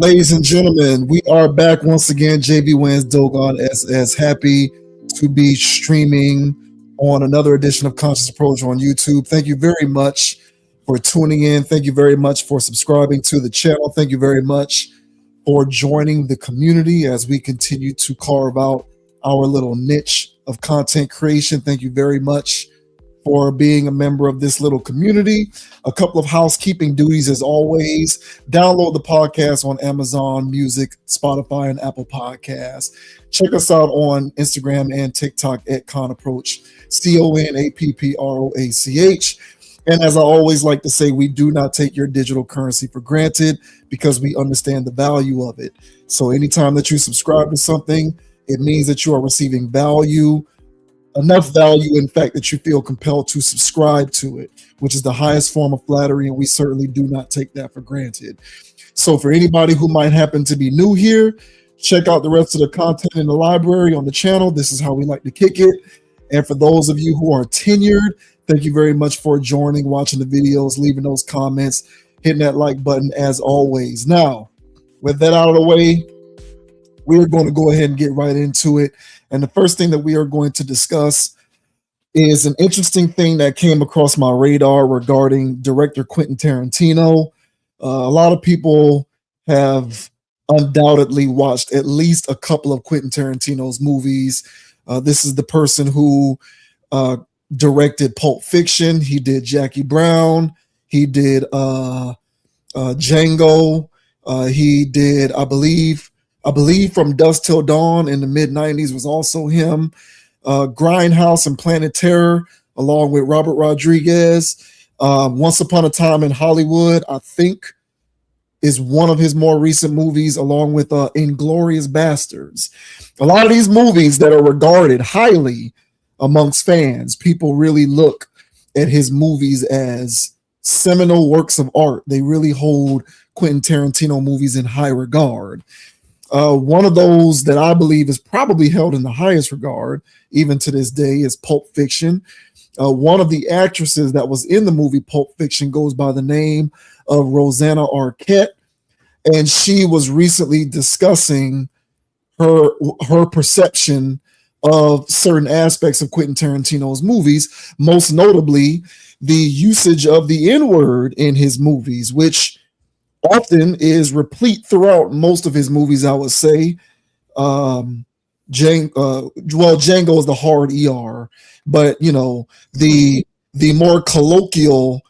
Ladies and gentlemen, we are back once again. JB Wins Dogon as happy to be streaming on another edition of Conscious Approach on YouTube. Thank you very much for tuning in. Thank you very much for subscribing to the channel. Thank you very much for joining the community as we continue to carve out our little niche of content creation. Thank you very much for being a member of this little community. A couple of housekeeping duties as always. Download the podcast on Amazon Music, Spotify, and Apple Podcasts. Check us out on Instagram and TikTok at Conapproach, CONAPPROACH. And as I always like to say, we do not take your digital currency for granted because we understand the value of it. So anytime that you subscribe to something, it means that you are receiving value, enough value, in fact, that you feel compelled to subscribe to it, which is the highest form of flattery, and we certainly do not take that for granted. So for anybody who might happen to be new here, check out the rest of the content in the library on the channel. This is how we like to kick it. And for those of you who are tenured, thank you very much for joining, watching the videos, leaving those comments, hitting that like button as always. Now, with that out of the way, we're going to go ahead and get right into it. And the first thing that we are going to discuss is an interesting thing that came across my radar regarding director Quentin Tarantino. A lot of people have undoubtedly watched at least a couple of Quentin Tarantino's movies. This is the person who directed Pulp Fiction. He did Jackie Brown. He did Django. He did, I believe From Dusk Till Dawn in the mid-90s was also him. Grindhouse and Planet Terror, along with Robert Rodriguez. Once Upon a Time in Hollywood, I think, is one of his more recent movies, along with Inglourious Bastards. A lot of these movies that are regarded highly amongst fans, people really look at his movies as seminal works of art. They really hold Quentin Tarantino movies in high regard. One of those that I believe is probably held in the highest regard, even to this day, is Pulp Fiction. One of the actresses that was in the movie Pulp Fiction goes by the name of Rosanna Arquette, and she was recently discussing her perception of certain aspects of Quentin Tarantino's movies, most notably the usage of the N-word in his movies, which often is replete throughout most of his movies, I would say. Django is the hard ER, but the more colloquial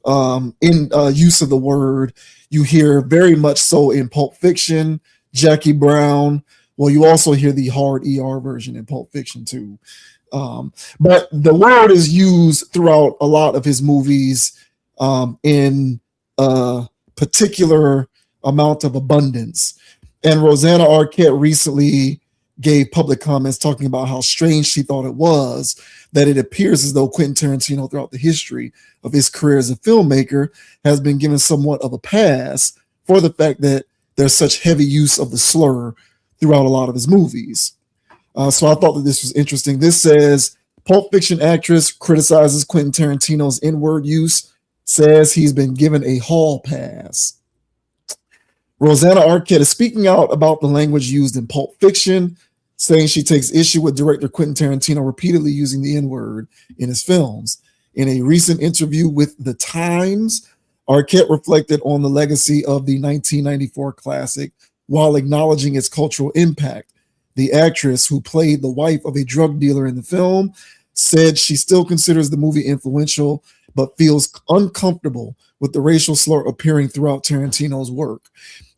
use of the word you hear very much so in Pulp Fiction, Jackie Brown. Well, you also hear the hard ER version in Pulp Fiction too. But the word is used throughout a lot of his movies in particular amount of abundance. And Rosanna Arquette recently gave public comments talking about how strange she thought it was that it appears as though Quentin Tarantino, throughout the history of his career as a filmmaker, has been given somewhat of a pass for the fact that there's such heavy use of the slur throughout a lot of his movies. So I thought that this was interesting. This says, Pulp Fiction actress criticizes Quentin Tarantino's N-word use, says he's been given a hall pass. Rosanna Arquette is speaking out about the language used in Pulp Fiction, saying she takes issue with director Quentin Tarantino repeatedly using the N-word in his films. In a recent interview with The Times, Arquette reflected on the legacy of the 1994 classic while acknowledging its cultural impact. The actress, who played the wife of a drug dealer in the film, said she still considers the movie influential but feels uncomfortable with the racial slur appearing throughout Tarantino's work.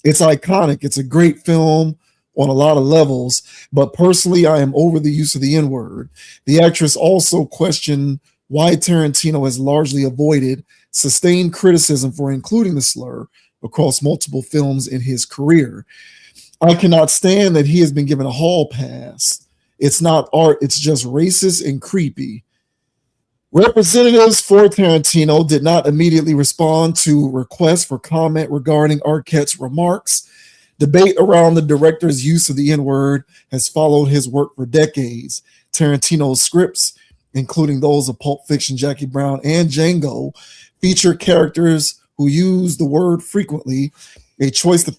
It's iconic. It's a great film on a lot of levels, but personally, I am over the use of the N-word. The actress also questioned why Tarantino has largely avoided sustained criticism for including the slur across multiple films in his career. I cannot stand that he has been given a hall pass. It's not art. It's just racist and creepy. Representatives for Tarantino did not immediately respond to requests for comment regarding Arquette's remarks. Debate around the director's use of the N-word has followed his work for decades. Tarantino's scripts, including those of Pulp Fiction, Jackie Brown, and Django, feature characters who use the word frequently, a choice the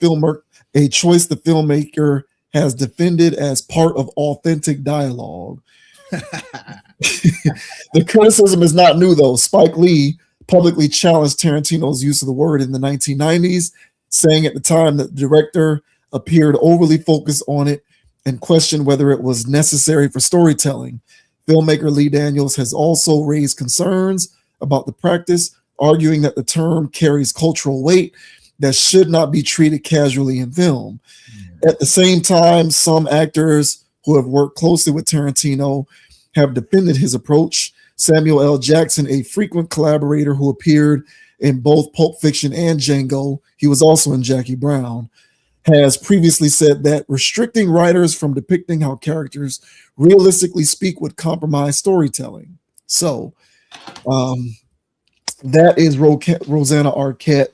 a choice the filmmaker has defended as part of authentic dialogue. The criticism is not new, though. Spike Lee publicly challenged Tarantino's use of the word in the 1990s, saying at the time that the director appeared overly focused on it and questioned whether it was necessary for storytelling. Filmmaker Lee Daniels has also raised concerns about the practice, arguing that the term carries cultural weight that should not be treated casually in film. At the same time, some actors who have worked closely with Tarantino have defended his approach. Samuel L. Jackson, a frequent collaborator who appeared in both Pulp Fiction and Django, he was also in Jackie Brown, has previously said that restricting writers from depicting how characters realistically speak would compromise storytelling. So that is Rosanna Arquette,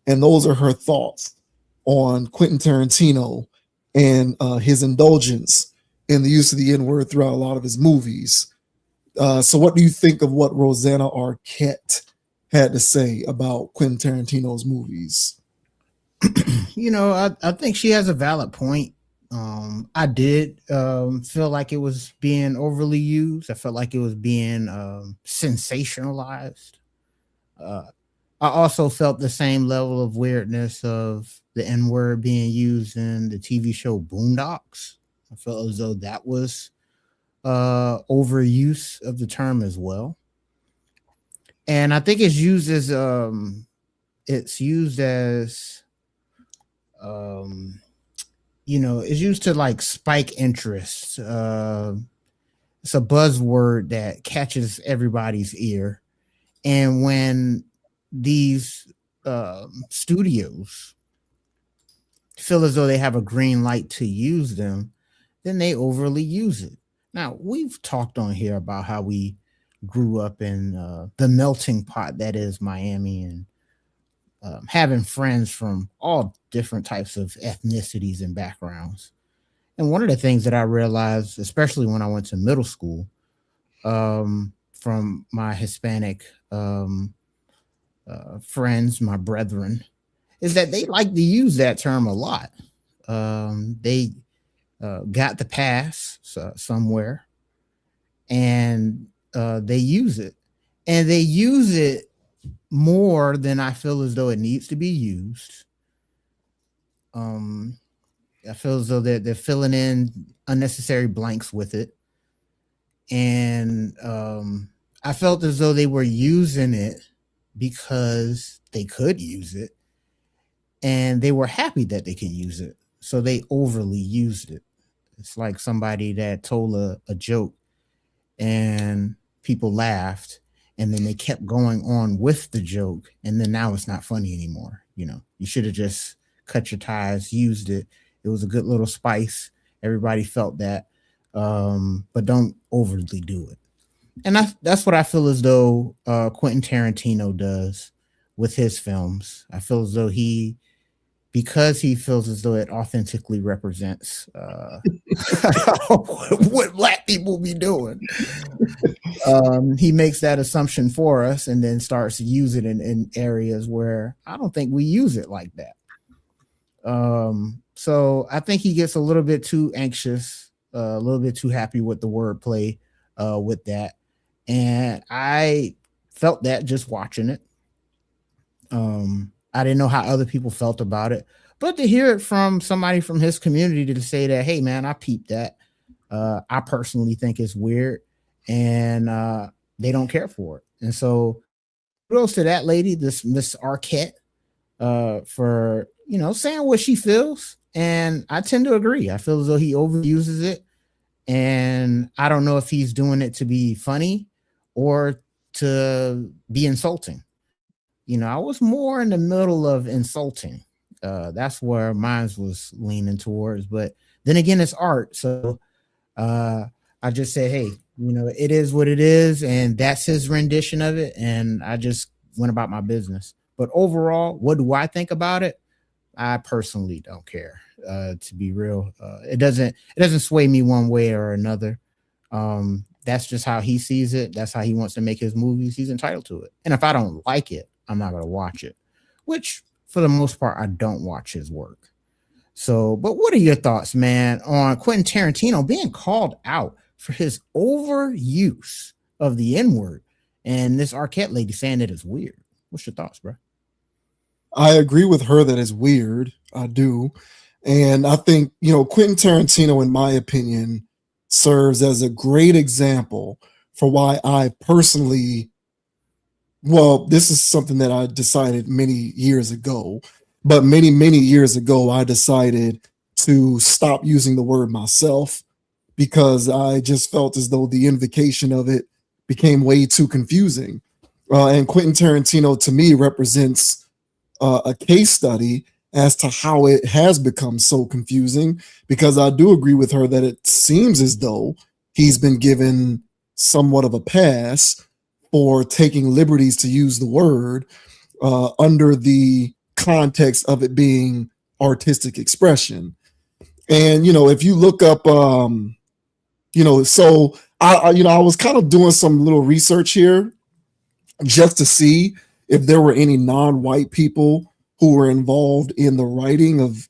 and those are her thoughts on Quentin Tarantino and his indulgence in the use of the N-word throughout a lot of his movies. So what do you think of what Rosanna Arquette had to say about Quentin Tarantino's movies? I think she has a valid point. I did feel like it was being overly used. I felt like it was being sensationalized. I also felt the same level of weirdness of the N-word being used in the TV show Boondocks. I felt as though that was overuse of the term as well. And I think it's used as it's used to like spike interest. It's a buzzword that catches everybody's ear. And when these studios feel as though they have a green light to use them, then they overly use it. Now, we've talked on here about how we grew up in the melting pot that is Miami, and having friends from all different types of ethnicities and backgrounds. And one of the things that I realized, especially when I went to middle school, from my Hispanic friends, my brethren, is that they like to use that term a lot. They got the pass somewhere, and they use it. And they use it more than I feel as though it needs to be used. I feel as though they're filling in unnecessary blanks with it. And I felt as though they were using it because they could use it, and they were happy that they could use it. So they overly used it. It's like somebody that told a joke and people laughed, and then they kept going on with the joke, and then now it's not funny anymore. You should have just cut your ties, used it. It was a good little spice. Everybody felt that, but don't overly do it. And that's what I feel as though Quentin Tarantino does with his films. I feel as though because he feels as though it authentically represents what Black people be doing. He makes that assumption for us and then starts to use it in areas where I don't think we use it like that. So I think he gets a little bit too anxious, a little bit too happy with the wordplay with that. And I felt that just watching it. I didn't know how other people felt about it, but to hear it from somebody from his community to say that, hey man, I peeped that. I personally think it's weird, and they don't care for it. And so kudos to that lady, this Miss Arquette, for saying what she feels. And I tend to agree. I feel as though he overuses it, and I don't know if he's doing it to be funny or to be insulting. I was more in the middle of insulting. That's where mine was leaning towards. But then again, it's art. So I just said, hey, it is what it is. And that's his rendition of it. And I just went about my business. But overall, what do I think about it? I personally don't care, to be real. It doesn't sway me one way or another. That's just how he sees it. That's how he wants to make his movies. He's entitled to it. And if I don't like it, I'm not going to watch it, which for the most part, I don't watch his work. So, but what are your thoughts, man, on Quentin Tarantino being called out for his overuse of the N word and this Arquette lady saying that it's weird? What's your thoughts, bro? I agree with her that it's weird. I do. And I think, Quentin Tarantino, in my opinion, serves as a great example for why I personally, well, this is something that I decided many years ago, but many, many years ago, I decided to stop using the word myself because I just felt as though the invocation of it became way too confusing. And Quentin Tarantino, to me, represents a case study as to how it has become so confusing, because I do agree with her that it seems as though he's been given somewhat of a pass for taking liberties to use the word under the context of it being artistic expression. And if you look up, so I was kind of doing some little research here just to see if there were any non-white people who were involved in the writing of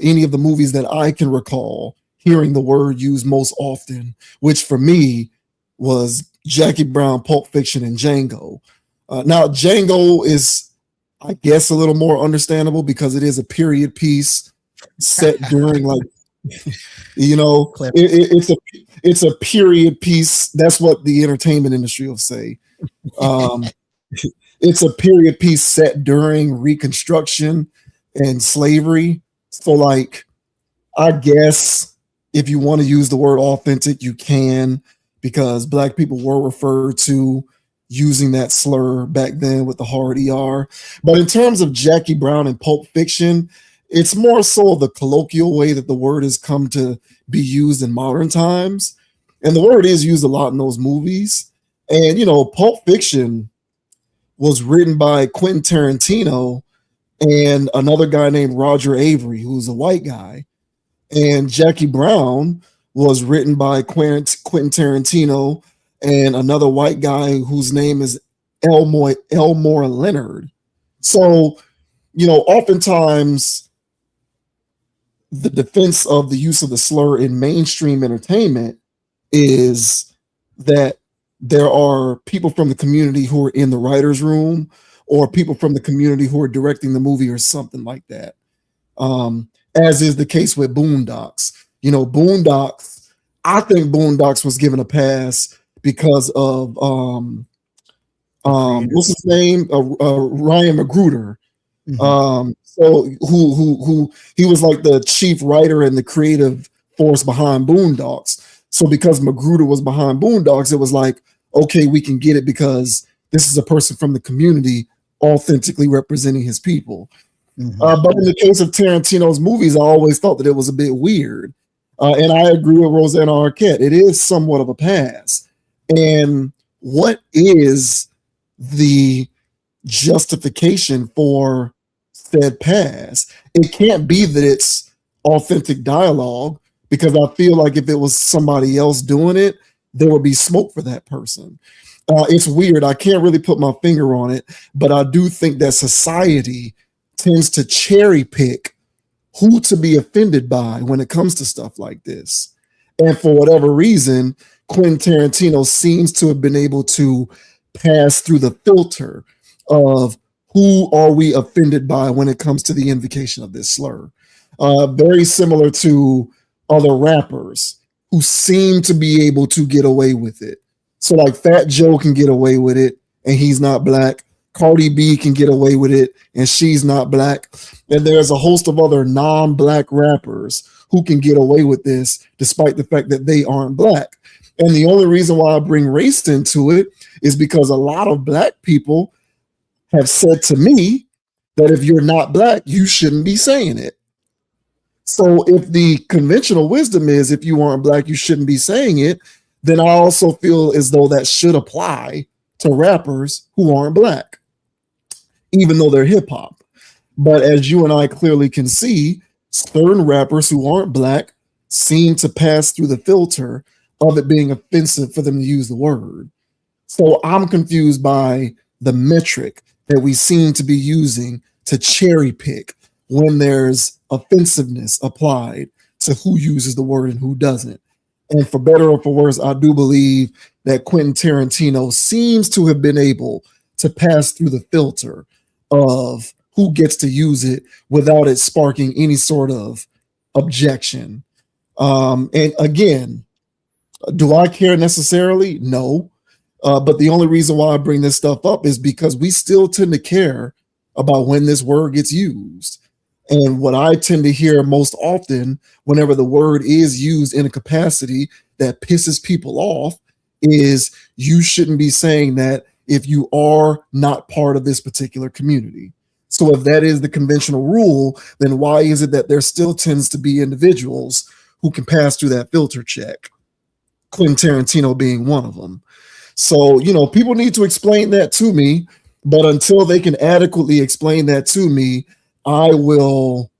any of the movies that I can recall hearing the word used most often, which for me was Jackie Brown, Pulp Fiction, and Django. Now, Django is, I guess, a little more understandable because it is a period piece set during, like, it's a period piece. That's what the entertainment industry will say. It's a period piece set during Reconstruction and slavery. So, like, I guess if you want to use the word authentic, you can, because Black people were referred to using that slur back then with the hard ER. But in terms of Jackie Brown and Pulp Fiction, it's more so the colloquial way that the word has come to be used in modern times. And the word is used a lot in those movies. And, Pulp Fiction was written by Quentin Tarantino and another guy named Roger Avery, who's a white guy. And Jackie Brown was written by Quentin Tarantino and another white guy whose name is Elmore Leonard. So, oftentimes the defense of the use of the slur in mainstream entertainment is that there are people from the community who are in the writer's room or people from the community who are directing the movie or something like that. As is the case with Boondocks. Boondocks, I think Boondocks was given a pass because of what's his name? Ryan Magruder. Mm-hmm. So who he was like the chief writer and the creative force behind Boondocks. So because Magruder was behind Boondocks, it was like, okay, we can get it because this is a person from the community authentically representing his people. Mm-hmm. But in the case of Tarantino's movies, I always thought that it was a bit weird. And I agree with Rosanna Arquette. It is somewhat of a pass. And what is the justification for said pass? It can't be that it's authentic dialogue, because I feel like if it was somebody else doing it, there would be smoke for that person. It's weird. I can't really put my finger on it, but I do think that society tends to cherry pick who to be offended by when it comes to stuff like this. And for whatever reason, Quentin Tarantino seems to have been able to pass through the filter of who are we offended by when it comes to the invocation of this slur. Very similar to other rappers who seem to be able to get away with it. So like Fat Joe can get away with it and he's not black. Cardi B can get away with it and she's not black. And there's a host of other non-black rappers who can get away with this despite the fact that they aren't black. And the only reason why I bring race into it is because a lot of black people have said to me that if you're not black, you shouldn't be saying it. So if the conventional wisdom is if you aren't black, you shouldn't be saying it, then I also feel as though that should apply to rappers who aren't black, even though they're hip hop. But as you and I clearly can see, certain rappers who aren't black seem to pass through the filter of it being offensive for them to use the word. So I'm confused by the metric that we seem to be using to cherry pick when there's offensiveness applied to who uses the word and who doesn't. And for better or for worse, I do believe that Quentin Tarantino seems to have been able to pass through the filter of who gets to use it without it sparking any sort of objection. And again, do I care necessarily? No. But the only reason why I bring this stuff up is because we still tend to care about when this word gets used. And what I tend to hear most often, whenever the word is used in a capacity that pisses people off, is you shouldn't be saying that if you are not part of this particular community. So if that is the conventional rule, then why is it that there still tends to be individuals who can pass through that filter check? Quentin Tarantino being one of them. So, people need to explain that to me, but until they can adequately explain that to me, I will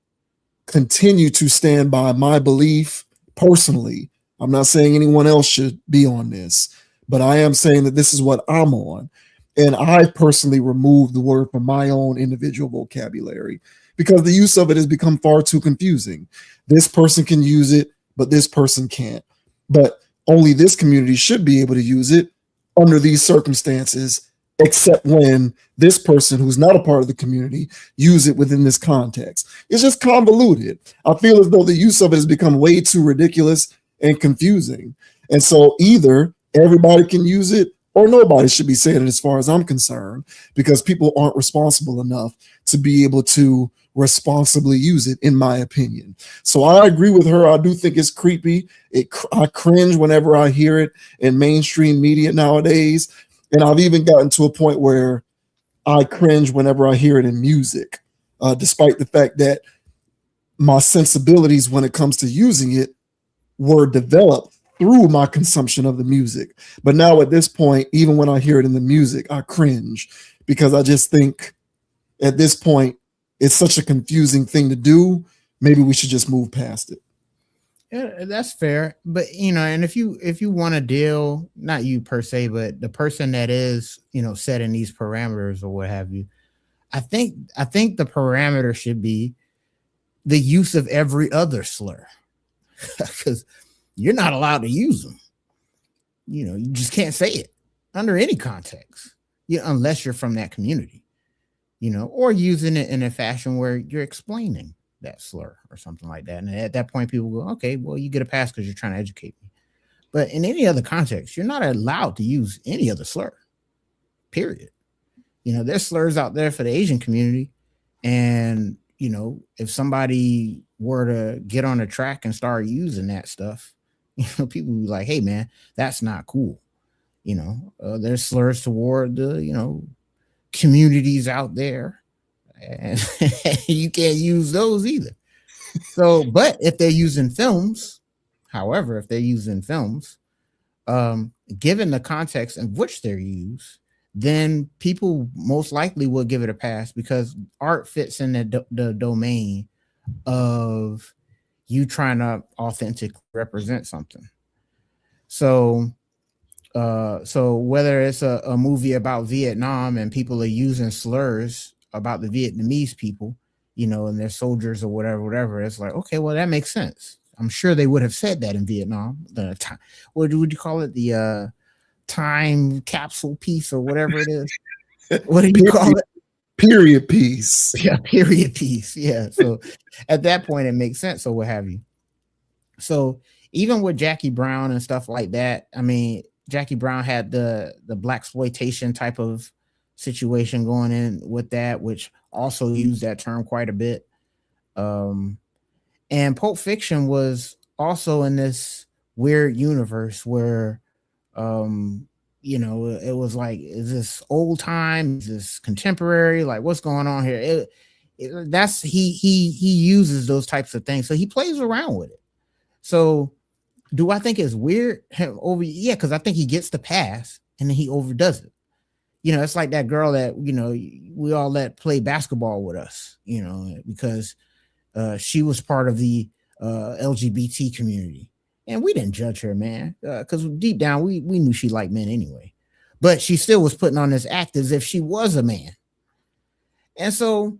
continue to stand by my belief personally. I'm not saying anyone else should be on this, but I am saying that this is what I'm on. And I personally removed the word from my own individual vocabulary because the use of it has become far too confusing. This person can use it, but this person can't. But only this community should be able to use it under these circumstances, except when this person who's not a part of the community use it within this context. It's just convoluted. I feel as though the use of it has become way too ridiculous and confusing. And so either everybody can use it or nobody should be saying it as far as I'm concerned, because people aren't responsible enough to be able to responsibly use it, in my opinion. So I agree with her. I do think it's creepy. I cringe whenever I hear it in mainstream media nowadays. And I've even gotten to a point where I cringe whenever I hear it in music, despite the fact that my sensibilities when it comes to using it were developed through my consumption of the music. But now at this point, even when I hear it in the music, I cringe because I just think at this point, it's such a confusing thing to do. Maybe we should just move past it. Yeah, that's fair. But and if you want to deal, not you per se, but the person that is, setting these parameters or what have you, I think the parameter should be the use of every other slur. Because you're not allowed to use them. You just can't say it under any context, unless you're from that community, or using it in a fashion where you're explaining that slur or something like that. And at that point, people go, okay, well, you get a pass because you're trying to educate me. But in any other context, you're not allowed to use any other slur, period. There's slurs out there for the Asian community. And, if somebody were to get on the track and start using that stuff, people would be like, hey, man, that's not cool. There's slurs toward the, communities out there. And you can't use those either. So, but if they're using films, given the context in which they're used, then people most likely will give it a pass because art fits in the domain of you trying to authentically represent something. So whether it's a movie about Vietnam and people are using slurs about the Vietnamese people, and their soldiers or whatever, it's like, okay, well, that makes sense. I'm sure they would have said that in Vietnam. What would you call it? The time capsule piece or whatever it is. What do you call it? Period piece. Yeah, period piece. Yeah. So at that point, it makes sense. So what have you? So even with Jackie Brown and stuff like that, I mean, Jackie Brown had the blaxploitation type of situation going in with that, which also used that term quite a bit. And Pulp Fiction was also in this weird universe where, it was like, is this old time? Is this contemporary? Like, what's going on here? He uses those types of things, so he plays around with it. So, do I think it's weird? Yeah, because I think he gets the pass and then he overdoes it. It's like that girl that we all let play basketball with us, because she was part of the LGBT community, and we didn't judge her, man, because deep down we knew she liked men anyway, but she still was putting on this act as if she was a man. And so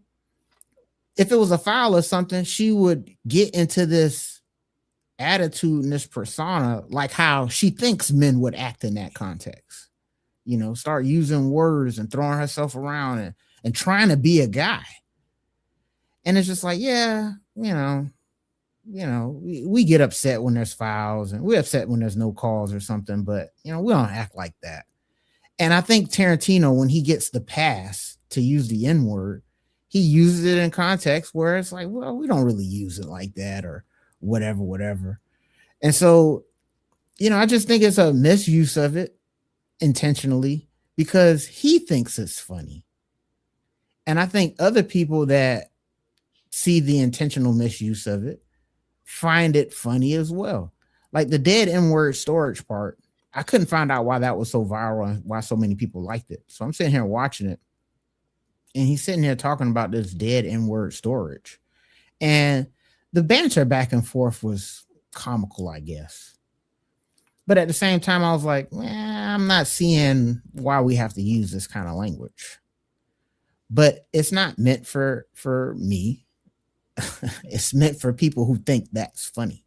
if it was a foul or something, she would get into this attitude and this persona, like how she thinks men would act in that context. Start using words and throwing herself around and trying to be a guy. And it's just like, yeah, we get upset when there's fouls and we're upset when there's no calls or something, but we don't act like that. And I think Tarantino, when he gets the pass to use the N word, he uses it in context where it's like, well, we don't really use it like that or whatever. And so, I just think it's a misuse of it intentionally because he thinks it's funny. And I think other people that see the intentional misuse of it find it funny as well. Like the dead N word storage part, I couldn't find out why that was so viral and why so many people liked it. So I'm sitting here watching it, and he's sitting here talking about this dead N word storage. And the banter back and forth was comical, I guess. But at the same time, I was like, I'm not seeing why we have to use this kind of language. But it's not meant for me. It's meant for people who think that's funny.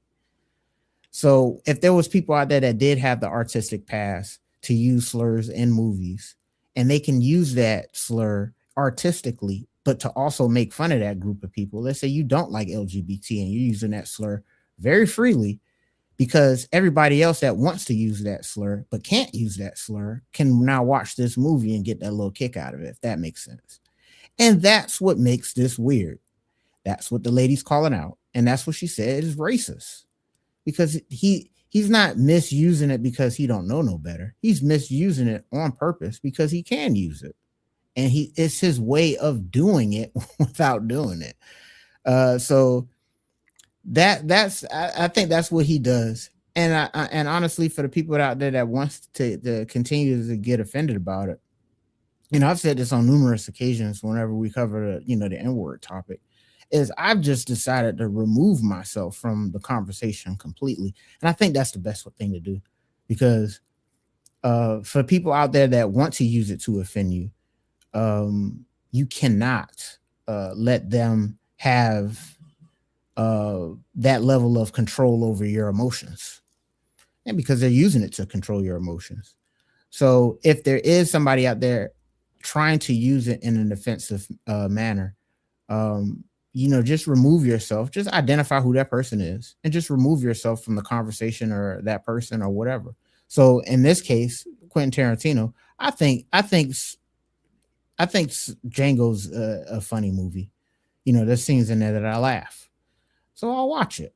So if there was people out there that did have the artistic pass to use slurs in movies, and they can use that slur artistically, but to also make fun of that group of people, let's say you don't like LGBT and you're using that slur very freely, because everybody else that wants to use that slur but can't use that slur can now watch this movie and get that little kick out of it, if that makes sense. And that's what makes this weird. That's what the lady's calling out. And that's what she said is racist. Because he's not misusing it because he don't know no better. He's misusing it on purpose because he can use it. And it's his way of doing it without doing it. So I think that's what he does. And and honestly, for the people out there that wants to continue to get offended about it, I've said this on numerous occasions whenever we cover the N-word topic, is I've just decided to remove myself from the conversation completely. And I think that's the best thing to do, because for people out there that want to use it to offend you, you cannot let them have that level of control over your emotions, and because they're using it to control your emotions. So if there is somebody out there trying to use it in an offensive manner, just remove yourself, just identify who that person is and just remove yourself from the conversation or that person or whatever. So in this case, Quentin Tarantino, I think Django's a funny movie. There's scenes in there that I laugh. So I'll watch it.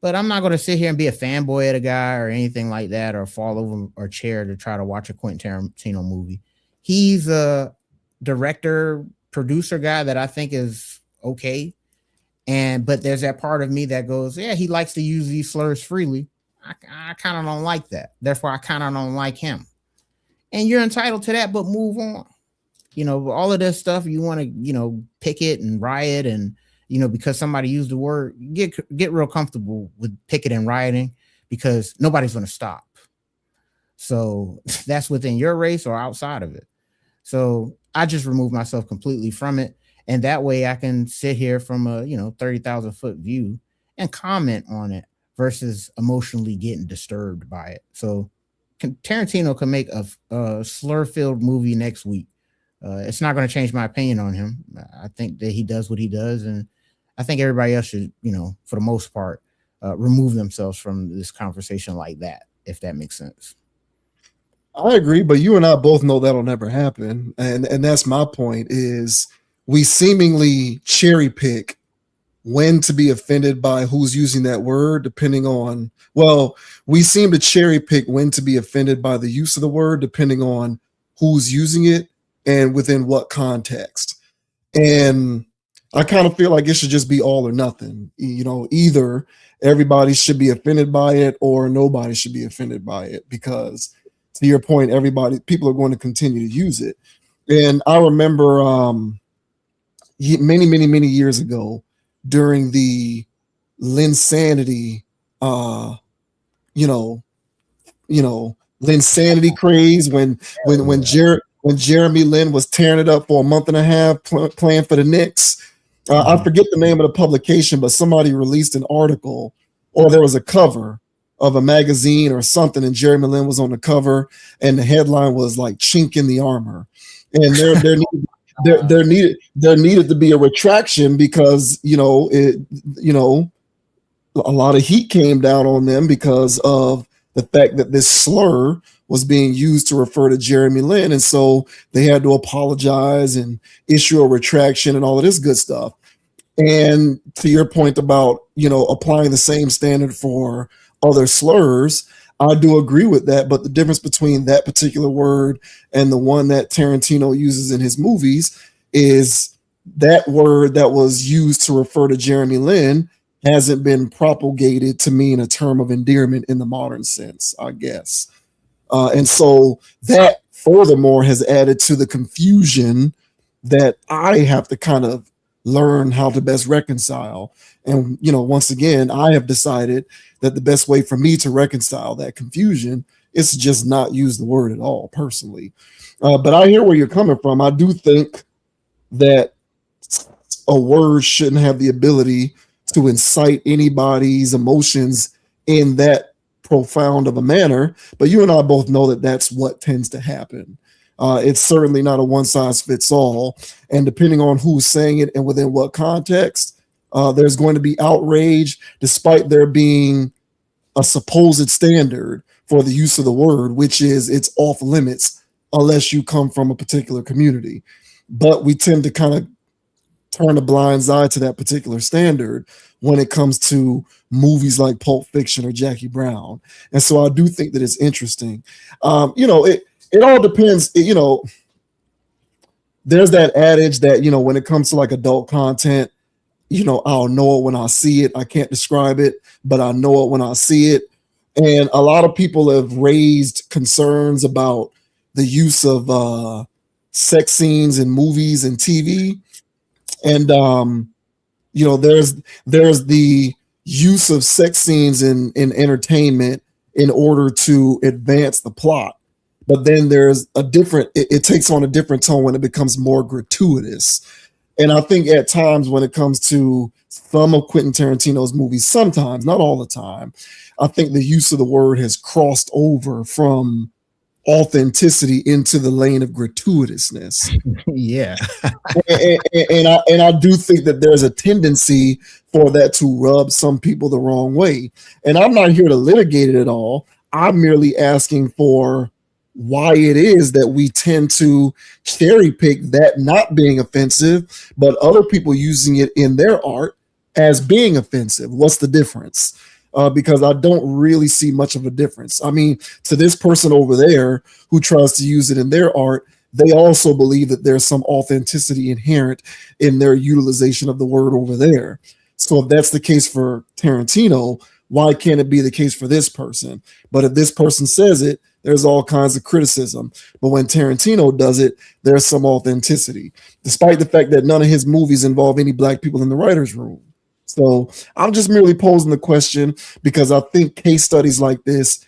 But I'm not going to sit here and be a fanboy of the guy or anything like that, or fall over a chair to try to watch a Quentin Tarantino movie. He's a director, producer guy that I think is okay. But there's that part of me that goes, yeah, he likes to use these slurs freely. I kind of don't like that. Therefore, I kind of don't like him. And you're entitled to that, but move on. All of this stuff, you want to, picket and riot and, because somebody used the word, get real comfortable with picket and rioting, because nobody's going to stop. So that's within your race or outside of it. So I just remove myself completely from it. And that way I can sit here from a, 30,000 foot view and comment on it versus emotionally getting disturbed by it. So Tarantino can make a slur-filled movie next week. It's not going to change my opinion on him. I think that he does what he does. And I think everybody else should, for the most part, remove themselves from this conversation like that, if that makes sense. I agree, but you and I both know that'll never happen. And that's my point, is we seemingly cherry pick when to be offended by who's using that word, depending on, we seem to cherry pick when to be offended by the use of the word, depending on who's using it and within what context. And I kind of feel like it should just be all or nothing. Either everybody should be offended by it or nobody should be offended by it, because to your point, people are going to continue to use it. And I remember many, many, many years ago, during the Linsanity, Linsanity craze, when Jeremy Lin was tearing it up for a month and a half, playing for the Knicks, I forget the name of the publication, but somebody released an article, or there was a cover of a magazine or something, and Jeremy Lin was on the cover, and the headline was like "Chink in the armor," and there needed to be a retraction because you know a lot of heat came down on them because of the fact that this slur was being used to refer to Jeremy Lin. And so they had to apologize and issue a retraction and all of this good stuff. And to your point about, applying the same standard for other slurs, I do agree with that. But the difference between that particular word and the one that Tarantino uses in his movies is that word that was used to refer to Jeremy Lin hasn't been propagated to mean a term of endearment in the modern sense, I guess. And so that furthermore has added to the confusion that I have to kind of learn how to best reconcile. And, once again, I have decided that the best way for me to reconcile that confusion is to just not use the word at all, personally. But I hear where you're coming from. I do think that a word shouldn't have the ability to incite anybody's emotions in that profound of a manner. But you and I both know that that's what tends to happen. It's certainly not a one size fits all. And depending on who's saying it and within what context, there's going to be outrage, despite there being a supposed standard for the use of the word, which is it's off limits unless you come from a particular community. But we tend to kind of turn a blind eye to that particular standard when it comes to movies like Pulp Fiction or Jackie Brown. And so I do think that it's interesting. It all depends. There's that adage that, when it comes to like adult content, I'll know it when I see it. I can't describe it, but I know it when I see it. And a lot of people have raised concerns about the use of sex scenes in movies and TV. And there's the use of sex scenes in entertainment in order to advance the plot. But then there's it takes on a different tone when it becomes more gratuitous. And I think at times when it comes to some of Quentin Tarantino's movies, sometimes, not all the time, I think the use of the word has crossed over from authenticity into the lane of gratuitousness. Yeah. and I do think that there's a tendency for that to rub some people the wrong way. And I'm not here to litigate it at all. I'm merely asking for why it is that we tend to cherry pick that not being offensive, but other people using it in their art as being offensive. What's the difference? Because I don't really see much of a difference. I mean, to this person over there who tries to use it in their art, they also believe that there's some authenticity inherent in their utilization of the word over there. So if that's the case for Tarantino, why can't it be the case for this person? But if this person says it, there's all kinds of criticism. But when Tarantino does it, there's some authenticity, despite the fact that none of his movies involve any black people in the writer's room. So I'm just merely posing the question because I think case studies like this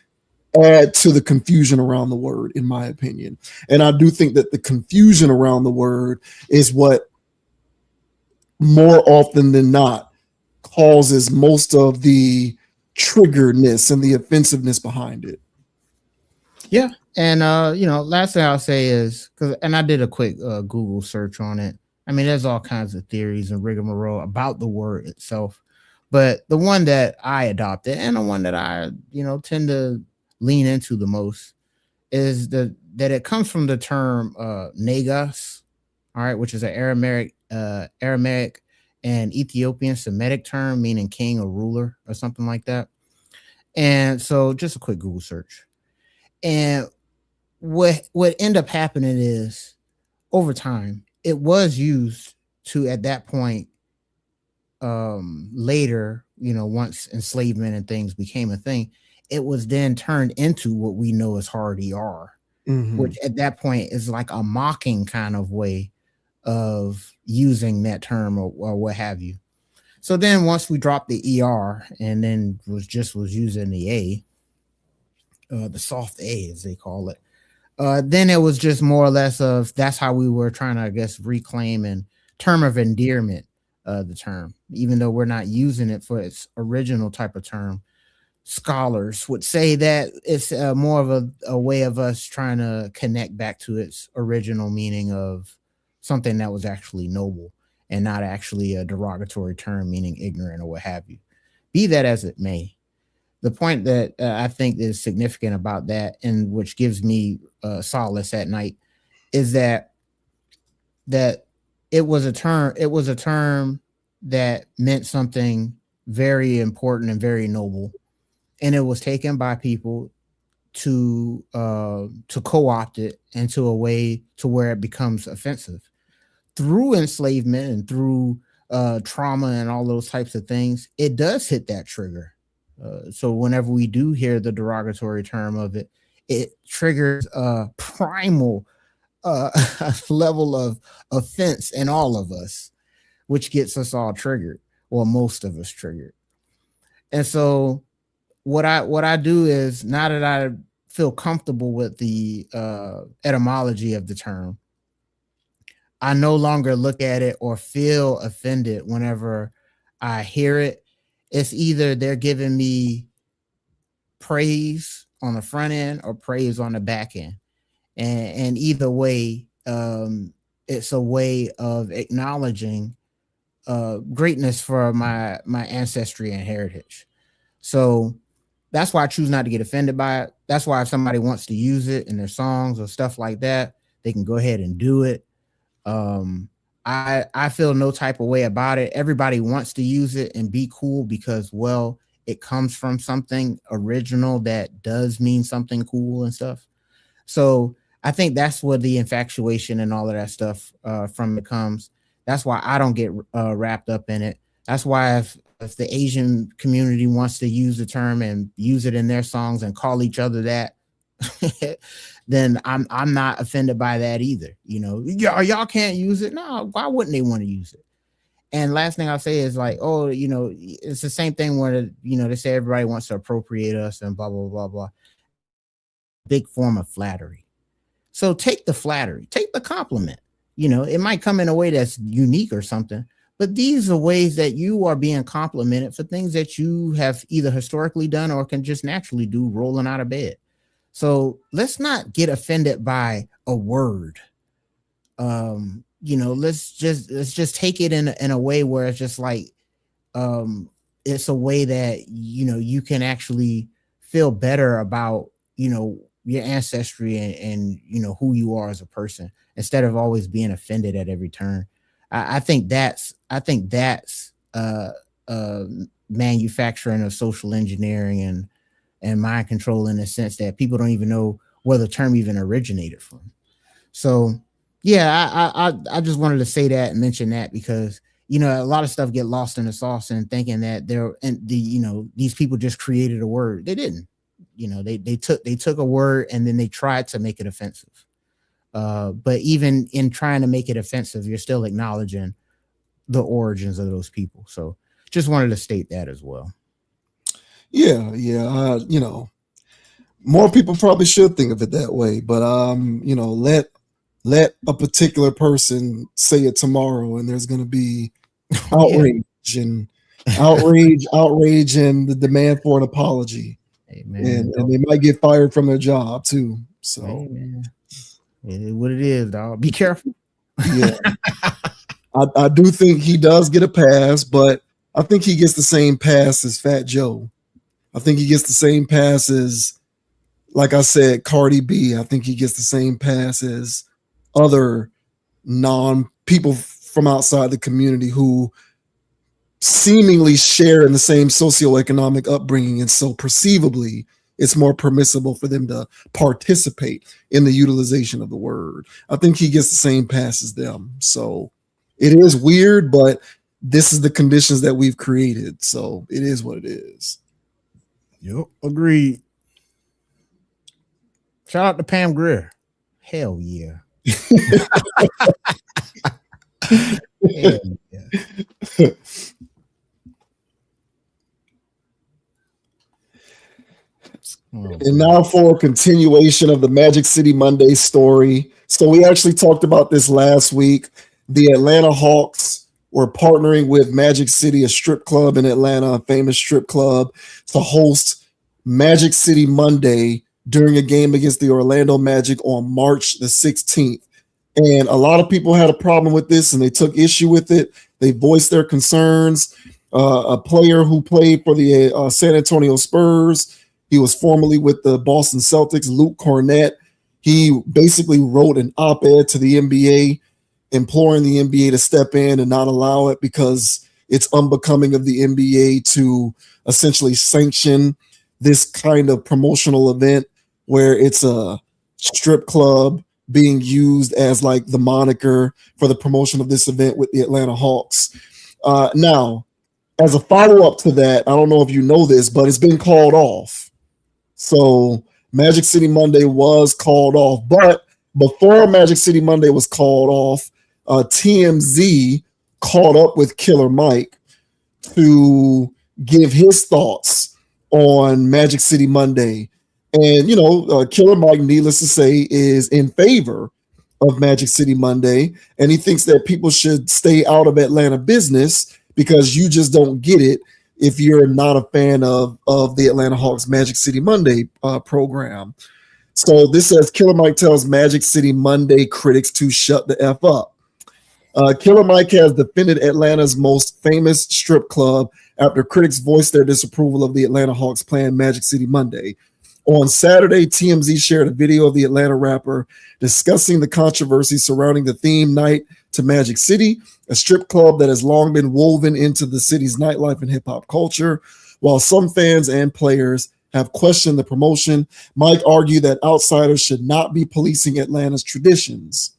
add to the confusion around the word, in my opinion. And I do think that the confusion around the word is what more often than not causes most of the triggeredness and the offensiveness behind it. Yeah. And last thing I'll say is and I did a quick Google search on it. I mean, there's all kinds of theories and rigmarole about the word itself. But the one that I adopted and the one that I, tend to lean into the most is that it comes from the term negas, all right, which is an Aramaic and Ethiopian Semitic term meaning king or ruler or something like that. And so just a quick Google search. And what ended up happening is over time, it was used to at that point later, once enslavement and things became a thing, it was then turned into what we know as hard ER, which at that point is like a mocking kind of way of using that term or what have you. So then once we dropped the ER and then was using the A, the soft A as they call it, then it was just more or less of that's how we were trying to, I guess, reclaim and term of endearment the term, even though we're not using it for its original type of term. Scholars would say that it's more of a way of us trying to connect back to its original meaning of something that was actually noble and not actually a derogatory term meaning ignorant or what have you. Be that as it may, the point that I think is significant about that, and which gives me solace at night, is that it was a term. It was a term that meant something very important and very noble, and it was taken by people to co-opt it into a way to where it becomes offensive through enslavement and through trauma and all those types of things. It does hit that trigger. So whenever we do hear the derogatory term of it, it triggers a primal level of offense in all of us, which gets us all triggered, or most of us triggered. And so what I do is, now that I feel comfortable with the etymology of the term, I no longer look at it or feel offended whenever I hear it. It's either they're giving me praise on the front end or praise on the back end. And either way, it's a way of acknowledging greatness for my ancestry and heritage. So that's why I choose not to get offended by it. That's why if somebody wants to use it in their songs or stuff like that, they can go ahead and do it. I feel no type of way about it. Everybody wants to use it and be cool because, well, it comes from something original that does mean something cool and stuff. So I think that's where the infatuation and all of that stuff from it comes. That's why I don't get wrapped up in it. That's why if the Asian community wants to use the term and use it in their songs and call each other that, then I'm not offended by that either. You know, y'all can't use it. No, why wouldn't they want to use it? And last thing I'll say is like, oh, you know, it's the same thing where, you know, they say everybody wants to appropriate us and blah, blah, blah, blah. Big form of flattery. So take the flattery, take the compliment. You know, it might come in a way that's unique or something, but these are ways that you are being complimented for things that you have either historically done or can just naturally do rolling out of bed. So let's not get offended by a word. You know, let's just take it in a way where it's just like, it's a way that, you know, you can actually feel better about, you know, your ancestry and you know who you are as a person, instead of always being offended at every turn. I think that's manufacturing of social engineering and mind control, in the sense that people don't even know where the term even originated from. So yeah, I just wanted to say that and mention that, because you know a lot of stuff get lost in the sauce and thinking that you know these people just created a word. They didn't. You know, they took a word and then they tried to make it offensive. But even in trying to make it offensive, you're still acknowledging the origins of those people. So just wanted to state that as well. Yeah. You know, more people probably should think of it that way, but you know, let a particular person say it tomorrow, and there's going to be outrage and outrage, and the demand for an apology. Hey, and they might get fired from their job too. So, hey, man. It is what it is, dog. Be careful. Yeah, I do think he does get a pass, but I think he gets the same pass as Fat Joe. I think he gets the same pass as, like I said, Cardi B. I think he gets the same pass as other people from outside the community who seemingly share in the same socioeconomic upbringing, and so perceivably it's more permissible for them to participate in the utilization of the word. I think he gets the same pass as them. So it is weird, but this is the conditions that we've created, so it is what it is. Yep, agreed. Shout out to Pam Grier. Hell yeah. Hell yeah. And now for a continuation of the Magic City Monday story. So we actually talked about this last week. The Atlanta Hawks we're partnering with Magic City, a strip club in Atlanta, a famous strip club, to host Magic City Monday during a game against the Orlando Magic on March the 16th. And a lot of people had a problem with this and they took issue with it. They voiced their concerns. A player who played for the San Antonio Spurs, he was formerly with the Boston Celtics, Luke Cornett. He basically wrote an op-ed to the NBA imploring the NBA to step in and not allow it because it's unbecoming of the NBA to essentially sanction this kind of promotional event where it's a strip club being used as like the moniker for the promotion of this event with the Atlanta Hawks. Now, as a follow-up to that, I don't know if you know this, but it's been called off. So Magic City Monday was called off. But before Magic City Monday was called off, TMZ caught up with Killer Mike to give his thoughts on Magic City Monday. And, Killer Mike, needless to say, is in favor of Magic City Monday. And he thinks that people should stay out of Atlanta business because you just don't get it if you're not a fan of the Atlanta Hawks Magic City Monday program. So this says Killer Mike tells Magic City Monday critics to shut the F up. Killer Mike has defended Atlanta's most famous strip club after critics voiced their disapproval of the Atlanta Hawks' planned Magic City Monday. On Saturday, TMZ shared a video of the Atlanta rapper discussing the controversy surrounding the theme night to Magic City, a strip club that has long been woven into the city's nightlife and hip-hop culture. While some fans and players have questioned the promotion, Mike argued that outsiders should not be policing Atlanta's traditions.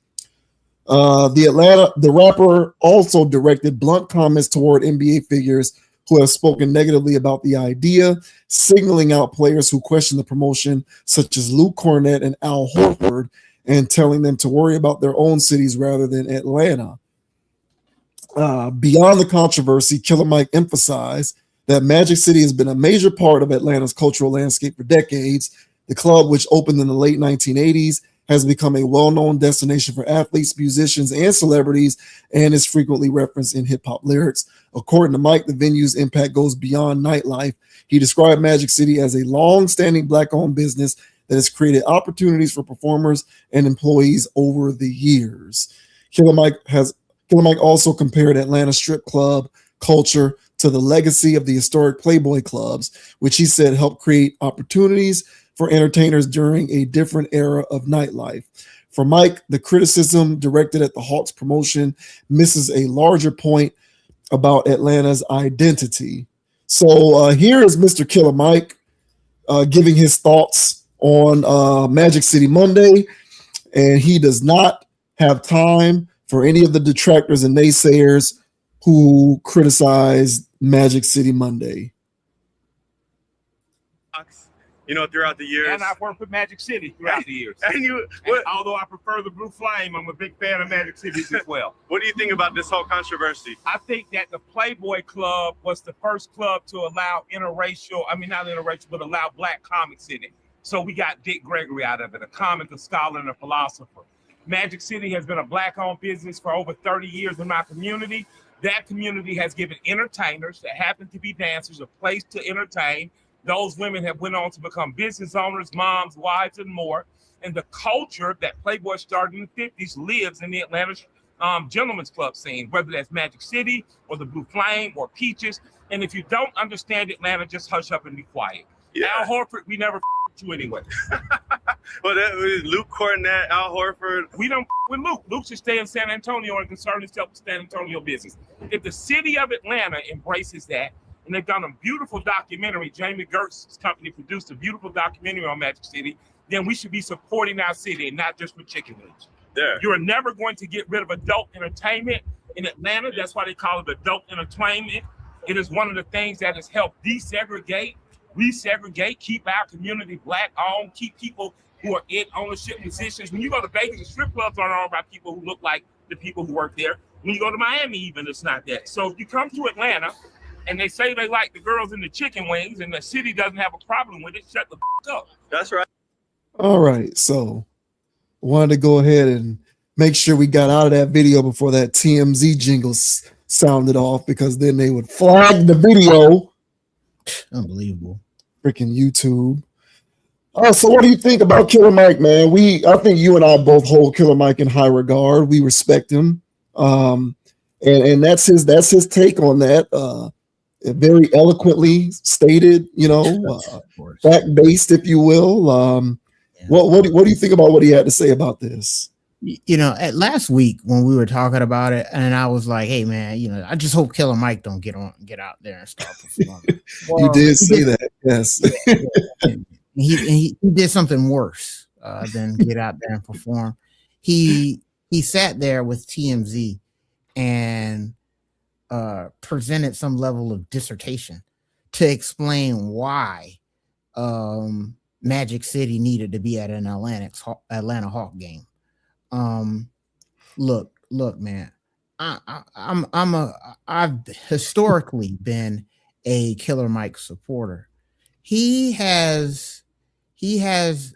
The rapper also directed blunt comments toward NBA figures who have spoken negatively about the idea, signaling out players who question the promotion, such as Luke Cornett and Al Horford, and telling them to worry about their own cities rather than Atlanta. Beyond the controversy, Killer Mike emphasized that Magic City has been a major part of Atlanta's cultural landscape for decades. The club, which opened in the late 1980s, has become a well-known destination for athletes, musicians, and celebrities, and is frequently referenced in hip-hop lyrics. According to Mike, the venue's impact goes beyond nightlife. He described Magic City as a long-standing Black-owned business that has created opportunities for performers and employees over the years. Killer Mike also compared Atlanta strip club culture to the legacy of the historic Playboy clubs, which he said helped create opportunities for entertainers during a different era of nightlife. For Mike, the criticism directed at the Hawks promotion misses a larger point about Atlanta's identity. So here is Mr. Killer Mike giving his thoughts on Magic City Monday, and he does not have time for any of the detractors and naysayers who criticize Magic City Monday. Throughout the years. And I've worked with Magic City throughout the years. And although I prefer the Blue Flame, I'm a big fan of Magic City as well. What do you think about this whole controversy? I think that the Playboy Club was the first club to allow allow Black comics in it. So we got Dick Gregory out of it, a comic, a scholar, and a philosopher. Magic City has been a Black-owned business for over 30 years in my community. That community has given entertainers that happen to be dancers a place to entertain. Those women have went on to become business owners, moms, wives, and more. And the culture that Playboy started in the 50s lives in the Atlanta gentlemen's club scene, whether that's Magic City or the Blue Flame or Peaches. And if you don't understand Atlanta, just hush up and be quiet. Yeah. Al Horford, we never you anyway. Well, that was Luke Cornett, Al Horford. We don't with Luke. Luke should stay in San Antonio and concern himself with San Antonio business. If the city of Atlanta embraces that, and they've done a beautiful documentary. Jamie Gertz's company produced a beautiful documentary on Magic City. Then we should be supporting our city and not just for chicken wings. Yeah. You're never going to get rid of adult entertainment in Atlanta. That's why they call it adult entertainment. It is one of the things that has helped desegregate, resegregate, keep our community Black-owned, keep people who are in ownership positions. When you go to Vegas, the strip clubs aren't owned by people who look like the people who work there. When you go to Miami, even, it's not that. So if you come to Atlanta, and they say they like the girls in the chicken wings, and the city doesn't have a problem with it, shut the up. That's right. All right, so wanted to go ahead and make sure we got out of that video before that TMZ jingle sounded off because then they would flag the video. Unbelievable. Freaking YouTube. So what do you think about Killer Mike, man? I think you and I both hold Killer Mike in high regard. We respect him. And that's his take on that. Very eloquently stated, fact-based, if you will. What do you think about what he had to say about this? At last week when we were talking about it, and I was like, "Hey, man, I just hope Killer Mike don't get out there and start performing." Well, you did say that, yes. Yeah. He did something worse than get out there and perform. He sat there with TMZ and presented some level of dissertation to explain why Magic City needed to be at an Atlanta Hawk game. Look, man, I've historically been a Killer Mike supporter. He has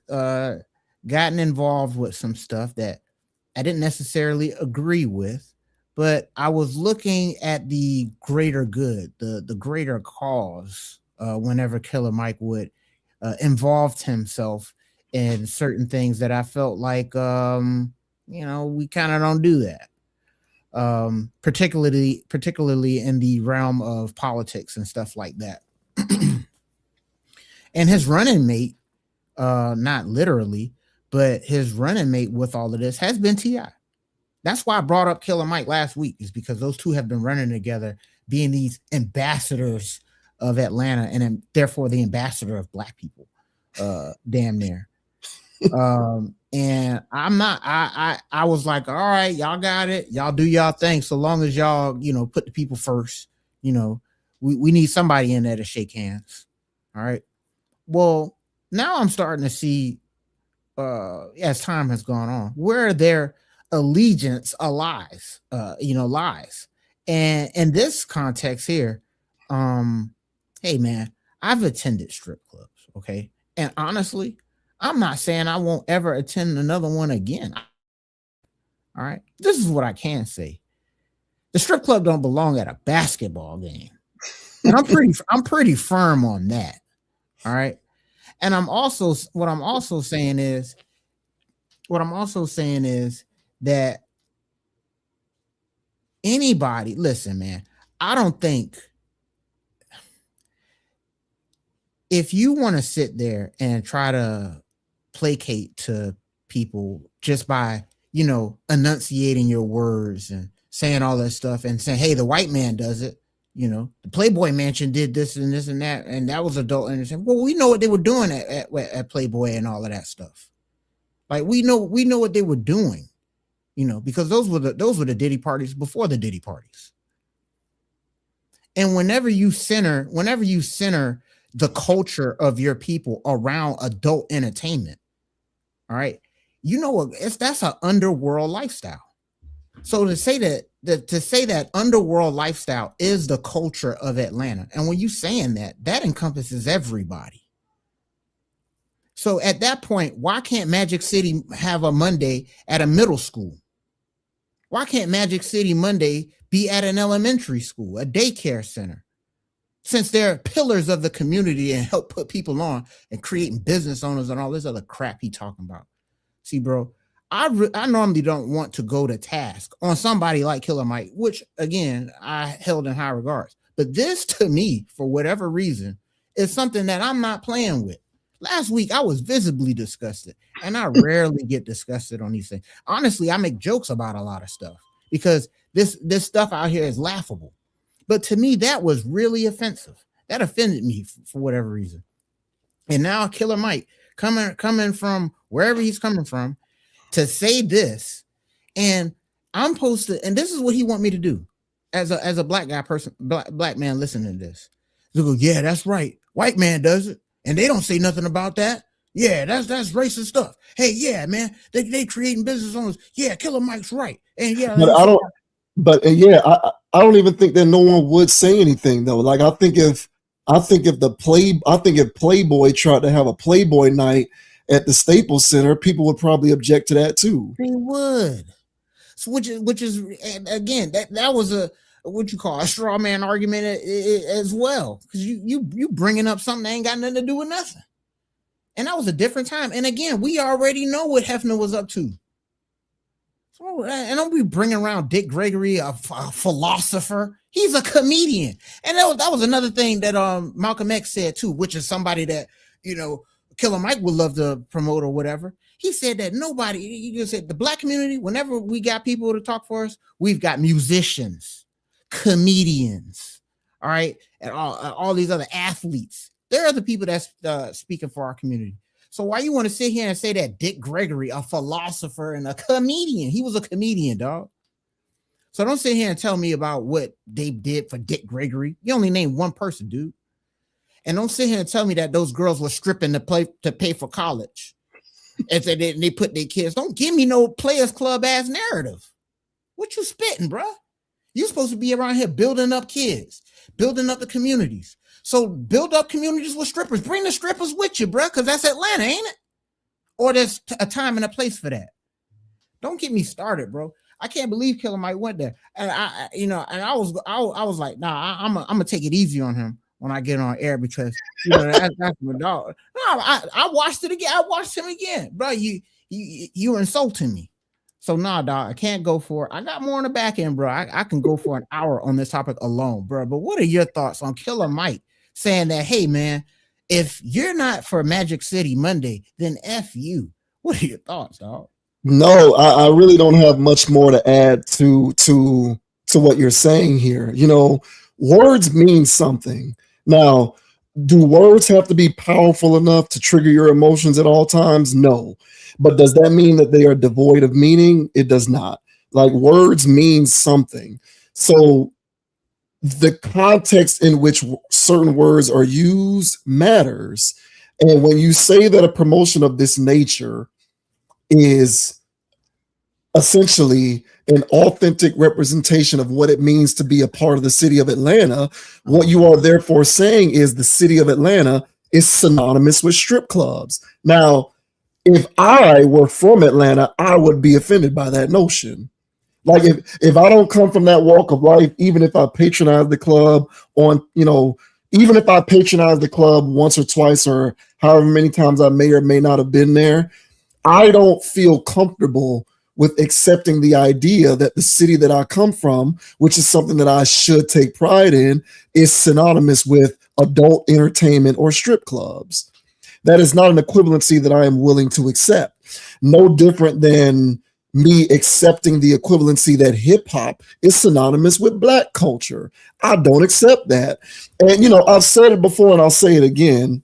gotten involved with some stuff that I didn't necessarily agree with, but I was looking at the greater good, the greater cause, whenever Killer Mike would involve himself in certain things that I felt like, we kind of don't do that. Particularly in the realm of politics and stuff like that. And his running mate, not literally, but his running mate with all of this has been T.I. That's why I brought up Killer Mike last week, is because those two have been running together, being these ambassadors of Atlanta and therefore the ambassador of Black people, damn near. And I'm not, I was like, all right, y'all got it. Y'all do y'all thing. So long as y'all, put the people first, we need somebody in there to shake hands. All right. Well, now I'm starting to see, as time has gone on, where their allegiance lies. And in this context here, hey man, I've attended strip clubs. Okay. And honestly, I'm not saying I won't ever attend another one again. All right. This is what I can say. The strip club don't belong at a basketball game. And I'm pretty firm on that. All right. And what I'm also saying is that anybody, listen, man, I don't think if you want to sit there and try to placate to people just by, enunciating your words and saying all that stuff and saying, hey, the white man does it. The Playboy Mansion did this and this and that was adult entertainment. Well, we know what they were doing at Playboy and all of that stuff. Like we know what they were doing, because those were the Diddy parties before the Diddy parties. And whenever you center the culture of your people around adult entertainment, all right, that's an underworld lifestyle. So to say that underworld lifestyle is the culture of Atlanta, and when you saying that encompasses everybody. So at that point, why can't Magic City have a Monday at a middle school? Why can't Magic City Monday be at an elementary school, a daycare center? Since they're pillars of the community and help put people on and creating business owners and all this other crap he talking about. See, bro, I normally don't want to go to task on somebody like Killer Mike, which again, I held in high regards. But this to me, for whatever reason, is something that I'm not playing with. Last week, I was visibly disgusted, and I rarely get disgusted on these things. Honestly, I make jokes about a lot of stuff because this stuff out here is laughable. But to me, that was really offensive. That offended me for whatever reason. And now Killer Mike coming from wherever he's coming from to say this, and I'm supposed to, and this is what he want me to do as a black man listening to this. They go, yeah, that's right. White man does it. And they don't say nothing about that. Yeah, that's racist stuff. Hey, yeah, man, they creating business owners. Yeah, Killer Mike's right. And yeah, but I don't even think that no one would say anything though. Like I think if Playboy tried to have a Playboy night at the Staples Center, people would probably object to that too. They would. So which is again that was what you call a straw man argument as well, because you bringing up something that ain't got nothing to do with nothing. And that was a different time. And again, we already know what Hefner was up to. So, and don't be bringing around Dick Gregory, a philosopher. He's a comedian. And that was another thing that Malcolm X said too, which is somebody that, you know, Killer Mike would love to promote or whatever. He said that he just said the black community, whenever we got people to talk for us, we've got musicians, comedians, all right, and all these other athletes. There are the people that's speaking for our community. So why you want to sit here and say that Dick Gregory, a philosopher and a comedian? He was a comedian, dog. So don't sit here and tell me about what they did for Dick Gregory. You only named one person, dude. And don't sit here and tell me that those girls were stripping to pay for college. And they put their kids. Don't give me no Players Club ass narrative. What you spitting, bro? You supposed to be around here building up kids, building up the communities. So build up communities with strippers. Bring the strippers with you, bro, because that's Atlanta, ain't it? Or there's a time and a place for that. Don't get me started, bro. I can't believe Killer Mike went there. And I was like, nah, I'm gonna take it easy on him when I get on air, because you know that's my dog. No, I watched it again. I watched him again, bro. You insulting me. So nah, dog, I can't go for it. I got more on the back end, bro. I can go for an hour on this topic alone, bro. But what are your thoughts on Killer Mike saying that, hey man, if you're not for Magic City Monday, then F you? What are your thoughts, dog? No, I really don't have much more to add to what you're saying here. You know, words mean something. Now, do words have to be powerful enough to trigger your emotions at all times? No. But does that mean that they are devoid of meaning? It does not. Like, words mean something. So the context in which certain words are used matters. And when you say that a promotion of this nature is essentially an authentic representation of what it means to be a part of the city of Atlanta, what you are therefore saying is the city of Atlanta is synonymous with strip clubs. Now, if I were from Atlanta, I would be offended by that notion. Like, if I don't come from that walk of life, even if I patronize the club even if I patronize the club once or twice or however many times I may or may not have been there, I don't feel comfortable with accepting the idea that the city that I come from, which is something that I should take pride in, is synonymous with adult entertainment or strip clubs. That is not an equivalency that I am willing to accept. No different than me accepting the equivalency that hip hop is synonymous with black culture. I don't accept that. And, I've said it before and I'll say it again,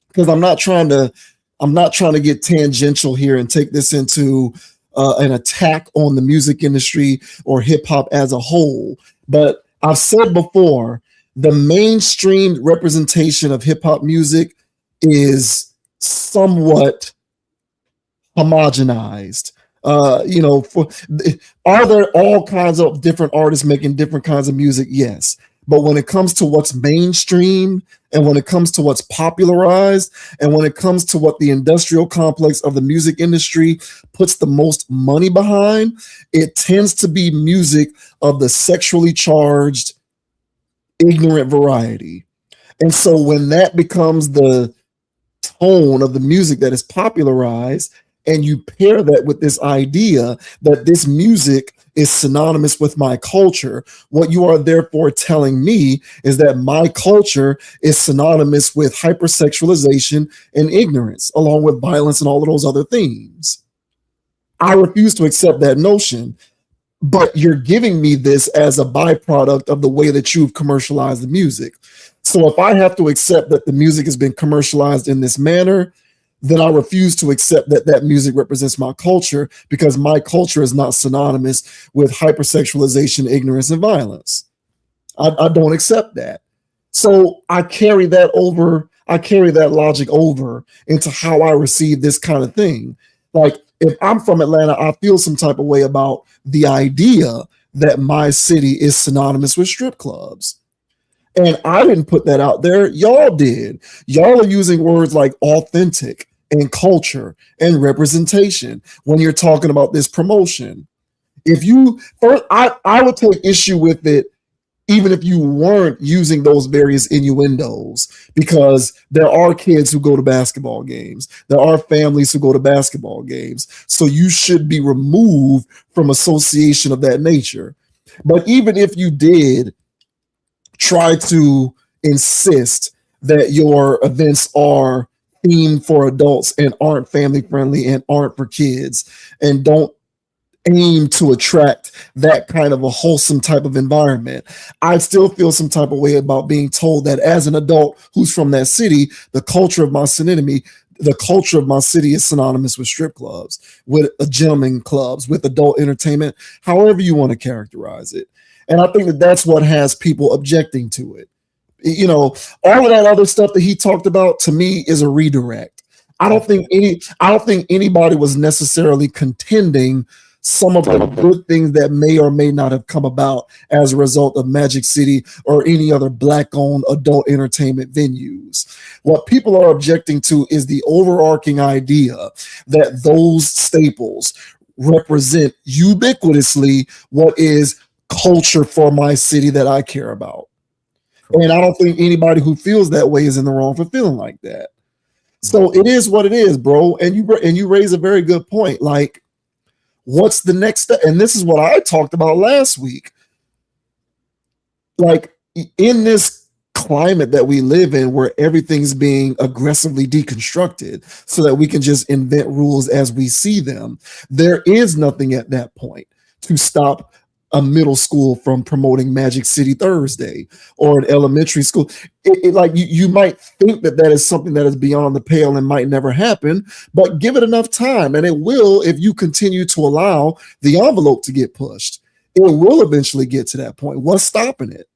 because I'm not trying to get tangential here and take this into an attack on the music industry or hip hop as a whole. But I've said before, the mainstream representation of hip hop music is somewhat homogenized. Are there all kinds of different artists making different kinds of music? Yes. But when it comes to what's mainstream and when it comes to what's popularized and when it comes to what the industrial complex of the music industry puts the most money behind, it tends to be music of the sexually charged, ignorant variety. And so when that becomes the tone of the music that is popularized, and you pair that with this idea that this music is synonymous with my culture, what you are therefore telling me is that my culture is synonymous with hypersexualization and ignorance, along with violence and all of those other themes. I refuse to accept that notion, but you're giving me this as a byproduct of the way that you've commercialized the music. So if I have to accept that the music has been commercialized in this manner, then I refuse to accept that that music represents my culture, because my culture is not synonymous with hypersexualization, ignorance, and violence. I don't accept that. So I carry that logic over into how I receive this kind of thing. Like, if I'm from Atlanta, I feel some type of way about the idea that my city is synonymous with strip clubs. And I didn't put that out there. Y'all did. Y'all are using words like authentic and culture and representation when you're talking about this promotion. If you first, I would take issue with it even if you weren't using those various innuendos, because there are kids who go to basketball games. There are families who go to basketball games. So you should be removed from association of that nature. But even if you did try to insist that your events are themed for adults and aren't family friendly and aren't for kids and don't aim to attract that kind of a wholesome type of environment, I still feel some type of way about being told that as an adult who's from that city, the culture of my city is synonymous with strip clubs, with gentleman clubs, with adult entertainment, however you want to characterize it. And I think that that's what has people objecting to it. You know, all of that other stuff that he talked about to me is a redirect. I don't think anybody was necessarily contending some of the good things that may or may not have come about as a result of Magic City or any other Black-owned adult entertainment venues. What people are objecting to is the overarching idea that those staples represent ubiquitously what is culture for my city that I care about. And I don't think anybody who feels that way is in the wrong for feeling like that. So it is what it is, bro. And you raise a very good point. Like, what's the next step? And this is what I talked about last week. Like, in this climate that we live in where everything's being aggressively deconstructed so that we can just invent rules as we see them, there is nothing at that point to stop a middle school from promoting Magic City Thursday, or an elementary school. Like you might think that is something that is beyond the pale and might never happen, but give it enough time and it will. If you continue to allow the envelope to get pushed, it will eventually get to that point. What's stopping it?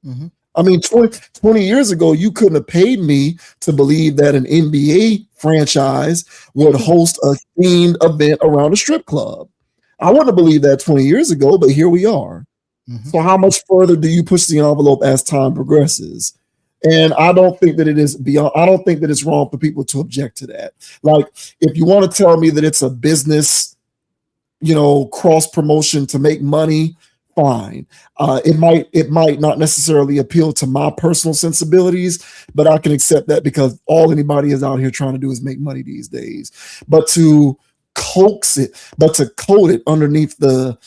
Mm-hmm. I mean, 20 years ago, you couldn't have paid me to believe that an NBA franchise would host a themed event around a strip club. I wouldn't have believed that 20 years ago, but here we are. Mm-hmm. So how much further do you push the envelope as time progresses? And I don't think that I don't think that it's wrong for people to object to that. Like, if you want to tell me that it's a business, cross promotion to make money, fine. It might not necessarily appeal to my personal sensibilities, but I can accept that because all anybody is out here trying to do is make money these days. But to coax it, but to coat it underneath the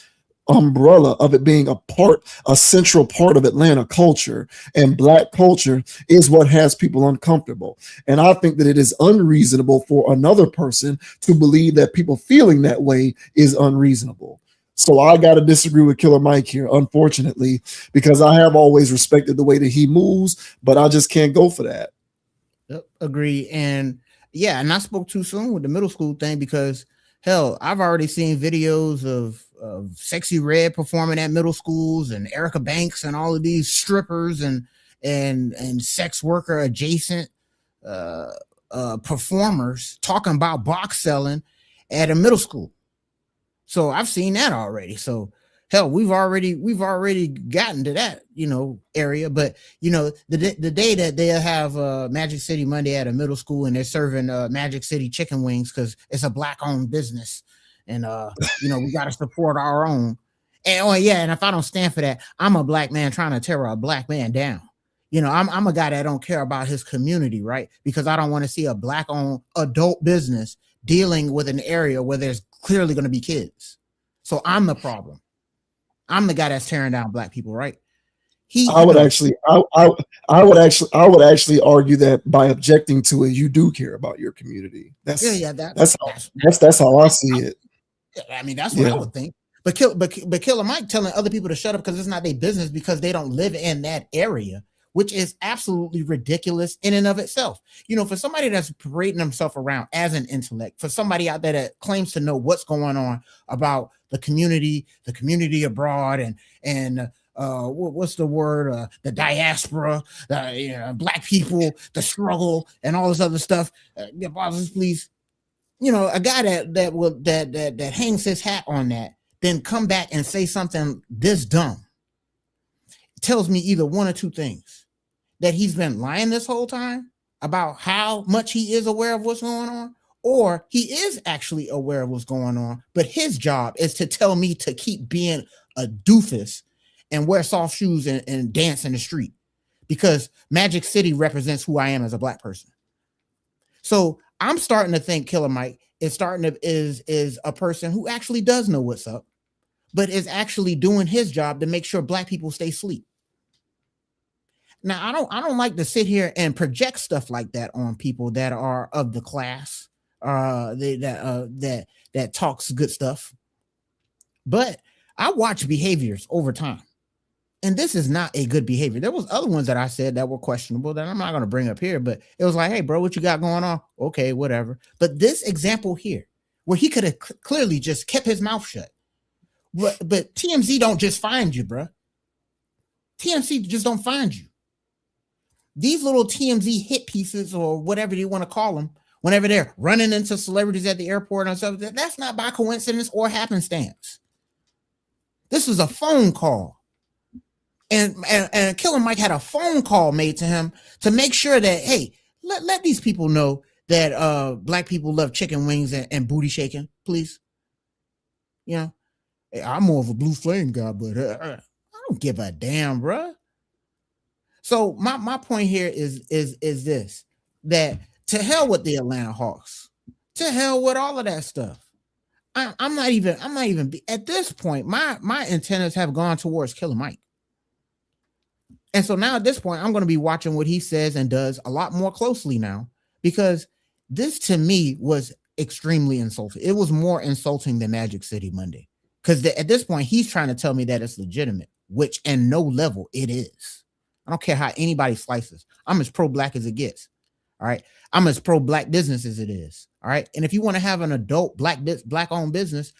umbrella of it being a central part of Atlanta culture and Black culture is what has people uncomfortable. And I think that it is unreasonable for another person to believe that people feeling that way is unreasonable. So I got to disagree with Killer Mike here, unfortunately, because I have always respected the way that he moves, but I just can't go for that. Yep, agree. And yeah, and I spoke too soon with the middle school thing because hell, I've already seen videos of Sexy Red performing at middle schools and Erica Banks and all of these strippers and sex worker adjacent performers talking about box selling at a middle school. So I've seen that already. So hell, we've already gotten to that, area. But the day that they'll have Magic City Monday at a middle school and they're serving Magic City chicken wings because it's a Black-owned business, and we got to support our own. And and if I don't stand for that, I'm a Black man trying to tear a Black man down. I'm a guy that don't care about his community, right? Because I don't want to see a Black-owned adult business dealing with an area where there's clearly going to be kids. So I'm the problem. I'm the guy that's tearing down Black people, right? I would actually argue that by objecting to it, you do care about your community. That's how I see it. I mean, that's what I would think. But Killer Mike telling other people to shut up because it's not their business because they don't live in that area, which is absolutely ridiculous in and of itself. For somebody that's parading himself around as an intellect, for somebody out there that claims to know what's going on about the community abroad, and what's the word? The diaspora, Black people, the struggle, and all this other stuff. Please, a guy that hangs his hat on that, then come back and say something this dumb, tells me either one or two things: that he's been lying this whole time about how much he is aware of what's going on, or he is actually aware of what's going on, but his job is to tell me to keep being a doofus and wear soft shoes and dance in the street because Magic City represents who I am as a black person. So I'm starting to think Killer Mike is a person who actually does know what's up, but is actually doing his job to make sure black people stay asleep. Now, I don't like to sit here and project stuff like that on people that are of the class, that talks good stuff. But I watch behaviors over time, and this is not a good behavior. There was other ones that I said that were questionable that I'm not going to bring up here, but it was like, hey, bro, what you got going on? Okay, whatever. But this example here, where he could have clearly just kept his mouth shut. But TMZ don't just find you, bro. TMZ just don't find you. These little TMZ hit pieces or whatever you want to call them, whenever they're running into celebrities at the airport and stuff, that's not by coincidence or happenstance. This was a phone call. And Killer Mike had a phone call made to him to make sure that, hey, let these people know that black people love chicken wings and booty shaking, please. You know, I'm more of a blue flame guy, but I don't give a damn, bro. So my point here is this, that to hell with the Atlanta Hawks, to hell with all of that stuff. I'm not even at this point. My antennas have gone towards Killer Mike, and so now at this point, I'm going to be watching what he says and does a lot more closely now, because this to me was extremely insulting. It was more insulting than Magic City Monday, because at this point he's trying to tell me that it's legitimate, which at no level it is. I don't care how anybody slices. I'm as pro-black as it gets. All right. I'm as pro-black business as it is. All right. And if you want to have an adult black-owned business,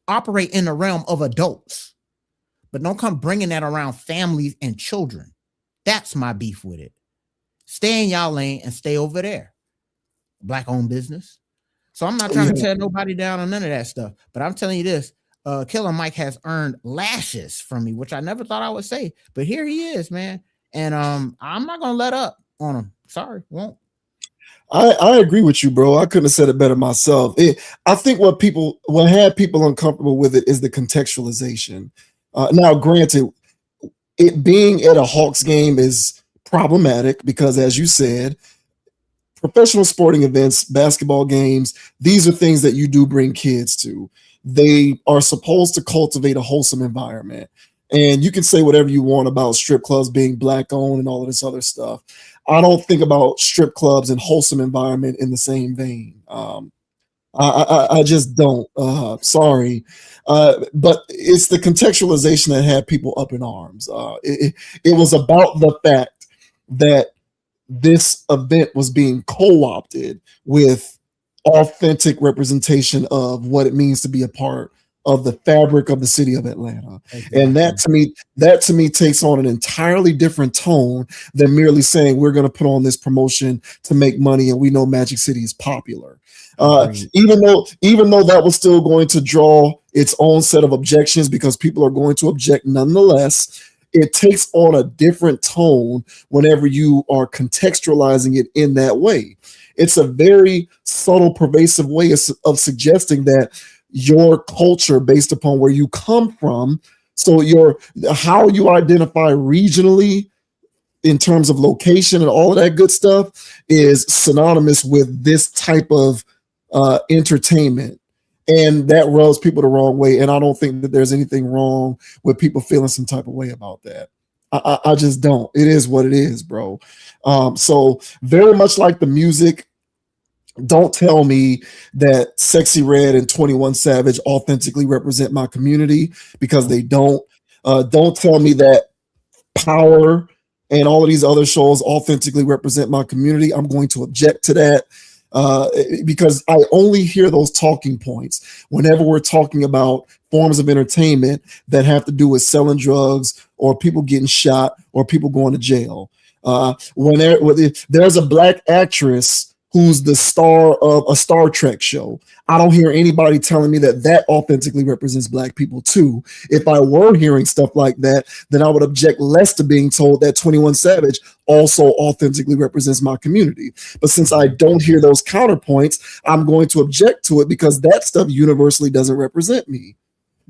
operate in the realm of adults, but don't come bringing that around families and children. That's my beef with it. Stay in y'all lane and stay over there. Black-owned business. So I'm not trying to tear nobody down on none of that stuff, but I'm telling you this. Killer Mike has earned lashes from me, which I never thought I would say, but here he is, man. And I'm not gonna let up on him. Sorry, won't. I agree with you, bro. I couldn't have said it better myself. I think what had people uncomfortable with it is the contextualization. Now, granted, it being at a Hawks game is problematic because, as you said, professional sporting events, basketball games, these are things that you do bring kids to. They are supposed to cultivate a wholesome environment. And you can say whatever you want about strip clubs being black owned and all of this other stuff. I don't think about strip clubs and wholesome environment in the same vein. I just don't. Sorry. But it's the contextualization that had people up in arms. It was about the fact that this event was being co-opted with authentic representation of what it means to be a part of the fabric of the city of Atlanta. Exactly. And that to me takes on an entirely different tone than merely saying we're going to put on this promotion to make money and we know Magic City is popular. Even though that was still going to draw its own set of objections because people are going to object nonetheless, it takes on a different tone whenever you are contextualizing it in that way. It's a very subtle, pervasive way of suggesting that your culture based upon where you come from. So how you identify regionally in terms of location and all of that good stuff is synonymous with this type of entertainment. And that rubs people the wrong way. And I don't think that there's anything wrong with people feeling some type of way about that. I just don't. It is what it is, bro. So very much like the music, don't tell me that Sexy Red and 21 Savage authentically represent my community, because they don't. Don't tell me that Power and all of these other shows authentically represent my community. I'm going to object to that because I only hear those talking points whenever we're talking about forms of entertainment that have to do with selling drugs or people getting shot or people going to jail. When there's a black actress who's the star of a Star Trek show. I don't hear anybody telling me that authentically represents Black people too. If I were hearing stuff like that, then I would object less to being told that 21 Savage also authentically represents my community. But since I don't hear those counterpoints, I'm going to object to it because that stuff universally doesn't represent me.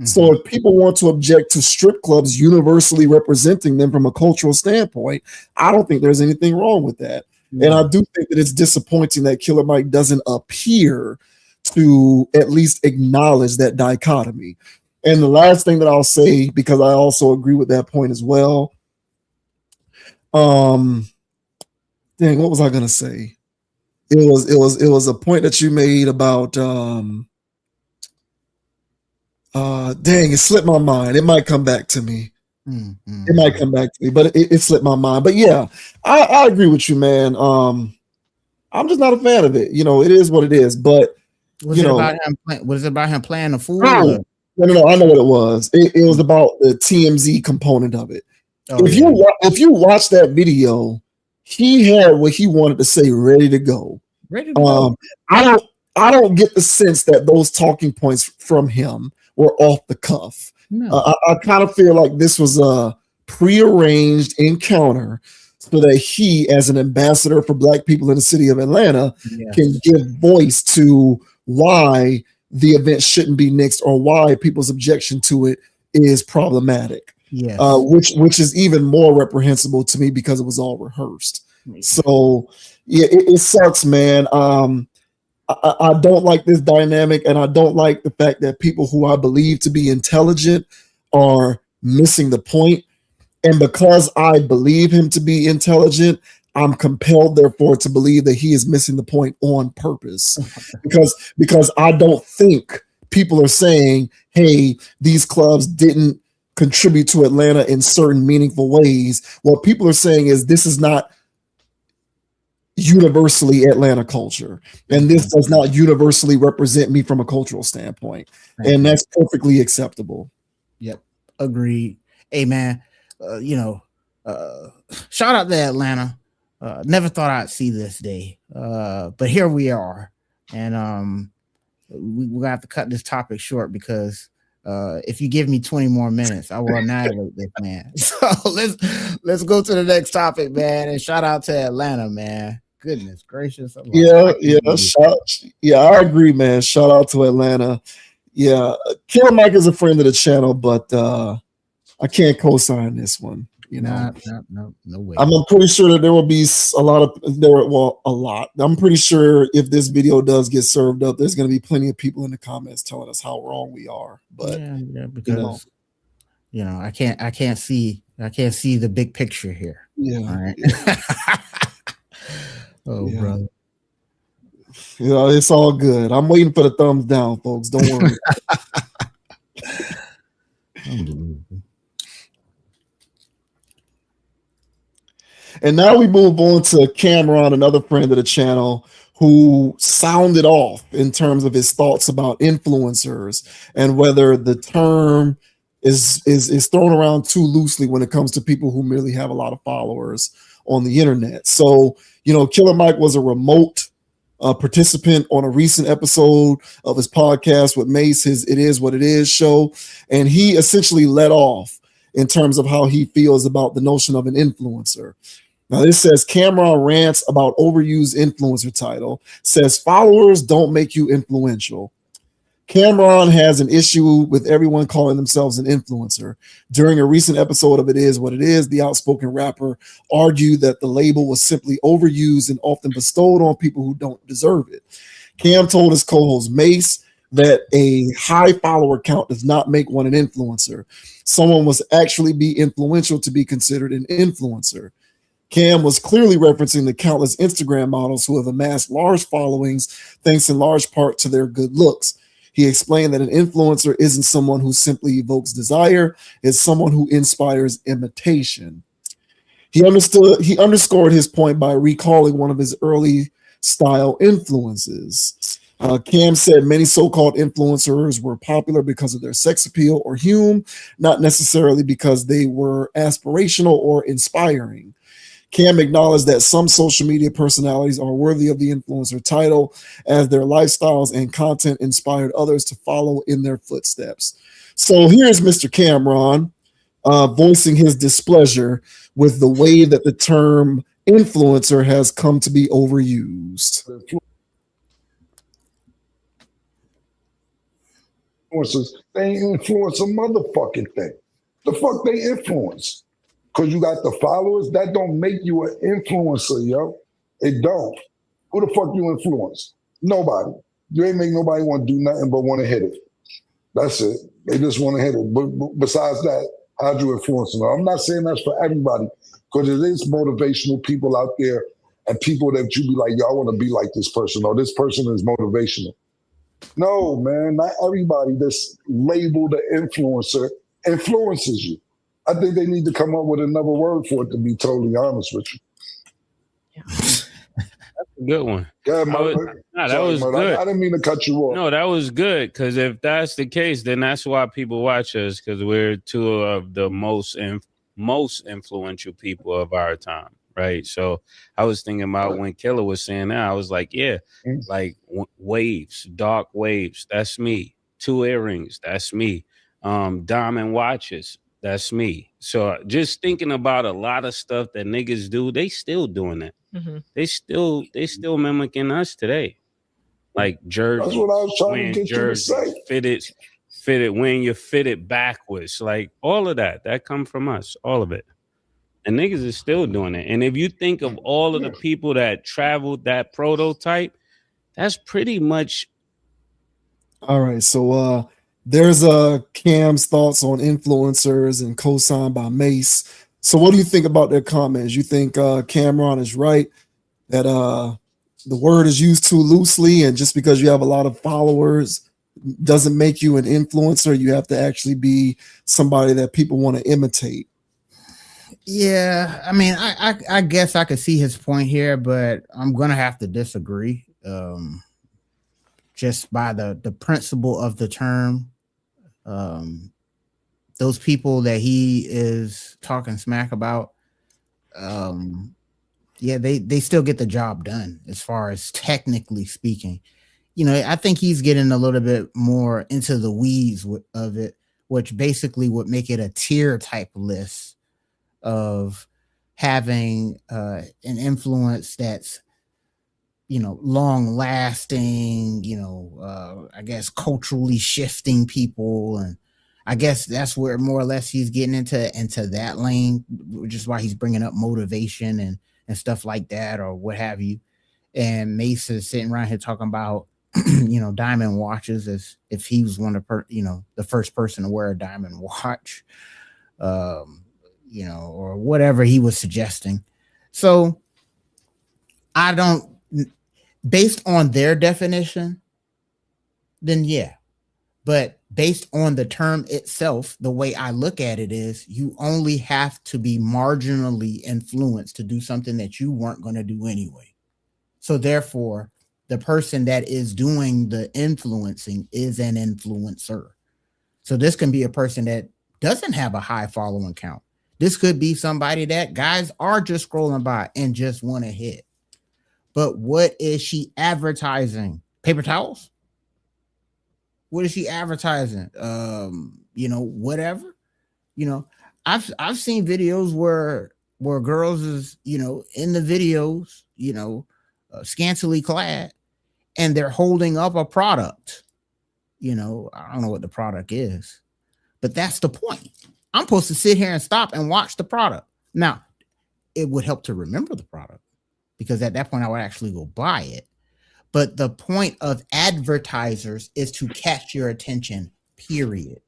So if people want to object to strip clubs universally representing them from a cultural standpoint, I don't think there's anything wrong with that. And I do think that it's disappointing that Killer Mike doesn't appear to at least acknowledge that dichotomy. And the last thing that I'll say, because I also agree with that point as well. Dang, what was I gonna say? It was a point that you made about dang, it slipped my mind. It might come back to me. It might come back to me, but it slipped my mind. But yeah, I agree with you, man. I'm just not a fan of it. You know, it is what it is. But was it about him playing the fool? No, I know what it was. It was about the TMZ component of it. If you watch that video, he had what he wanted to say ready to go. I don't get the sense that those talking points from him were off the cuff. No. I kind of feel like this was a prearranged encounter so that he, as an ambassador for Black people in the city of Atlanta, can give voice to why the event shouldn't be nixed or why people's objection to it is problematic. Yes. Which is even more reprehensible to me because it was all rehearsed. So yeah, it sucks, man. I don't like this dynamic, and I don't like the fact that people who I believe to be intelligent are missing the point. And because I believe him to be intelligent, I'm compelled, therefore, to believe that he is missing the point on purpose. because I don't think people are saying, hey, these clubs didn't contribute to Atlanta in certain meaningful ways. What people are saying is this is not universally Atlanta culture, and this does not universally represent me from a cultural standpoint, and that's perfectly acceptable. Yep, agreed. Hey man, shout out to Atlanta. Never thought I'd see this day, but here we are, and we're gonna have to cut this topic short because if you give me 20 more minutes, I will annihilate this man. So let's go to the next topic, man. And shout out to Atlanta, man. Goodness gracious. I agree, man. Shout out to Atlanta. Yeah, Killer Mike is a friend of the channel, but I can't co-sign this one. You know, no way. I'm pretty sure that there will be a lot. I'm pretty sure if this video does get served up, there's going to be plenty of people in the comments telling us how wrong we are. But because I can't see the big picture here. Yeah. All right. Brother. Yeah, it's all good. I'm waiting for the thumbs down, folks. Don't worry. Unbelievable. And now we move on to Cameron, another friend of the channel, who sounded off in terms of his thoughts about influencers and whether the term is thrown around too loosely when it comes to people who merely have a lot of followers on the internet. So, Killer Mike was a remote participant on a recent episode of his podcast with Mace, his It Is What It Is show, and he essentially led off in terms of how he feels about the notion of an influencer. Now, this says Cameron rants about overused influencer title, says followers don't make you influential. Cameron has an issue with everyone calling themselves an influencer. During a recent episode of It Is What It Is, the outspoken rapper argued that the label was simply overused and often bestowed on people who don't deserve it. Cam told his co-host Mace that a high follower count does not make one an influencer. Someone must actually be influential to be considered an influencer. Cam was clearly referencing the countless Instagram models who have amassed large followings thanks in large part to their good looks. He explained that an influencer isn't someone who simply evokes desire, it's someone who inspires imitation. He underscored his point by recalling one of his early style influences. Cam said many so-called influencers were popular because of their sex appeal or hue, not necessarily because they were aspirational or inspiring. Cam acknowledged that some social media personalities are worthy of the influencer title, as their lifestyles and content inspired others to follow in their footsteps. So here's Mr. Cameron voicing his displeasure with the way that the term influencer has come to be overused. Influencers, they ain't influence a motherfucking thing. The fuck they influence? Because you got the followers, that don't make you an influencer, yo. It don't. Who the fuck you influence? Nobody. You ain't make nobody want to do nothing but want to hit it. That's it. They just want to hit it. But besides that, how'd you influence them? I'm not saying that's for everybody, because it is motivational people out there and people that you be like, yo, I want to be like this person, or this person is motivational. No, man, not everybody that's labeled an influencer influences you. I think they need to come up with another word for it, to be totally honest with you. That's a good one. Yeah, that was good. I didn't mean to cut you off. No, that was good, because if that's the case, then that's why people watch us, because we're two of the most influential people of our time, right? So I was thinking about when Killer was saying that, I was like, yeah, like waves, dark waves, that's me. 2 earrings, that's me. Diamond watches, that's me. So just thinking about a lot of stuff that niggas do, they still doing that. Mm-hmm. They still mimicking us today. Like jerseys. That's what I was trying to get you to say. Fitted when you're fitted backwards. Like all of that come from us. All of it. And niggas is still doing it. And if you think of all of the people that traveled that prototype, that's pretty much. All right. So there's Cam's thoughts on influencers and co-signed by Mace. So what do you think about their comments? You think Cameron is right that the word is used too loosely, and just because you have a lot of followers doesn't make you an influencer? You have to actually be somebody that people want to imitate. Yeah, I mean, I guess I could see his point here, but I'm gonna have to disagree. Just by the principle of the term, those people that he is talking smack about, yeah, they still get the job done as far as technically speaking. You know, I think he's getting a little bit more into the weeds of it, which basically would make it a tier type list of having an influence that's, you know, long lasting, you know, I guess culturally shifting people. And I guess that's where more or less he's getting into that lane, which is why he's bringing up motivation and stuff like that, or what have you. And Mace is sitting around here talking about, you know, diamond watches, as if he was the first person to wear a diamond watch, you know, or whatever he was suggesting. So based on their definition, then yeah. But based on the term itself, the way I look at it is you only have to be marginally influenced to do something that you weren't going to do anyway. So therefore, the person that is doing the influencing is an influencer. So this can be a person that doesn't have a high following count. This could be somebody that guys are just scrolling by and just want to hit. But what is she advertising? Paper towels? What is she advertising? You know, whatever. You know, I've seen videos where girls is, you know, in the videos, you know, scantily clad, and they're holding up a product. You know, I don't know what the product is, but that's the point. I'm supposed to sit here and stop and watch the product. Now, it would help to remember the product, because at that point I would actually go buy it. But the point of advertisers is to catch your attention, period.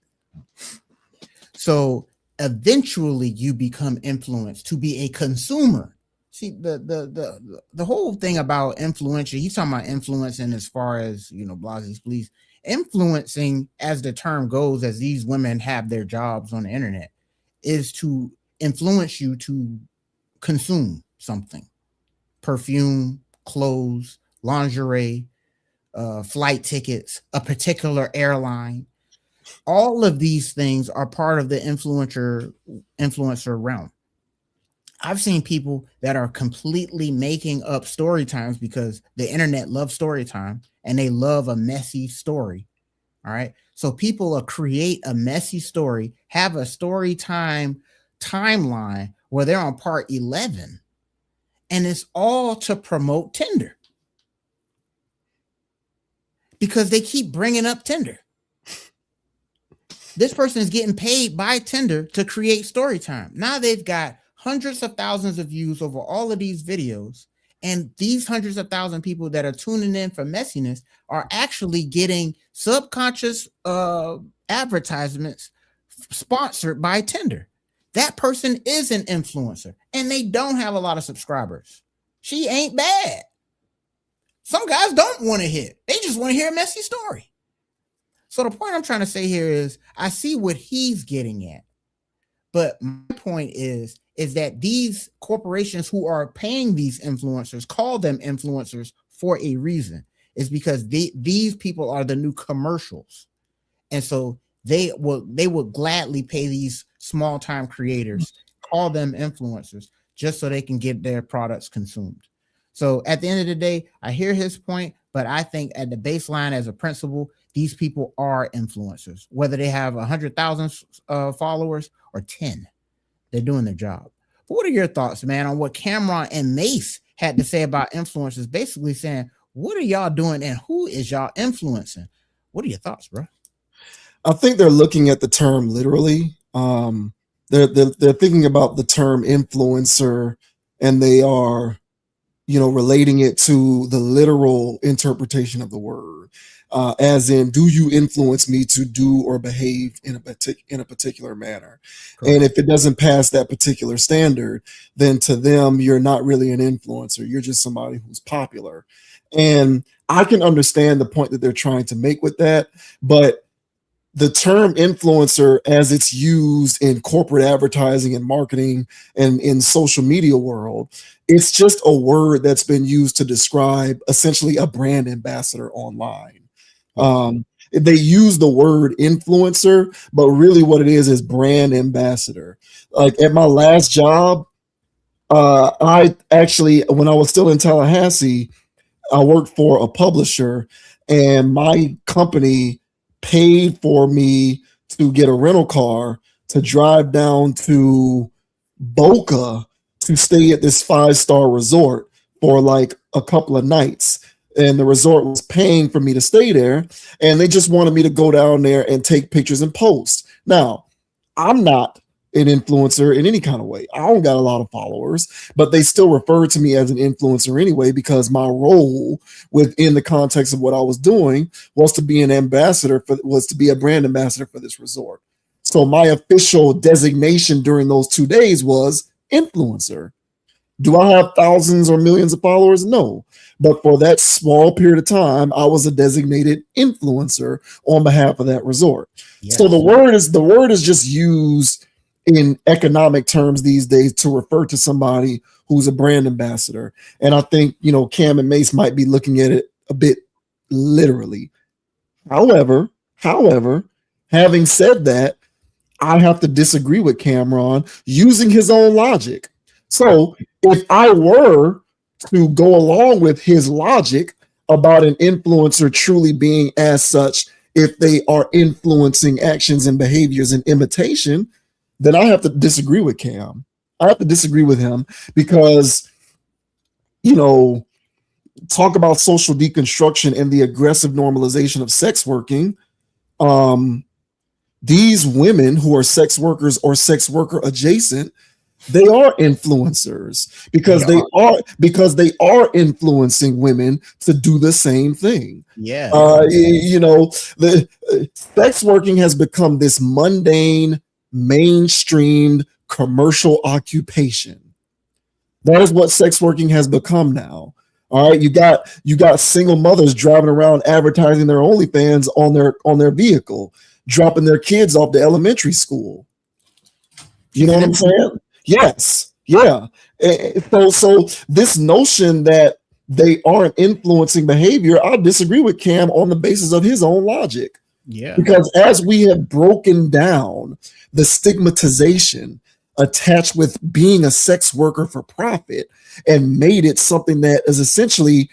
So eventually you become influenced to be a consumer. See, the whole thing about influential, he's talking about influencing as far as, you know, Blasie's please. Influencing, as the term goes, as these women have their jobs on the internet, is to influence you to consume something. Perfume, clothes, lingerie, flight tickets, a particular airline. All of these things are part of the influencer realm. I've seen people that are completely making up story times because the internet loves story time and they love a messy story. All right. So people will create a messy story, have a story time timeline where they're on part 11, and it's all to promote Tinder because they keep bringing up Tinder. This person is getting paid by Tinder to create story time. Now they've got hundreds of thousands of views over all of these videos. And these hundreds of thousand people that are tuning in for messiness are actually getting subconscious advertisements sponsored by Tinder. That person is an influencer and they don't have a lot of subscribers. She ain't bad. Some guys don't want to hit. They just want to hear a messy story. So the point I'm trying to say here is I see what he's getting at. But my point is that these corporations who are paying these influencers call them influencers for a reason. It's because these people are the new commercials. And so they will gladly pay these small time creators, call them influencers, just so they can get their products consumed. So at the end of the day, I hear his point, but I think at the baseline as a principle, these people are influencers, whether they have 100,000 followers or 10, they're doing their job. But what are your thoughts, man, on what Cameron and Mace had to say about influencers, basically saying, what are y'all doing and who is y'all influencing? What are your thoughts, bro? I think they're looking at the term literally. They're thinking about the term influencer, and they are, relating it to the literal interpretation of the word, as in, do you influence me to do or behave in a particular manner? Correct. And if it doesn't pass that particular standard, then to them, you're not really an influencer. You're just somebody who's popular. And I can understand the point that they're trying to make with that, but the term influencer, as it's used in corporate advertising and marketing and in social media world, it's just a word that's been used to describe essentially a brand ambassador online. They use the word influencer, but really what it is brand ambassador. Like at my last job, I actually, when I was still in Tallahassee, I worked for a publisher, and my company paid for me to get a rental car to drive down to Boca to stay at this 5-star resort for like a couple of nights. And the resort was paying for me to stay there. And they just wanted me to go down there and take pictures and post. Now, I'm not an influencer in any kind of way. I don't got a lot of followers, but they still refer to me as an influencer anyway, because my role within the context of what I was doing was to be a brand ambassador for this resort. So my official designation during those 2 days was influencer. Do I have thousands or millions of followers? No. But for that small period of time, I was a designated influencer on behalf of that resort. Yes. So the word is just used in economic terms these days to refer to somebody who's a brand ambassador. And I think, Cam and Mace might be looking at it a bit literally. However, having said that, I have to disagree with Cameron using his own logic. So if I were to go along with his logic about an influencer truly being as such, if they are influencing actions and behaviors and imitation, then I have to disagree with Cam. I have to disagree with him because, talk about social deconstruction and the aggressive normalization of sex working. These women who are sex workers or sex worker adjacent, they are influencers because they are influencing women to do the same thing. Yeah. The sex working has become this mundane, mainstreamed commercial occupation. That is what sex working has become now. All right, you got single mothers driving around advertising their OnlyFans on their vehicle, dropping their kids off to elementary school. You know what I'm saying? Yes. Yeah. So this notion that they aren't influencing behavior, I disagree with Cam on the basis of his own logic. Yeah. Because as we have broken down the stigmatization attached with being a sex worker for profit and made it something that is essentially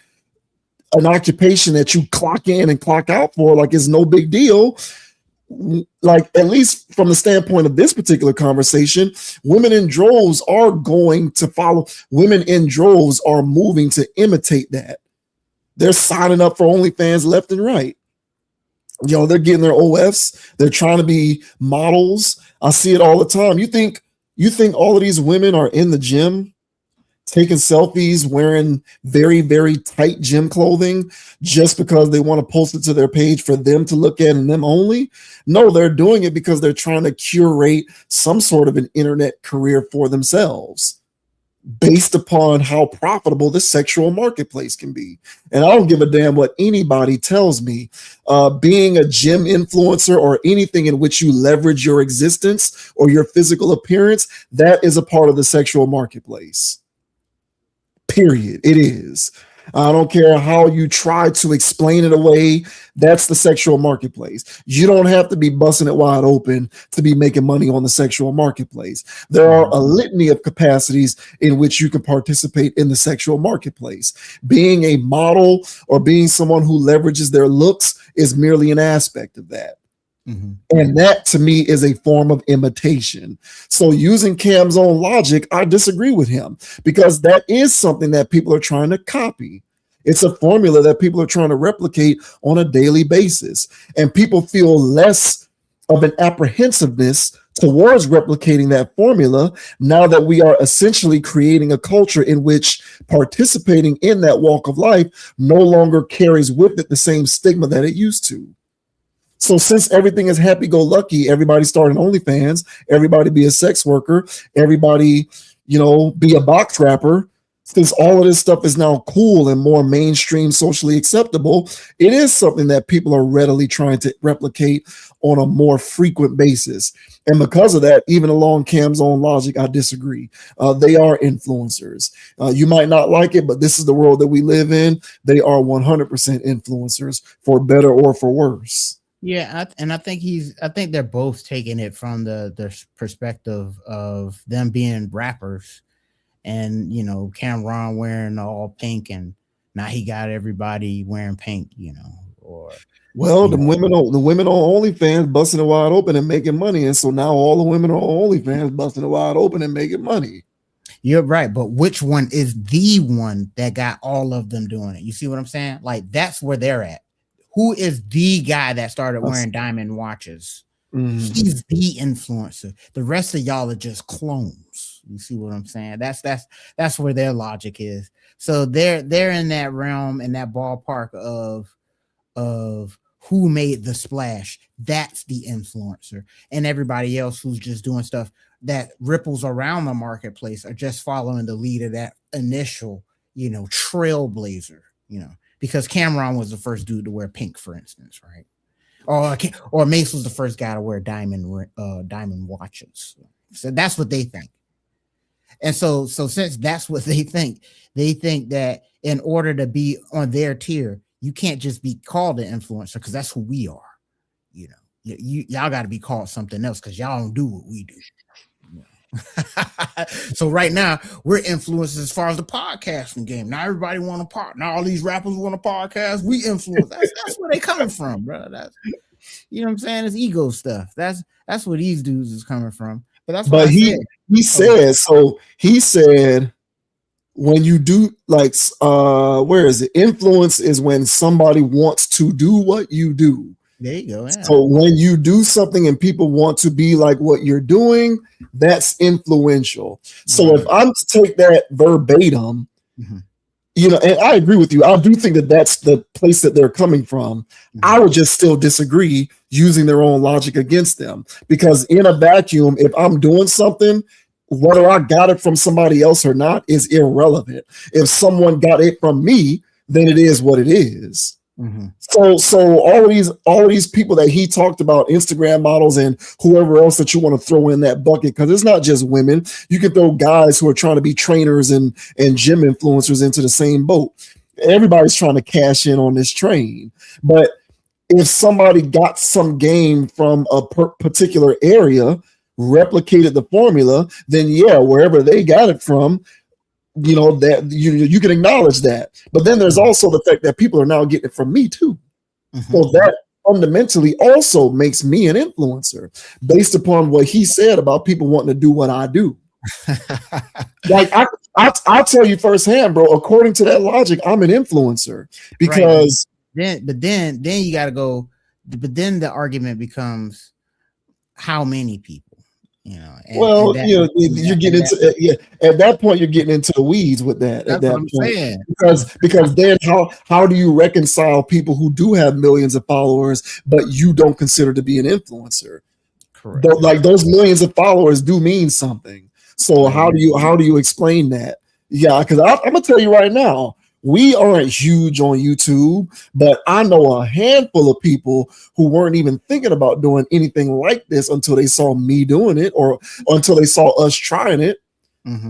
an occupation that you clock in and clock out for, like it's no big deal. Like, at least from the standpoint of this particular conversation, women in droves are going to follow. Women in droves are moving to imitate that. They're signing up for OnlyFans left and right. You know, they're getting their OFs. They're trying to be models. I see it all the time. You think all of these women are in the gym taking selfies wearing very, very tight gym clothing just because they want to post it to their page for them to look at and them only? No, they're doing it because they're trying to curate some sort of an internet career for themselves based upon how profitable the sexual marketplace can be. And I don't give a damn what anybody tells me. Being a gym influencer or anything in which you leverage your existence or your physical appearance, that is a part of the sexual marketplace. Period. It is. I don't care how you try to explain it away. That's the sexual marketplace. You don't have to be busting it wide open to be making money on the sexual marketplace. There are a litany of capacities in which you can participate in the sexual marketplace. Being a model or being someone who leverages their looks is merely an aspect of that. Mm-hmm. And that to me is a form of imitation. So using Cam's own logic, I disagree with him because that is something that people are trying to copy. It's a formula that people are trying to replicate on a daily basis. And people feel less of an apprehensiveness towards replicating that formula now that we are essentially creating a culture in which participating in that walk of life no longer carries with it the same stigma that it used to. So since everything is happy-go-lucky, everybody starting OnlyFans, everybody be a sex worker, everybody, be a box rapper, since all of this stuff is now cool and more mainstream, socially acceptable, it is something that people are readily trying to replicate on a more frequent basis. And because of that, even along Cam's own logic, I disagree. They are influencers. You might not like it, but this is the world that we live in. They are 100% influencers, for better or for worse. Yeah, I think they're both taking it from the perspective of them being rappers, and Cameron wearing all pink, and now he got everybody wearing pink, or the women on OnlyFans busting it wide open and making money, and so now all the women on OnlyFans busting it wide open and making money. You're right, but which one is the one that got all of them doing it? You see what I'm saying? Like, that's where they're at. Who is the guy that started wearing diamond watches? Mm-hmm. He's the influencer. The rest of y'all are just clones. You see what I'm saying? That's where their logic is. So they're in that realm, in that ballpark of who made the splash. That's the influencer, and everybody else who's just doing stuff that ripples around the marketplace are just following the lead of that initial, trailblazer. Because Cameron was the first dude to wear pink, for instance, right? Or Mace was the first guy to wear diamond watches. So that's what they think. And so since that's what they think that in order to be on their tier, you can't just be called an influencer because that's who we are. Y'all got to be called something else because y'all don't do what we do. So right now we're influencers as far as the podcasting game. Now everybody want to now all these rappers want a podcast. We influence. That's where they coming from, bro. That's what I'm saying. It's ego stuff. That's where these dudes is coming from. But he said when you do where is it? Influence is when somebody wants to do what you do. There you go. Yeah. So when you do something and people want to be like what you're doing, that's influential. So if I'm to take that verbatim, and I agree with you. I do think that that's the place that they're coming from. I would just still disagree using their own logic against them, because in a vacuum, if I'm doing something, whether I got it from somebody else or not is irrelevant. If someone got it from me, then it is what it is. Mm-hmm. So all of these people that he talked about, Instagram models and whoever else that you want to throw in that bucket, because it's not just women. You can throw guys who are trying to be trainers and gym influencers into the same boat. Everybody's trying to cash in on this train. But if somebody got some game from a particular area, replicated the formula, then yeah, wherever they got it from, you know, that you can acknowledge that. But then there's also the fact that people are now getting it from me too. So that fundamentally also makes me an influencer based upon what he said about people wanting to do what I do. Like I'll tell you firsthand, bro, according to that logic, I'm an influencer because then you got to go, but then the argument becomes how many people, you know. You're getting into at that point you're getting into the weeds with that. That's at that what I'm point. saying. Because then how do you reconcile people who do have millions of followers but you don't consider to be an influencer? Correct. Like those millions of followers do mean something. So how do you explain that? Yeah, because I'm gonna tell you right now, we aren't huge on YouTube, but I know a handful of people who weren't even thinking about doing anything like this until they saw me doing it or until they saw us trying it.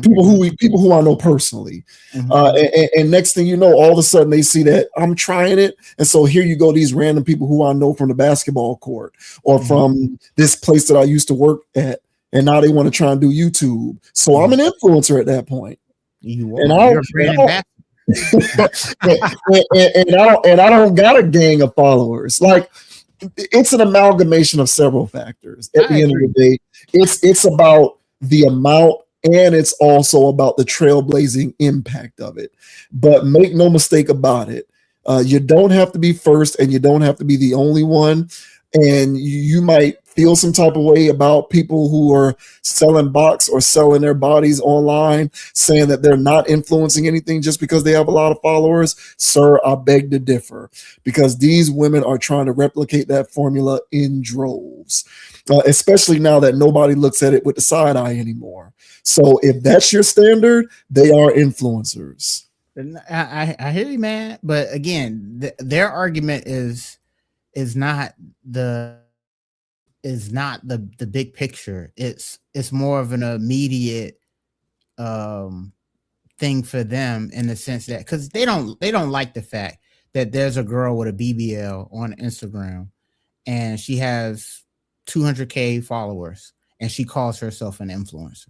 People who I know personally. And next thing you know, all of a sudden they see that I'm trying it. And so here you go, these random people who I know from the basketball court or from this place that I used to work at. And now they want to try and do YouTube. So I'm an influencer at that point. And I don't got a gang of followers. Like it's an amalgamation of several factors. At the end of the day, it's about the amount and it's also about the trailblazing impact of it. But make no mistake about it. You don't have to be first and you don't have to be the only one. And you might feel some type of way about people who are selling box or selling their bodies online, saying that they're not influencing anything just because they have a lot of followers. Sir, I beg to differ, because these women are trying to replicate that formula in droves, especially now that nobody looks at it with the side eye anymore. So if that's your standard, they are influencers. I hear you, man. But again, their argument is not the big picture. It's more of an immediate thing for them, in the sense that because they don't like the fact that there's a girl with a BBL on Instagram and she has 200K followers and she calls herself an influencer.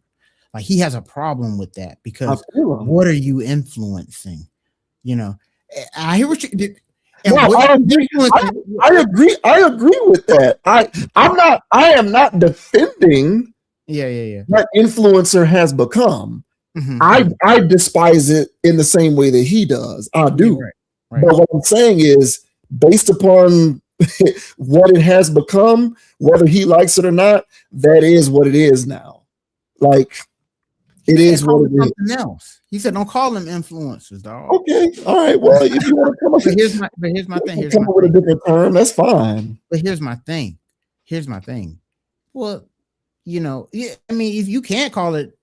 Like, he has a problem with that, because what are you influencing? You know, I hear what you did. No, I agree. I agree with that. I am not defending what influencer has become. I despise it in the same way that he does. I do. Right. But what I'm saying is, based upon what it has become, whether he likes it or not, that is what it is now. Like, it is what it is. Something else. He said, "Don't call them influencers, dog." Okay, all right. Well, if you want to come up, here's my thing. Come up with a different term. That's fine. But here's my thing. Well, you know, I mean, if you can't call it,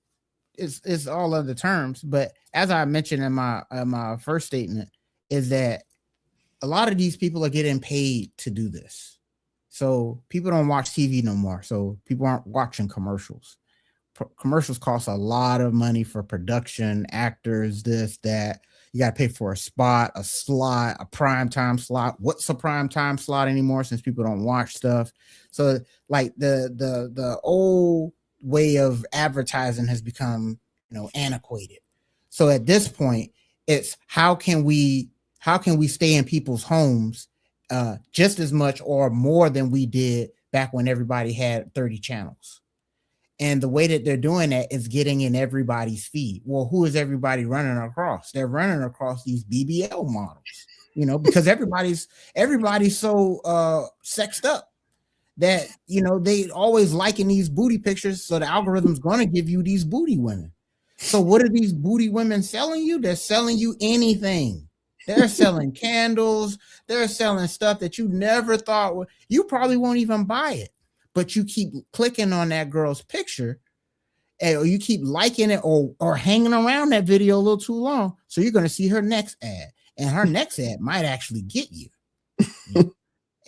it's all other terms. But as I mentioned in my first statement, is that a lot of these people are getting paid to do this. So people don't watch TV no more. So people aren't watching commercials. Commercials cost a lot of money for production, actors, this, that. You got to pay for a spot, a slot, a prime time slot. What's a prime time slot anymore, since people don't watch stuff? So like the old way of advertising has become, antiquated. So at this point, it's how can we stay in people's homes just as much or more than we did back when everybody had 30 channels. And the way that they're doing that is getting in everybody's feed. Well, who is everybody running across? They're running across these BBL models, because everybody's so sexed up that, they always liking these booty pictures. So the algorithm's going to give you these booty women. So what are these booty women selling you? They're selling you anything. They're selling candles. They're selling stuff that you never thought you probably won't even buy it. But you keep clicking on that girl's picture, or you keep liking it or hanging around that video a little too long. So you're going to see her next ad, and her next ad might actually get you.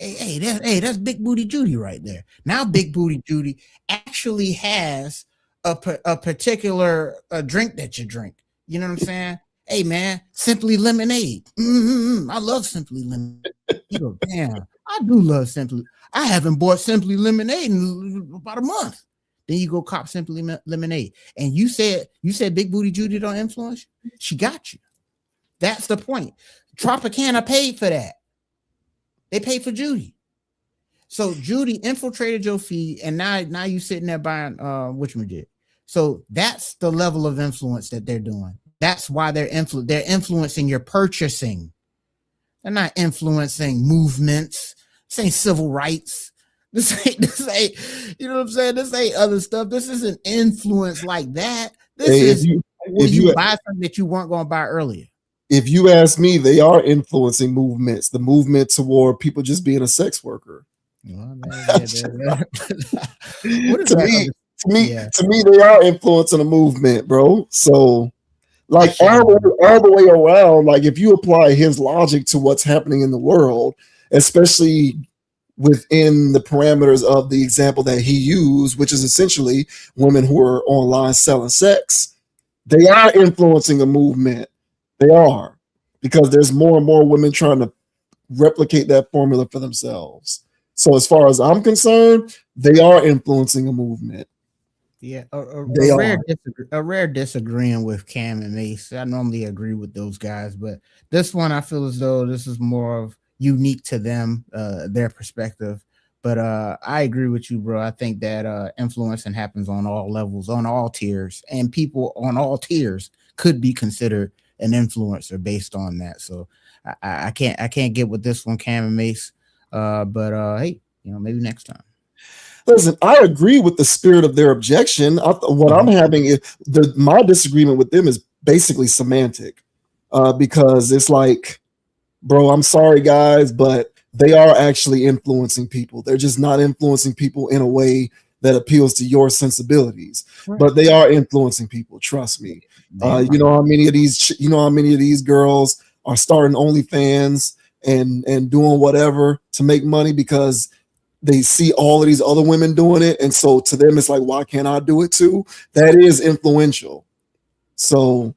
That's Big Booty Judy right there. Now Big Booty Judy actually has a particular drink that you drink. You know what I'm saying? Hey man, Simply Lemonade. I love Simply Lemonade. You go, damn, I do love Simply. I haven't bought Simply Lemonade in about a month. then you go cop Simply Lemonade. And you said Big Booty Judy don't influence you? She got you. That's the point. Tropicana paid for that. They paid for Judy. So Judy infiltrated your feed, and now you sitting there buying whatchamajig. So that's the level of influence that they're doing. That's why they're influencing your purchasing. They're not influencing movements. This ain't civil rights. This ain't, you know what I'm saying? This ain't other stuff. This isn't influence like that. This is if you buy something that you weren't going to buy earlier. If you ask me, they are influencing movements. The movement toward people just being a sex worker. Well, to me, they are influencing a movement, bro. So, like all the way around, like if you apply his logic to what's happening in the world, especially within the parameters of the example that he used, which is essentially women who are online selling sex, they are influencing a movement. They are, because there's more and more women trying to replicate that formula for themselves. So as far as I'm concerned, they are influencing a movement. Yeah, a rare disagreeing with Cam and Mace. I normally agree with those guys, but this one I feel as though this is more of unique to them, their perspective. But I agree with you, bro. I think that influencing happens on all levels, on all tiers, and people on all tiers could be considered an influencer based on that. So I can't get with this one, Cam and Mace. But hey, maybe next time. Listen, I agree with the spirit of their objection. What I'm having is my disagreement with them is basically semantic, because it's like, bro, I'm sorry, guys, but they are actually influencing people. They're just not influencing people in a way that appeals to your sensibilities, right. But they are influencing people. Trust me. You know how many of these girls are starting OnlyFans and doing whatever to make money because they see all of these other women doing it, and so to them it's like, why can't I do it too? That is influential. So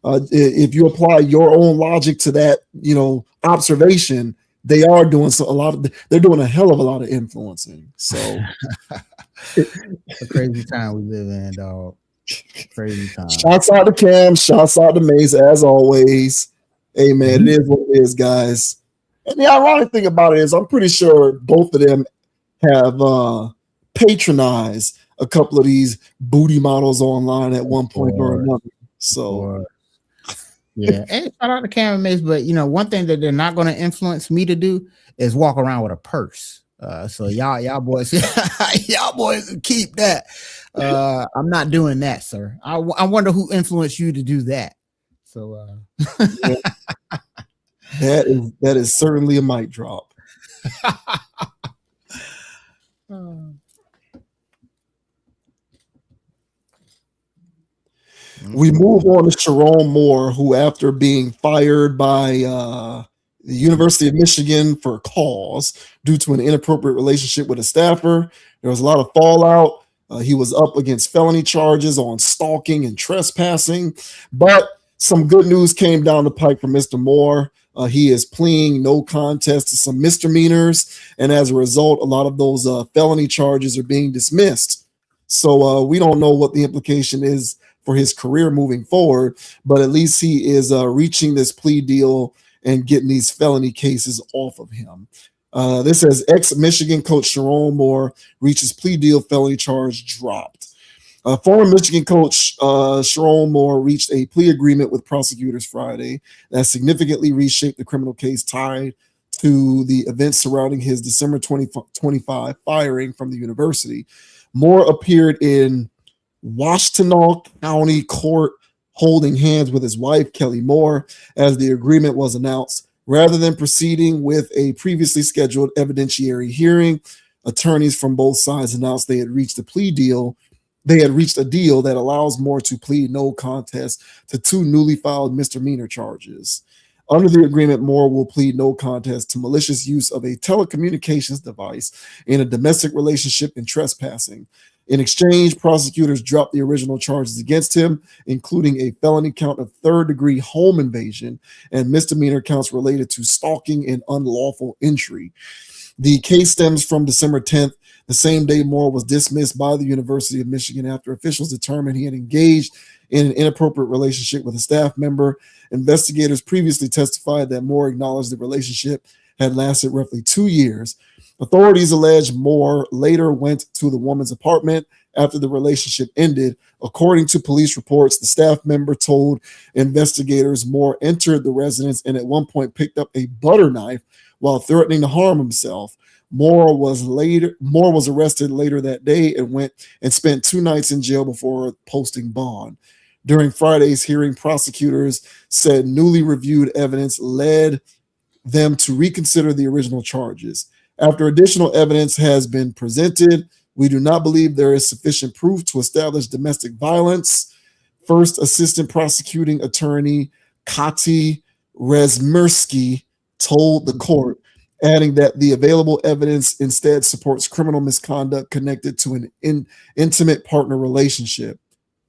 if you apply your own logic to that, observation, they are doing they're doing a hell of a lot of influencing. So a crazy time we live in, dog. Crazy time. Shouts out to Cam, shouts out to Maze, as always. Hey man, It is what it is, guys. And the ironic thing about it is I'm pretty sure both of them have patronized a couple of these booty models online at one point or another. So yeah. Hey, shout out to Cam and Mace, but one thing that they're not going to influence me to do is walk around with a purse. So y'all boys keep that. I'm not doing that, sir. I wonder who influenced you to do that. So that is certainly a mic drop. We move on to Sharon Moore, who, after being fired by the University of Michigan for a cause due to an inappropriate relationship with a staffer, there was a lot of fallout. He was up against felony charges on stalking and trespassing, but some good news came down the pike for Mr. Moore. He is pleading no contest to some misdemeanors, and as a result, a lot of those felony charges are being dismissed. So we don't know what the implication is for his career moving forward, but at least he is reaching this plea deal and getting these felony cases off of him. This says ex-Michigan coach Sharon Moore reaches plea deal, felony charge dropped. Former Michigan coach Sharon Moore reached a plea agreement with prosecutors Friday that significantly reshaped the criminal case tied to the events surrounding his December 2025 firing from the university. Moore appeared in Washtenaw County Court holding hands with his wife, Kelly Moore, as the agreement was announced. Rather than proceeding with a previously scheduled evidentiary hearing, attorneys from both sides announced they had reached a plea deal. They had reached a deal that allows Moore to plead no contest to 2 newly filed misdemeanor charges. Under the agreement, Moore will plead no contest to malicious use of a telecommunications device in a domestic relationship and trespassing. In exchange, prosecutors dropped the original charges against him, including a felony count of third-degree home invasion and misdemeanor counts related to stalking and unlawful entry. The case stems from December 10th, The same day, Moore was dismissed by the University of Michigan after officials determined he had engaged in an inappropriate relationship with a staff member. Investigators previously testified that Moore acknowledged the relationship had lasted roughly 2 years. Authorities allege Moore later went to the woman's apartment after the relationship ended. According to police reports, the staff member told investigators Moore entered the residence and at one point picked up a butter knife while threatening to harm himself. Moore was arrested later that day and went and spent 2 nights in jail before posting bond. During Friday's hearing, prosecutors said newly reviewed evidence led them to reconsider the original charges. After additional evidence has been presented, we do not believe there is sufficient proof to establish domestic violence. First Assistant Prosecuting Attorney Kati Rezmersky told the court, adding that the available evidence instead supports criminal misconduct connected to an intimate partner relationship.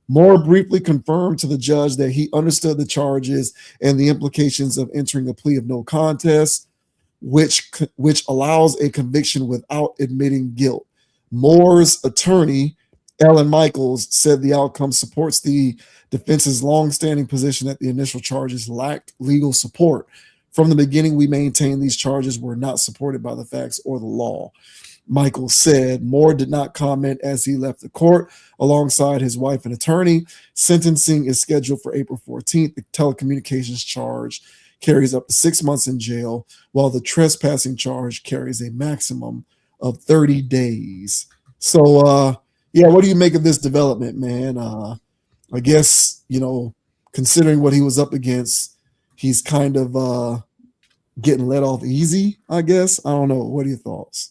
Moore briefly confirmed to the judge that he understood the charges and the implications of entering a plea of no contest, which allows a conviction without admitting guilt. Moore's attorney, Ellen Michaels, said the outcome supports the defense's longstanding position that the initial charges lacked legal support. From the beginning, we maintained these charges were not supported by the facts or the law. Michaels said Moore did not comment as he left the court alongside his wife and attorney. Sentencing is scheduled for April 14th. The telecommunications charge carries up to 6 months in jail, while the trespassing charge carries a maximum of 30 days. So, yeah, what do you make of this development, man? I guess, considering what he was up against, he's kind of getting let off easy, I guess. I don't know. What are your thoughts?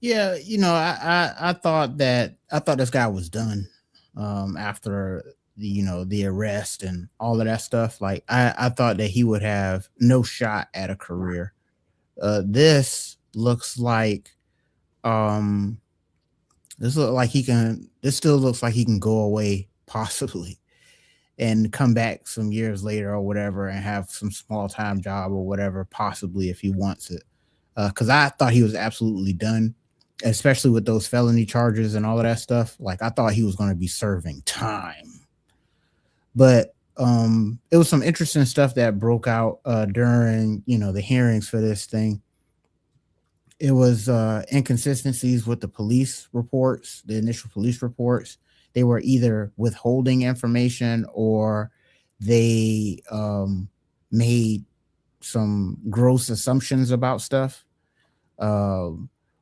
Yeah, I thought this guy was done after the arrest and all of that stuff. Like I thought that he would have no shot at a career. This looks like this still looks like he can go away possibly and come back some years later or whatever and have some small time job or whatever, possibly if he wants it. Because I thought he was absolutely done, especially with those felony charges and all of that stuff. Like I thought he was going to be serving time. But it was some interesting stuff that broke out during the hearings for this thing. It was inconsistencies with the police reports, the initial police reports. They were either withholding information or they made some gross assumptions about stuff,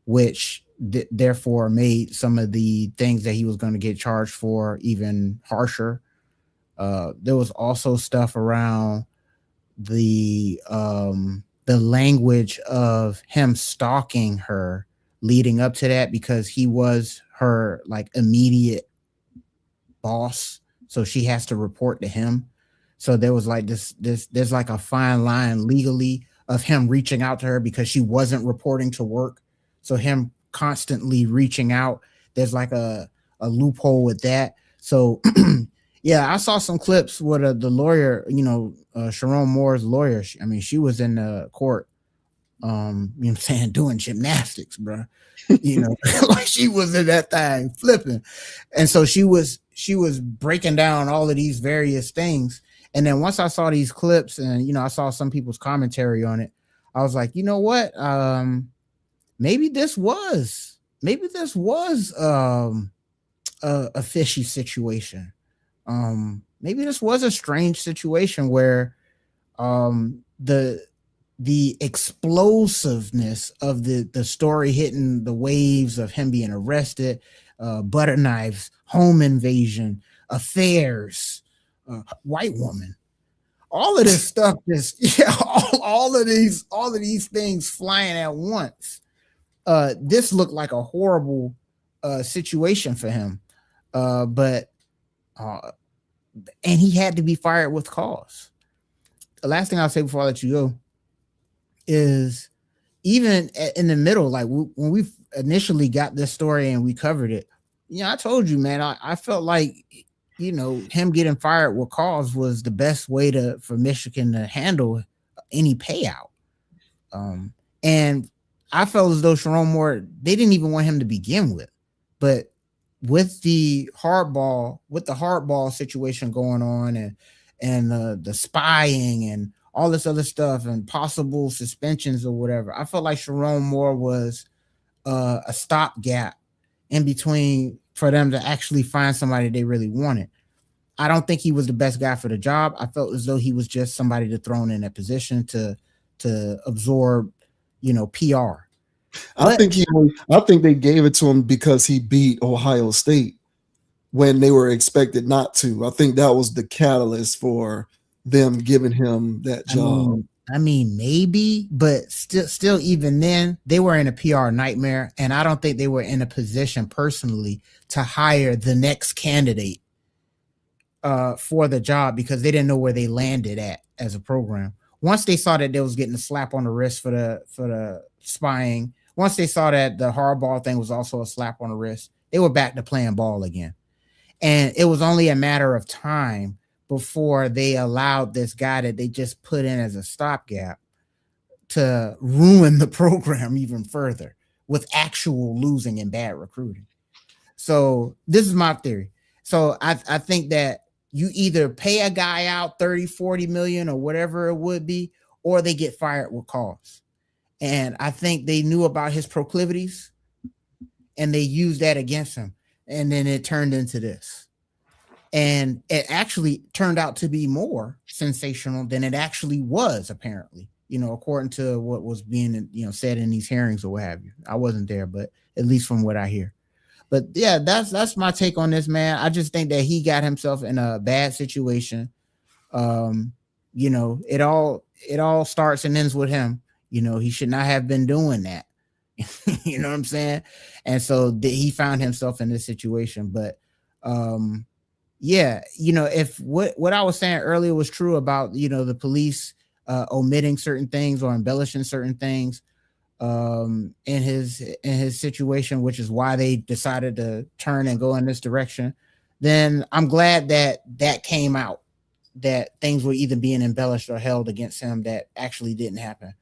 which therefore made some of the things that he was going to get charged for even harsher. There was also stuff around the language of him stalking her leading up to that, because he was her like immediate boss, so she has to report to him. So there was like there's like a fine line legally of him reaching out to her because she wasn't reporting to work. So him constantly reaching out, there's like a loophole with that. So yeah, I saw some clips with the lawyer, Sharon Moore's lawyer. She was in the court, doing gymnastics, bro. Like she was in that thing flipping. And so she was breaking down all of these various things. And then once I saw these clips and, I saw some people's commentary on it, I was like, you know what? Maybe this was a fishy situation. Maybe this was a strange situation where the explosiveness of the story hitting the waves of him being arrested, butter knives, home invasion, affairs, white woman, all of this stuff all of these things flying at once. This looked like a horrible situation for him, but and he had to be fired with cause. The last thing I'll say before I let you go is, even in the middle, like when we initially got this story and we covered it, I told you, man, I felt like, him getting fired with cause was the best way for Michigan to handle any payout. And I felt as though Sharon Moore, they didn't even want him to begin with, but with the hardball situation going on, and the spying and all this other stuff and possible suspensions or whatever, I felt like Sharon Moore was a stopgap in between for them to actually find somebody they really wanted. I don't think he was the best guy for the job. I felt as though he was just somebody to throw in a position to absorb, PR. I think they gave it to him because he beat Ohio State when they were expected not to. I think that was the catalyst for them giving him that job. I mean, maybe, but still, even then, they were in a PR nightmare, and I don't think they were in a position personally to hire the next candidate for the job, because they didn't know where they landed at as a program. Once they saw that they was getting a slap on the wrist for the spying, once they saw that the hardball thing was also a slap on the wrist, they were back to playing ball again. And it was only a matter of time before they allowed this guy that they just put in as a stopgap to ruin the program even further with actual losing and bad recruiting. So this is my theory. So I think that you either pay a guy out 30, 40 million or whatever it would be, or they get fired with cause. And I think they knew about his proclivities and they used that against him. And then it turned into this. And it actually turned out to be more sensational than it actually was, apparently, according to what was being, said in these hearings or what have you. I wasn't there, but at least from what I hear. But yeah, that's my take on this, man. I just think that he got himself in a bad situation. It all starts and ends with him. He should not have been doing that. You know what I'm saying? And so he found himself in this situation. But if what I was saying earlier was true about, the police omitting certain things or embellishing certain things in his situation, which is why they decided to turn and go in this direction, then I'm glad that came out, that things were either being embellished or held against him that actually didn't happen.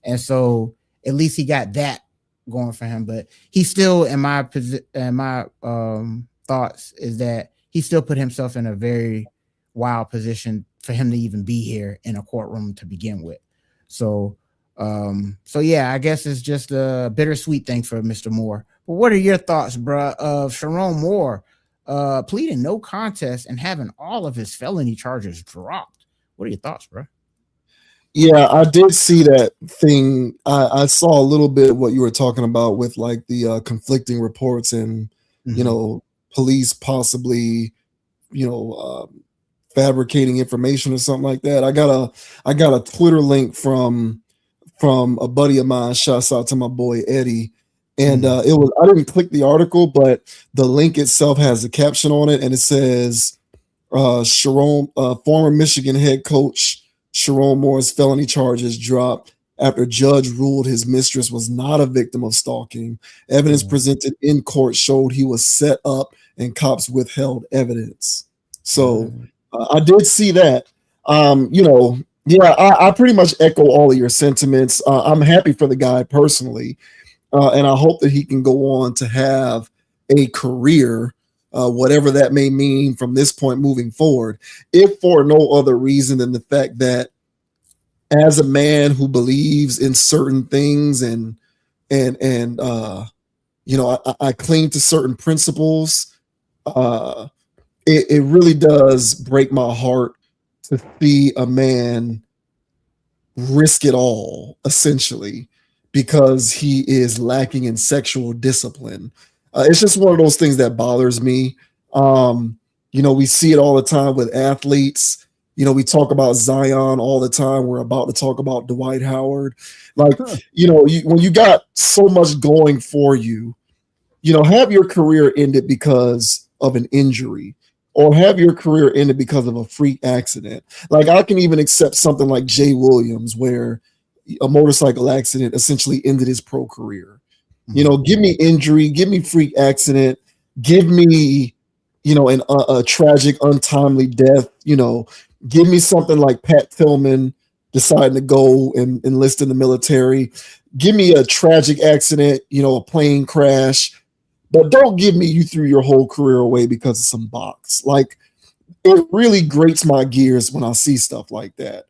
And so at least he got that going for him. But he still, in my thoughts, is that he still put himself in a very wild position for him to even be here in a courtroom to begin with. So yeah, I guess it's just a bittersweet thing for Mr. Moore. But what are your thoughts, bro, of Sharon Moore pleading no contest and having all of his felony charges dropped? What are your thoughts, bro? Yeah, I did see that thing. I saw a little bit of what you were talking about with like the conflicting reports and, police possibly, fabricating information or something like that. I got a Twitter link from a buddy of mine. Shouts out to my boy Eddie. And I didn't click the article, but the link itself has a caption on it, and it says Sharon, former Michigan head coach Sharon Moore's felony charges dropped after judge ruled his mistress was not a victim of stalking. Evidence presented in court showed he was set up and cops withheld evidence. So I did see that. I pretty much echo all of your sentiments. I'm happy for the guy personally, and I hope that he can go on to have a career, whatever that may mean from this point moving forward, if for no other reason than the fact that as a man who believes in certain things and I cling to certain principles, it really does break my heart to see a man risk it all, essentially, because he is lacking in sexual discipline. It's just one of those things that bothers me. We see it all the time with athletes. We talk about Zion all the time. We're about to talk about Dwight Howard. Like, when you got so much going for you, have your career ended because of an injury, or have your career ended because of a freak accident. Like, I can even accept something like Jay Williams, where a motorcycle accident essentially ended his pro career. Give me injury, give me freak accident, give me, a tragic, untimely death. Give me something like Pat Tillman, deciding to go and enlist in the military. Give me a tragic accident, a plane crash, but don't give me you threw your whole career away because of some box. Like, it really grates my gears when I see stuff like that.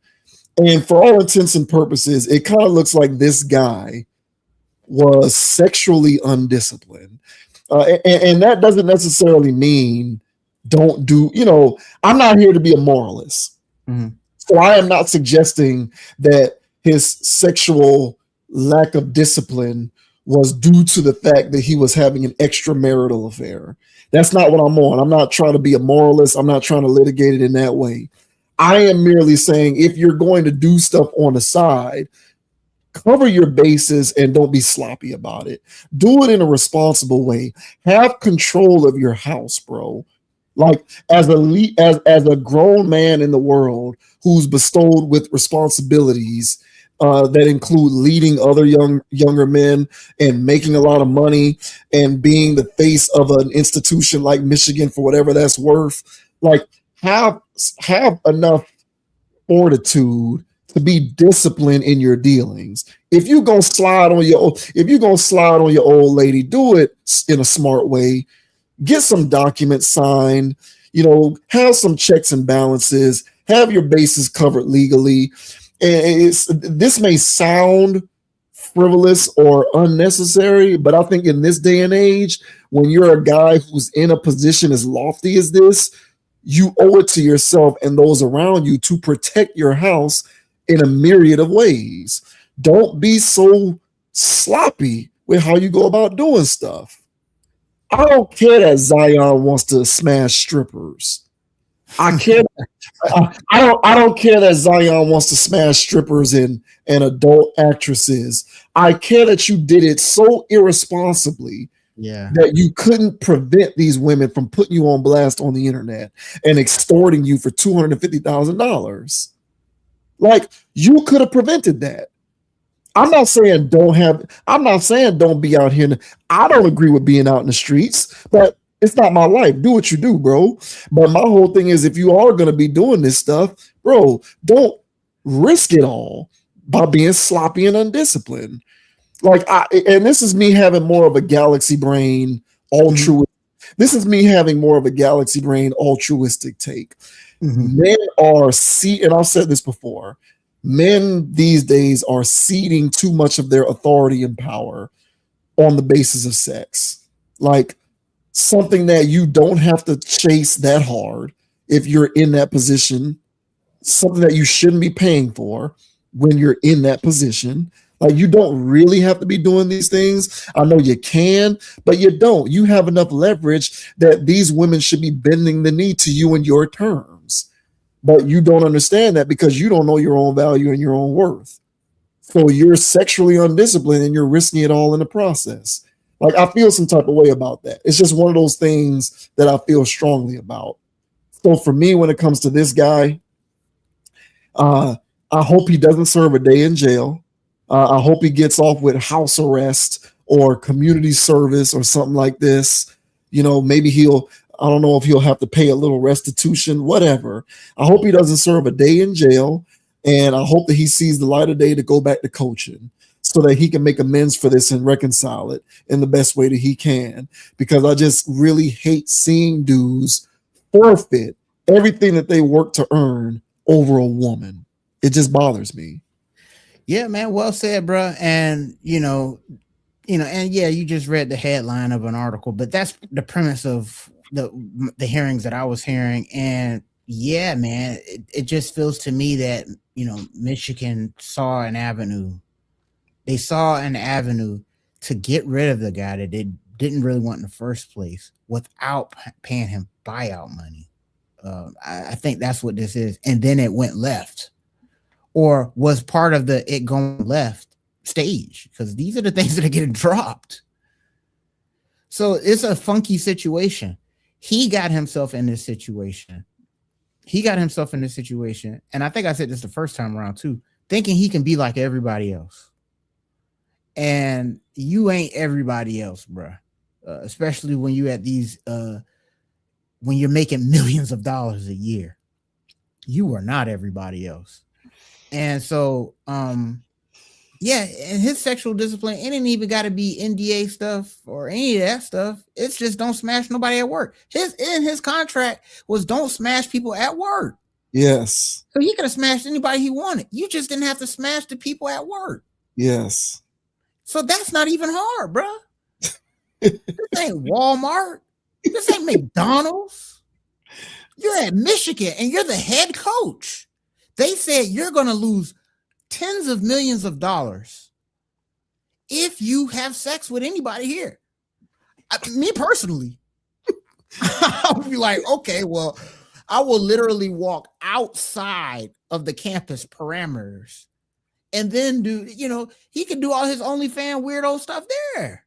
And for all intents and purposes, it kind of looks like this guy was sexually undisciplined. And that doesn't necessarily mean don't do, I'm not here to be a moralist. Mm-hmm. So I am not suggesting that his sexual lack of discipline was due to the fact that he was having an extramarital affair. That's not what I'm on. I'm not trying to be a moralist. I'm not trying to litigate it in that way. I am merely saying if you're going to do stuff on the side, cover your bases and don't be sloppy about it. Do it in a responsible way. Have control of your house, bro. Like, as a grown man in the world who's bestowed with responsibilities that include leading other younger men and making a lot of money and being the face of an institution like Michigan for whatever that's worth, like, have enough fortitude to be disciplined in your dealings. If you're gonna slide on your old lady, do it in a smart way. Get some documents signed, have some checks and balances, have your bases covered legally. And this may sound frivolous or unnecessary, but I think in this day and age, when you're a guy who's in a position as lofty as this, you owe it to yourself and those around you to protect your house in a myriad of ways. Don't be so sloppy with how you go about doing stuff. I don't care that Zion wants to smash strippers. I don't care that Zion wants to smash strippers and adult actresses. I care that you did it so irresponsibly that you couldn't prevent these women from putting you on blast on the internet and extorting you for $250,000. Like, you could have prevented that. I'm not saying don't be out here. I don't agree with being out in the streets, but it's not my life. Do what you do, bro. But my whole thing is, if you are going to be doing this stuff, bro, don't risk it all by being sloppy and undisciplined. Like, and this is me having more of a galaxy brain altruistic. This is me having more of a galaxy brain altruistic take. Men are and I've said this before. Men these days are ceding too much of their authority and power on the basis of sex. Like, something that you don't have to chase that hard if you're in that position, something that you shouldn't be paying for when you're in that position. Like, you don't really have to be doing these things. I know you can, but you don't. You have enough leverage that these women should be bending the knee to you in your terms. But you don't understand that because you don't know your own value and your own worth. So you're sexually undisciplined and you're risking it all in the process. Like, I feel some type of way about that. It's just one of those things that I feel strongly about. So for me, when it comes to this guy, I hope he doesn't serve a day in jail. I hope he gets off with house arrest or community service or something like this. Maybe I don't know if he'll have to pay a little restitution, whatever. I hope he doesn't serve a day in jail. And I hope that he sees the light of day to go back to coaching so that he can make amends for this and reconcile it in the best way that he can. Because I just really hate seeing dudes forfeit everything that they work to earn over a woman. It just bothers me. Yeah, man. Well said, bro. And, and yeah, you just read the headline of an article, but that's the premise of the hearings that I was hearing. And yeah, man, it just feels to me that, Michigan saw an avenue. They saw an avenue to get rid of the guy that they didn't really want in the first place without paying him buyout money. I think that's what this is. And then it went left, or was part of the it going left stage, because these are the things that are getting dropped. So it's a funky situation. He got himself in this situation. And I think I said this the first time around too, thinking he can be like everybody else. And you ain't everybody else, bro. Especially when you at these, when you're making millions of dollars a year. You are not everybody else. And so, yeah, and his sexual discipline, it ain't even got to be NDA stuff or any of that stuff. It's just don't smash nobody at work. His contract was don't smash people at work. Yes. So he could have smashed anybody he wanted. You just didn't have to smash the people at work. Yes. So that's not even hard, bro. This ain't Walmart. This ain't McDonald's. You're at Michigan and you're the head coach. They said you're going to lose tens of millions of dollars if you have sex with anybody here. Me personally, I would be like, okay, well, I will literally walk outside of the campus parameters and then do, he can do all his OnlyFans weirdo stuff there.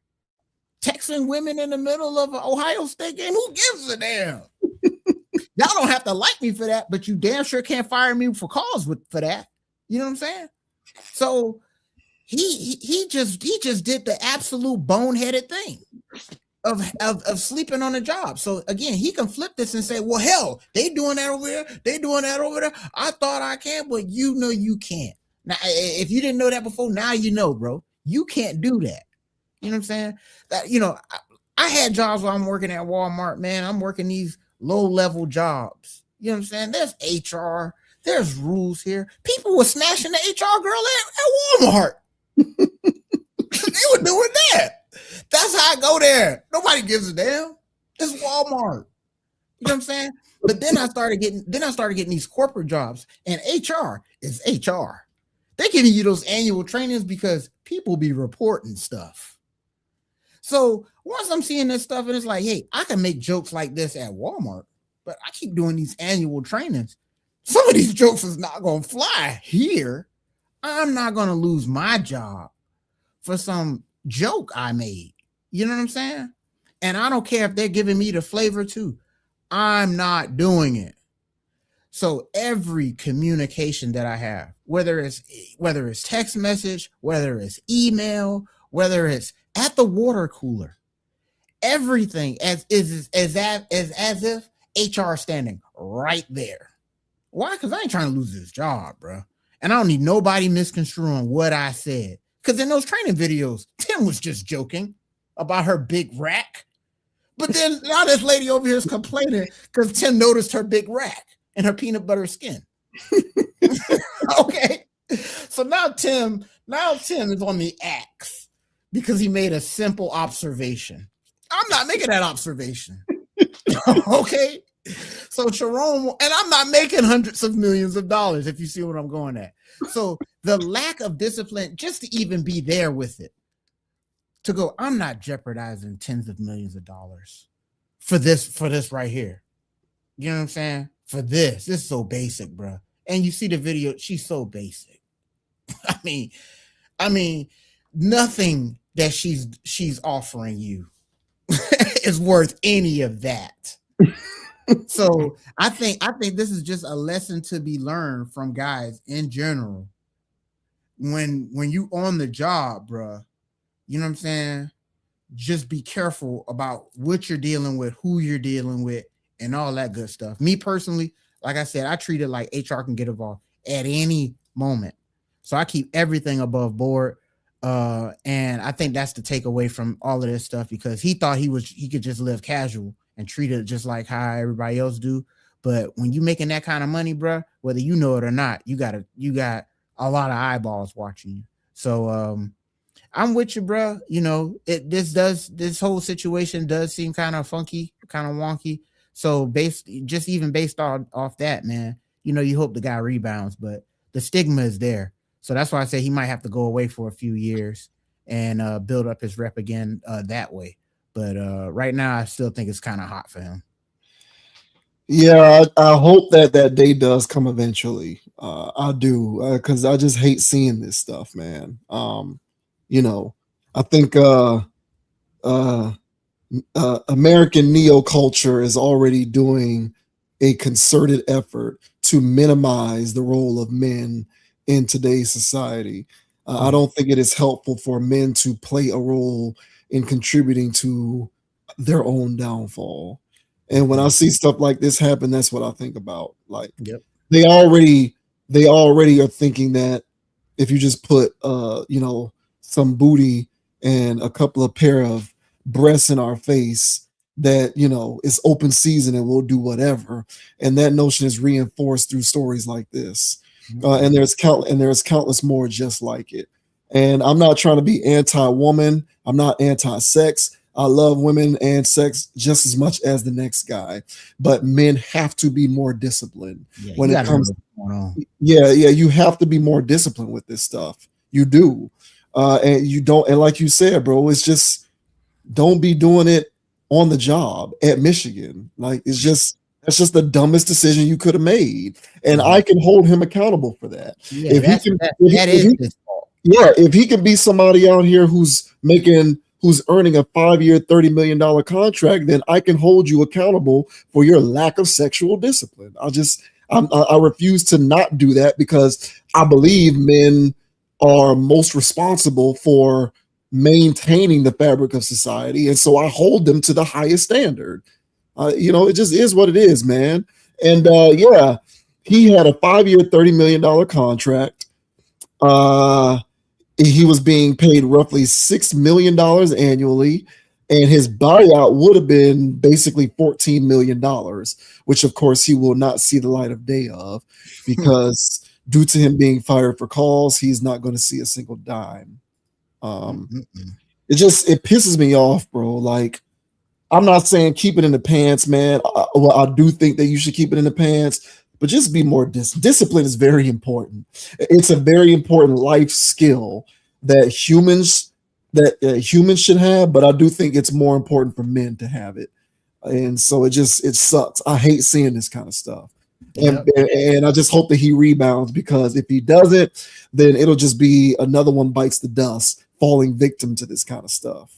Texting women in the middle of an Ohio State game. Who gives a damn? Y'all don't have to like me for that, but you damn sure can't fire me for cause for that. You know what I'm saying? So he just did the absolute boneheaded thing of sleeping on a job. So again, he can flip this and say, well, hell, they doing that over there. They doing that over there. I thought I can, but you know you can't. Now, if you didn't know that before, now you know, bro. You can't do that. You know what I'm saying? That, I had jobs while I'm working at Walmart, man. I'm working these low-level jobs. You know what I'm saying? There's HR. There's rules here. People were smashing the HR girl at Walmart. They were doing that. That's how I go there. Nobody gives a damn. It's Walmart. You know what I'm saying? But then I started getting these corporate jobs, and HR is HR. They're giving you those annual trainings because people be reporting stuff. So once I'm seeing this stuff and it's like, hey, I can make jokes like this at Walmart, but I keep doing these annual trainings. Some of these jokes is not going to fly here. I'm not going to lose my job for some joke I made. You know what I'm saying? And I don't care if they're giving me the flavor too. I'm not doing it. So every communication that I have, whether it's text message, whether it's email, whether it's at the water cooler, everything as if HR standing right there. Why? Because I ain't trying to lose this job, bro. And I don't need nobody misconstruing what I said. Because in those training videos, Tim was just joking about her big rack. But then now this lady over here is complaining because Tim noticed her big rack and her peanut butter skin. Okay. So now Tim is on the axe because he made a simple observation. I'm not making that observation. Okay. So Sharon, and I'm not making hundreds of millions of dollars, if you see what I'm going at. So the lack of discipline, just to even be there with it, to go, I'm not jeopardizing tens of millions of dollars for this right here. You know what I'm saying? For this is so basic, bro. And you see the video, she's so basic. I mean, nothing that she's offering you is worth any of that. So I think this is just a lesson to be learned from guys in general. When you on the job, bro, you know what I'm saying? Just be careful about what you're dealing with, who you're dealing with, and all that good stuff. Me personally, like I said, I treat it like HR can get involved at any moment. So I keep everything above board. And I think that's the takeaway from all of this stuff, because he thought he could just live casual and treat it just like how everybody else do. But when you making that kind of money, bro, whether you know it or not, you got a lot of eyeballs watching you. So I'm with you, bro. This whole situation does seem kind of funky, kind of wonky. So based off that, man, you hope the guy rebounds, but the stigma is there. So that's why I say he might have to go away for a few years and build up his rep again that way. But right now, I still think it's kind of hot for him. Yeah, I hope that day does come eventually. I do, because I just hate seeing this stuff, man. I think American neoculture is already doing a concerted effort to minimize the role of men in today's society. I don't think it is helpful for men to play a role in contributing to their own downfall. And when I see stuff like this happen, that's what I think about. Like, yep. They already they already are thinking that if you just put some booty and a couple of pair of breasts in our face, that it's open season and we'll do whatever. And that notion is reinforced through stories like this. And there's countless more just like it. And I'm not trying to be anti-woman. I'm not anti-sex. I love women and sex just as much as the next guy, but men have to be more disciplined when it comes. Yeah, you have to be more disciplined with this stuff. You do, and you don't. And like you said, bro, it's just don't be doing it on the job at Michigan. Like that's just the dumbest decision you could have made, and I can hold him accountable for that. Yeah, if he can be somebody out here who's earning a 5-year, $30 million contract, then I can hold you accountable for your lack of sexual discipline. I refuse to not do that because I believe men are most responsible for maintaining the fabric of society. And so I hold them to the highest standard. It just is what it is, man. And he had a 5-year, $30 million contract. He was being paid roughly $6 million annually, and his buyout would have been basically $14 million, which of course he will not see the light of day of, because due to him being fired for cause, he's not going to see a single dime. It pisses me off, bro. Like, I'm not saying keep it in the pants, man. I do think that you should keep it in the pants, but just be more discipline is very important. It's a very important life skill that humans should have, but I do think it's more important for men to have it. And so it sucks. I hate seeing this kind of stuff. And I just hope that he rebounds, because if he doesn't, then it'll just be another one bites the dust, falling victim to this kind of stuff.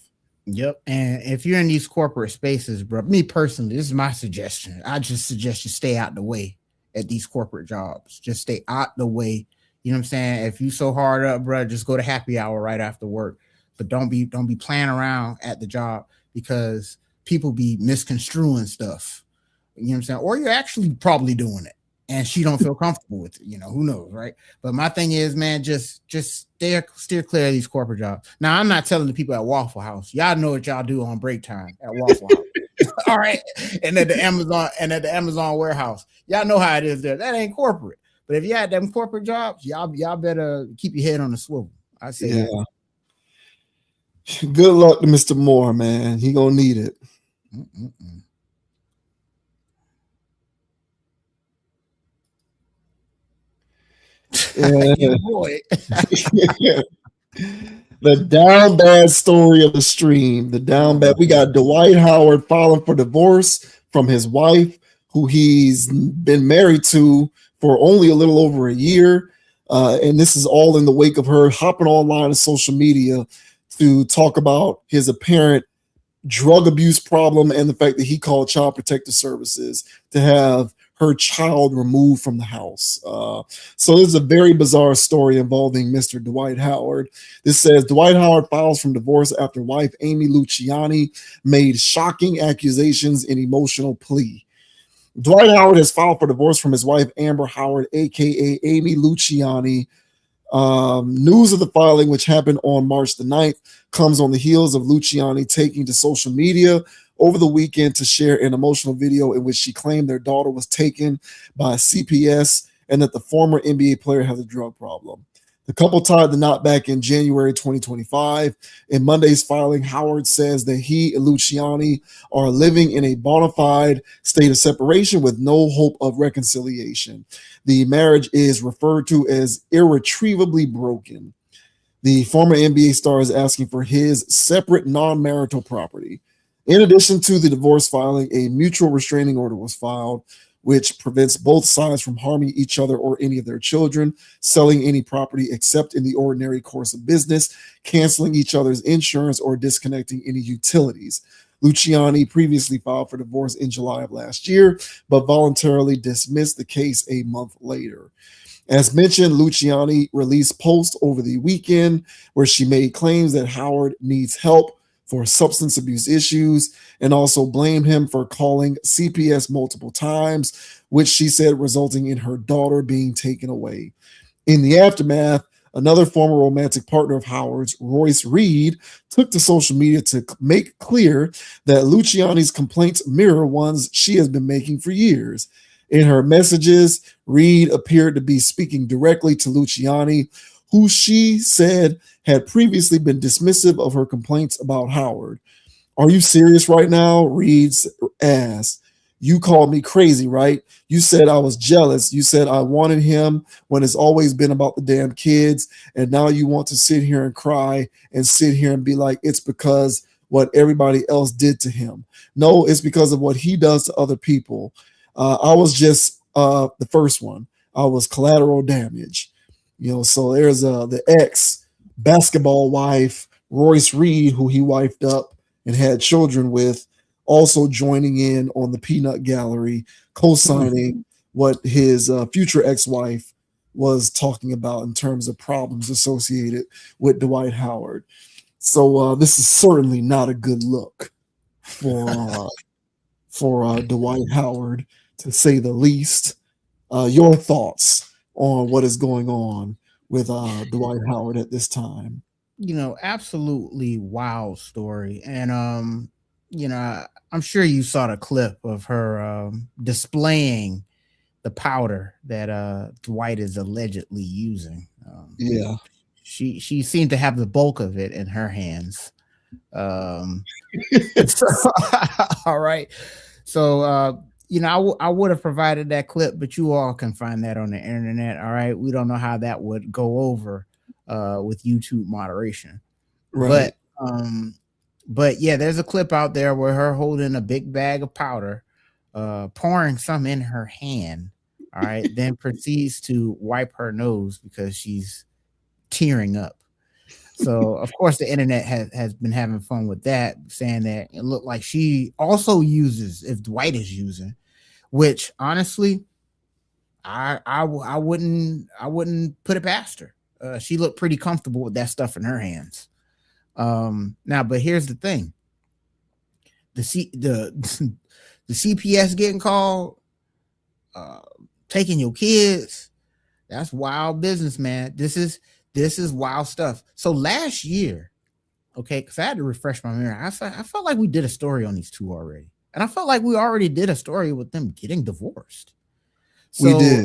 Yep. And if you're in these corporate spaces, bro, me personally, this is my suggestion. I just suggest you stay out the way at these corporate jobs. Just stay out the way. You know what I'm saying? If you so hard up, bro, just go to happy hour right after work. But don't be playing around at the job, because people be misconstruing stuff. You know what I'm saying? Or you're actually probably doing it and she don't feel comfortable with it. Who knows, right? But my thing is, man, just steer clear of these corporate jobs. Now, I'm not telling the people at Waffle House. Y'all know what y'all do on break time at Waffle House. All right. And at the Amazon warehouse. Y'all know how it is there. That ain't corporate. But if you had them corporate jobs, y'all better keep your head on the swivel. I say that. Good luck to Mr. Moore, man. He gonna need it. Yeah, boy. The down bad story of the stream. The down bad. We got Dwight Howard filing for divorce from his wife, who he's been married to for only a little over a year. And this is all in the wake of her hopping online on social media to talk about his apparent drug abuse problem and the fact that he called Child Protective Services to have her child removed from the house. So this is a very bizarre story involving Mr. Dwight Howard. This says Dwight Howard files from divorce after wife Amy Luciani made shocking accusations in emotional plea. Dwight Howard has filed for divorce from his wife Amber Howard, aka Amy Luciani. News of the filing, which happened on March the 9th, comes on the heels of Luciani taking to social media over the weekend to share an emotional video in which she claimed their daughter was taken by CPS and that the former NBA player has a drug problem. The couple tied the knot back in January 2025. In Monday's filing, Howard says that he and Luciani are living in a bona fide state of separation with no hope of reconciliation. The marriage is referred to as irretrievably broken. The former NBA star is asking for his separate non-marital property. In addition to the divorce filing, a mutual restraining order was filed, which prevents both sides from harming each other or any of their children, selling any property except in the ordinary course of business, canceling each other's insurance, or disconnecting any utilities. Luciani previously filed for divorce in July of last year, but voluntarily dismissed the case a month later. As mentioned, Luciani released posts over the weekend where she made claims that Howard needs help for substance abuse issues and also blamed him for calling CPS multiple times, which she said resulting in her daughter being taken away. In the aftermath, another former romantic partner of Howard's, Royce Reed, took to social media to make clear that Luciani's complaints mirror ones she has been making for years. In her messages, Reed appeared to be speaking directly to Luciani, who she said had previously been dismissive of her complaints about Howard. "Are you serious right now?" Reed asked. "You called me crazy, right? You said I was jealous. You said I wanted him when it's always been about the damn kids. And now you want to sit here and cry and sit here and be like, it's because what everybody else did to him. No, it's because of what he does to other people. I was just the first one. I was collateral damage." So there's the ex basketball wife, Royce Reed, who he wifed up and had children with, also joining in on the peanut gallery, co-signing what his future ex-wife was talking about in terms of problems associated with Dwight Howard. So this is certainly not a good look for Dwight Howard, to say the least. Your thoughts on what is going on with Dwight Howard at this time? Absolutely wild story. And I'm sure you saw the clip of her displaying the powder that Dwight is allegedly using. Yeah. She seemed to have the bulk of it in her hands. All right. So I would have provided that clip, but you all can find that on the internet. All right. We don't know how that would go over with YouTube moderation. Right. But yeah, there's a clip out there where her holding a big bag of powder, pouring some in her hand. All right. Then proceeds to wipe her nose because she's tearing up. So of course the internet has been having fun with that, saying that it looked like she also uses, if Dwight is using, which honestly, I wouldn't put it past her. She looked pretty comfortable with that stuff in her hands. Now, but here's the thing: the CPS getting called, taking your kids, that's wild business, man. This is wild stuff. So last year, okay, because I had to refresh my memory, I felt like we did a story on these two already, and I felt like we already did a story with them getting divorced. So we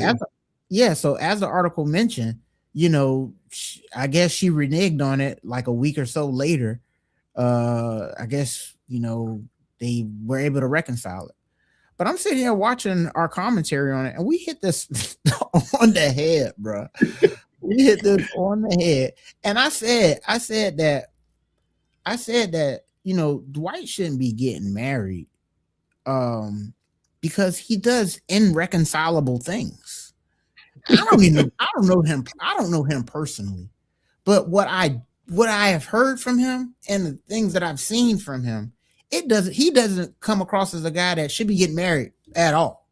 did. So as the article mentioned, I guess she reneged on it like a week or so later. I guess, they were able to reconcile it. But I'm sitting here watching our commentary on it, and we hit this on the head, bro. We hit this on the head. And I said that, Dwight shouldn't be getting married because he does irreconcilable things. I don't know him personally, but what I have heard from him and the things that I've seen from him, he doesn't come across as a guy that should be getting married at all.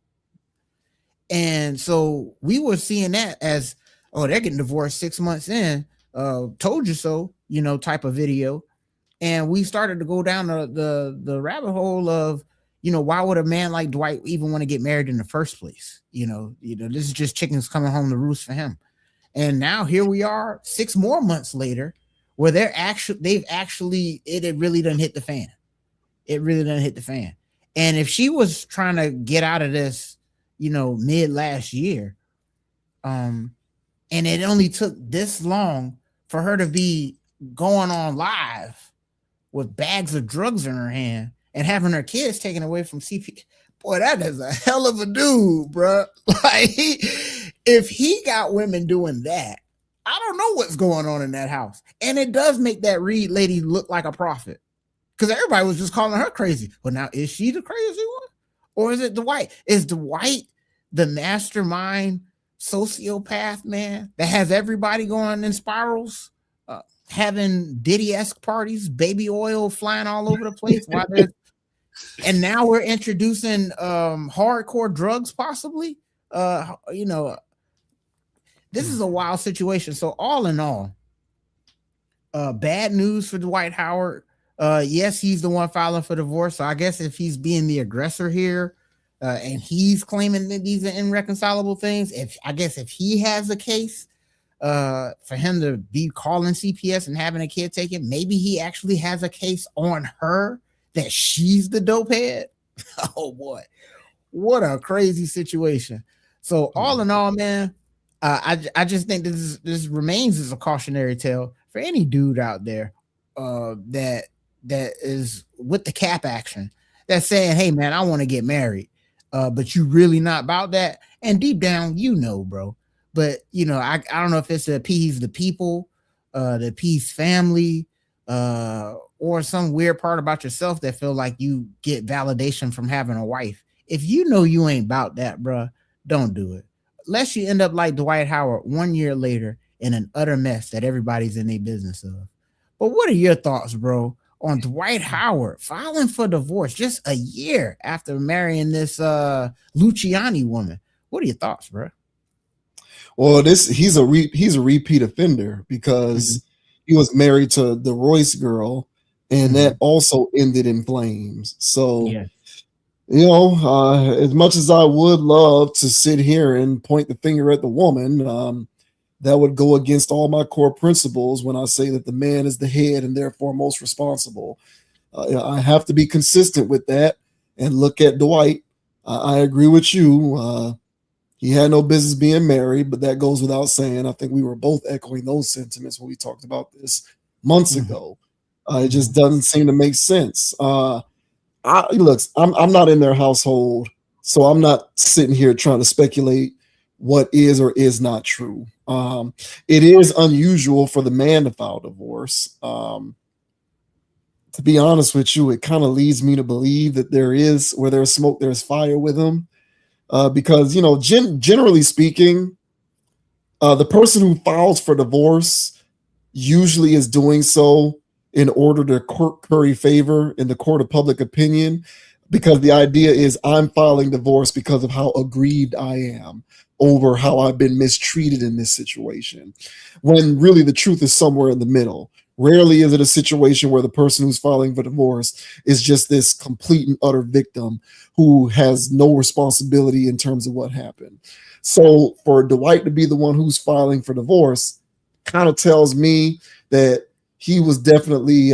And so we were seeing that as, oh, they're getting divorced 6 months in, told you so, type of video. And we started to go down the rabbit hole of, why would a man like Dwight even want to get married in the first place? This is just chickens coming home to roost for him. And now here we are 6 more months later, where it really done hit the fan. It really done hit the fan. And if she was trying to get out of this, mid last year, and it only took this long for her to be going on live with bags of drugs in her hand and having her kids taken away from CP. Boy, that is a hell of a dude, bro. Like, if he got women doing that, I don't know what's going on in that house. And it does make that Reed lady look like a prophet, because everybody was just calling her crazy. Well, now, is she the crazy one? Or is it Dwight? Is Dwight the mastermind sociopath, man, that has everybody going in spirals, having Diddy-esque parties, baby oil flying all over the place while they're and now we're introducing hardcore drugs, possibly. This is a wild situation. So all in all, bad news for Dwight Howard. Yes, he's the one filing for divorce. So I guess if he's being the aggressor here, and he's claiming that these are irreconcilable things, if he has a case, for him to be calling CPS and having a kid taken, maybe he actually has a case on her that she's the dope head. Oh boy, what a crazy situation. So all in all, man, I just think this remains as a cautionary tale for any dude out there that is with the cap action, that's saying, hey man, I want to get married, but you really not about that, and deep down bro. But I don't know if it's to appease the people, to appease family, or some weird part about yourself that feel like you get validation from having a wife. If you ain't about that, bro, don't do it. Unless you end up like Dwight Howard 1 year later in an utter mess that everybody's in their business of. But what are your thoughts, bro, on Dwight Howard filing for divorce just a year after marrying this Luciani woman? What are your thoughts, bro? Well, he's a repeat offender because he was married to the Royce girl, and that also ended in flames. So, as much as I would love to sit here and point the finger at the woman, that would go against all my core principles when I say that the man is the head and therefore most responsible. I have to be consistent with that and look at Dwight. I agree with you. He had no business being married, but that goes without saying. I think we were both echoing those sentiments when we talked about this months ago. It just doesn't seem to make sense. I'm not in their household, so I'm not sitting here trying to speculate what is or is not true. It is unusual for the man to file divorce. To be honest with you, it kind of leads me to believe that where there's smoke, there's fire with him. Because, generally speaking, the person who files for divorce usually is doing so in order to curry favor in the court of public opinion, because the idea is I'm filing divorce because of how aggrieved I am over how I've been mistreated in this situation, when really the truth is somewhere in the middle. Rarely is it a situation where the person who's filing for divorce is just this complete and utter victim who has no responsibility in terms of what happened. So for Dwight to be the one who's filing for divorce kind of tells me that he was definitely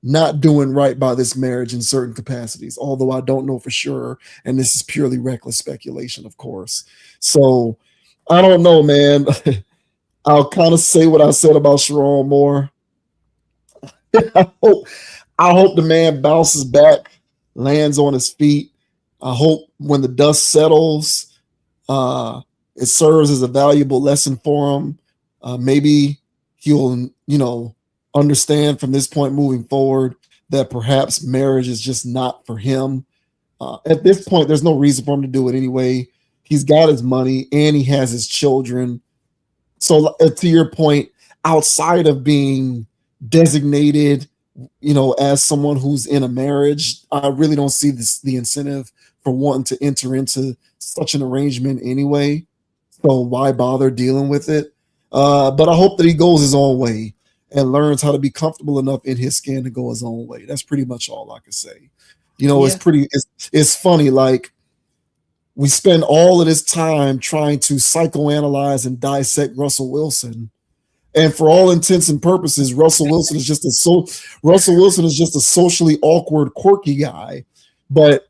not doing right by this marriage in certain capacities, although I don't know for sure. And this is purely reckless speculation, of course. So I don't know, man. I'll kind of say what I said about Sharon Moore. I hope the man bounces back, lands on his feet. I hope when the dust settles, it serves as a valuable lesson for him. Maybe he'll, understand from this point moving forward that perhaps marriage is just not for him. At this point, there's no reason for him to do it anyway. He's got his money and he has his children. So to your point, outside of being designated, as someone who's in a marriage, I really don't see the incentive for wanting to enter into such an arrangement anyway. So why bother dealing with it? But I hope that he goes his own way and learns how to be comfortable enough in his skin to go his own way. That's pretty much all I can say. It's funny. Like, we spend all of this time trying to psychoanalyze and dissect Russell Wilson. And for all intents and purposes, Russell Wilson is just a socially awkward, quirky guy. But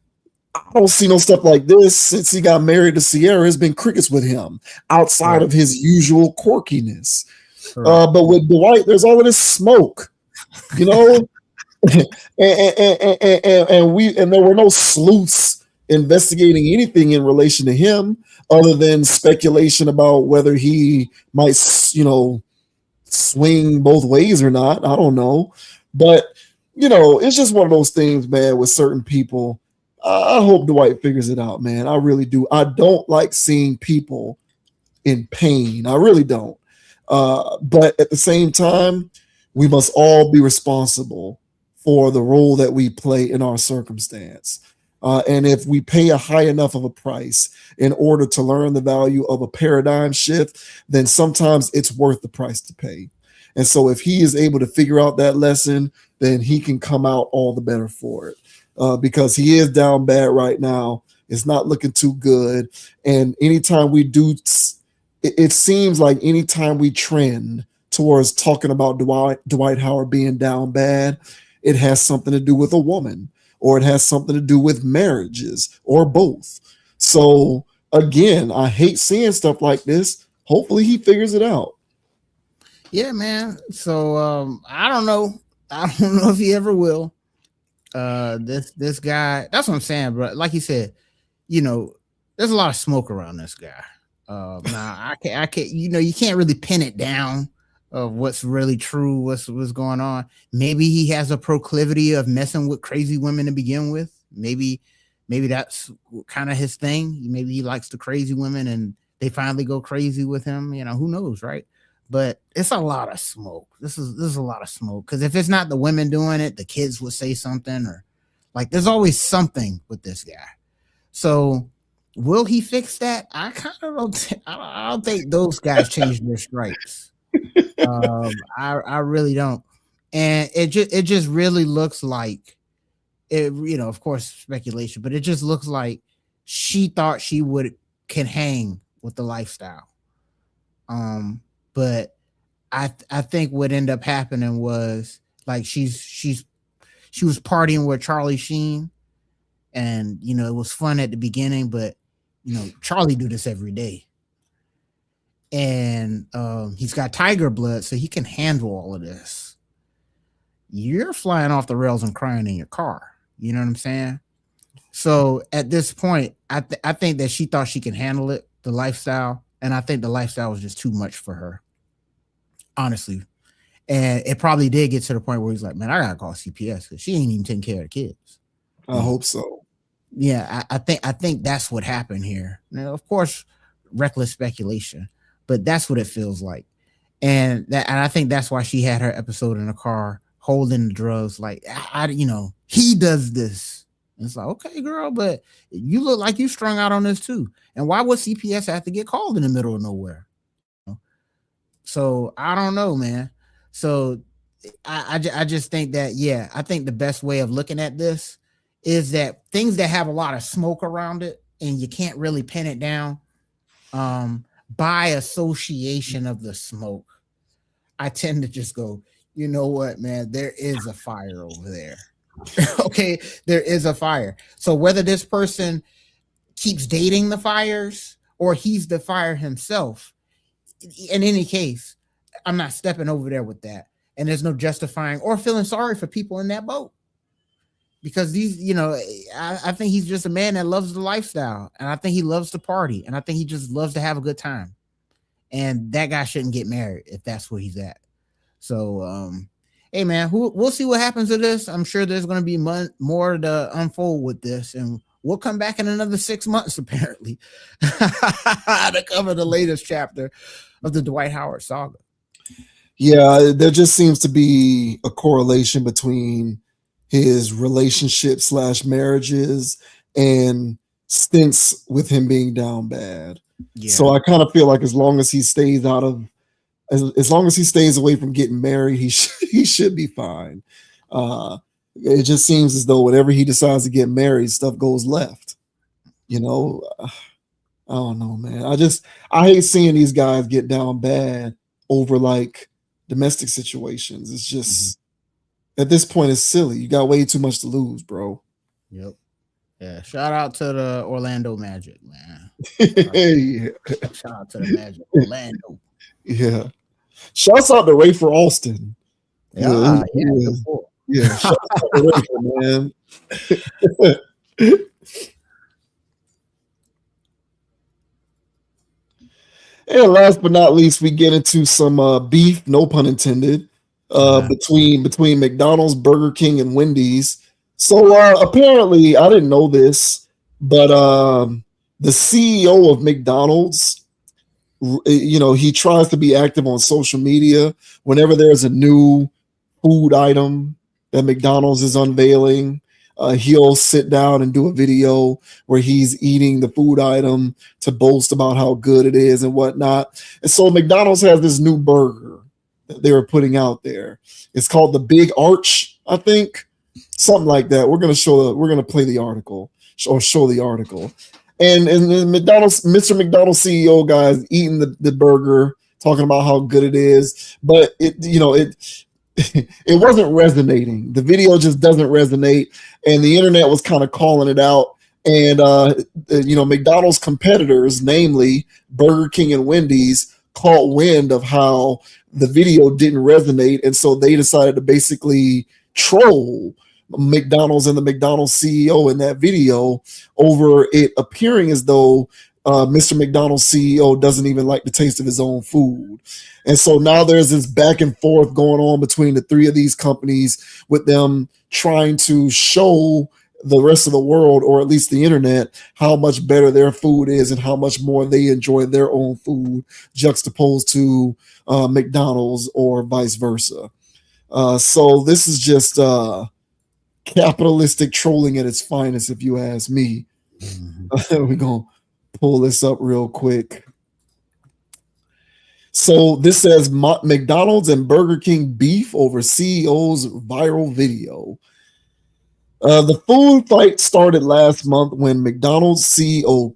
I don't see no stuff like this since he got married to Sierra. It's been crickets with him outside of his usual quirkiness. But with Dwight, there's all of this smoke, and there were no sleuths investigating anything in relation to him other than speculation about whether he might, swing both ways or not. I don't know. But, it's just one of those things, man, with certain people. I hope Dwight figures it out, man. I really do. I don't like seeing people in pain. I really don't. But at the same time, we must all be responsible for the role that we play in our circumstance. And if we pay a high enough of a price in order to learn the value of a paradigm shift, then sometimes it's worth the price to pay. And so if he is able to figure out that lesson, then he can come out all the better for it, because he is down bad right now. It's not looking too good. And anytime we do, it seems like anytime we trend towards talking about Dwight Howard being down bad, it has something to do with a woman, or it has something to do with marriages, or both. So again, I hate seeing stuff like this. Hopefully he figures it out. Yeah, man. So I don't know. I don't know if he ever will. This guy, that's what I'm saying, bro. Like you said, there's a lot of smoke around this guy. Now I can't, you can't really pin it down of what's really true, what's going on. Maybe he has a proclivity of messing with crazy women to begin with. Maybe that's kind of his thing. Maybe he likes the crazy women and they finally go crazy with him. Who knows, right? But it's a lot of smoke. This is a lot of smoke, because if it's not the women doing it, the kids would say something, or like there's always something with this guy. So will he fix that? I kind of don't. I don't think those guys changed their stripes. I really don't. And it just really looks like it. Of course, speculation, but it just looks like she thought she can hang with the lifestyle. But I think what ended up happening was like she was partying with Charlie Sheen, and it was fun at the beginning, but Charlie do this every day, and he's got tiger blood, so he can handle all of this. You're flying off the rails and crying in your car. You know what I'm saying? So at this point, I think that she thought she could handle it, the lifestyle, and I think the lifestyle was just too much for her, honestly. And it probably did get to the point where he's like, man, I gotta call CPS because she ain't even taking care of the kids. I hope so. Yeah, I think that's what happened here. Now, of course, reckless speculation, but that's what it feels like. And I think that's why she had her episode in the car holding the drugs. Like, he does this. And it's like, okay, girl, but you look like you strung out on this too. And why would CPS have to get called in the middle of nowhere? So I don't know, man. So I just think that, yeah, I think the best way of looking at this is that things that have a lot of smoke around it and you can't really pin it down, by association of the smoke, I tend to just go, you know what, man, there is a fire over there. Okay, there is a fire. So whether this person keeps dating the fires or he's the fire himself, in any case, I'm not stepping over there with that. And there's no justifying or feeling sorry for people in that boat. Because these, I think he's just a man that loves the lifestyle. And I think he loves to party. And I think he just loves to have a good time. And that guy shouldn't get married if that's where he's at. So, hey, man, we'll see what happens to this. I'm sure there's going to be more to unfold with this. And we'll come back in another 6 months, apparently, to cover the latest chapter of the Dwight Howard saga. Yeah, there just seems to be a correlation between his relationship / marriages and stints with him being down bad. Yeah. So I kind of feel like as long as he stays as long as he stays away from getting married, he should be fine. It just seems as though whenever he decides to get married, stuff goes left. I don't know, man. I hate seeing these guys get down bad over like domestic situations. It's just at this point, it's silly. You got way too much to lose, bro. Yep. Yeah. Shout out to the Orlando Magic, man. Yeah. Shout out to the Magic, Orlando. Yeah. Shouts out to Ray for Austin. Yeah. Yeah. Shouts out to Ray, man. And last but not least, we get into some beef, no pun intended, between McDonald's, Burger King, and Wendy's. So apparently, I didn't know this, but the CEO of McDonald's, he tries to be active on social media whenever there's a new food item that McDonald's is unveiling. He'll sit down and do a video where he's eating the food item to boast about how good it is and whatnot. And so McDonald's has this new burger that they were putting out there. It's called the Big Arch. I think something like that. We're gonna play the article or show the article, and the Mr. McDonald's CEO guy is eating the burger, talking about how good it is, but it it wasn't resonating. The video just doesn't resonate, and the internet was kind of calling it out. And McDonald's competitors, namely Burger King and Wendy's, caught wind of how the video didn't resonate, and so they decided to basically troll McDonald's and the McDonald's CEO in that video over it appearing as though Mr. McDonald's CEO doesn't even like the taste of his own food. And so now there's this back and forth going on between the three of these companies, with them trying to show the rest of the world, or at least the internet, how much better their food is and how much more they enjoy their own food juxtaposed to McDonald's or vice versa. So this is just capitalistic trolling at its finest, if you ask me. We're going to pull this up real quick. So this says McDonald's and Burger King beef over CEO's viral video. The food fight started last month when McDonald's CEO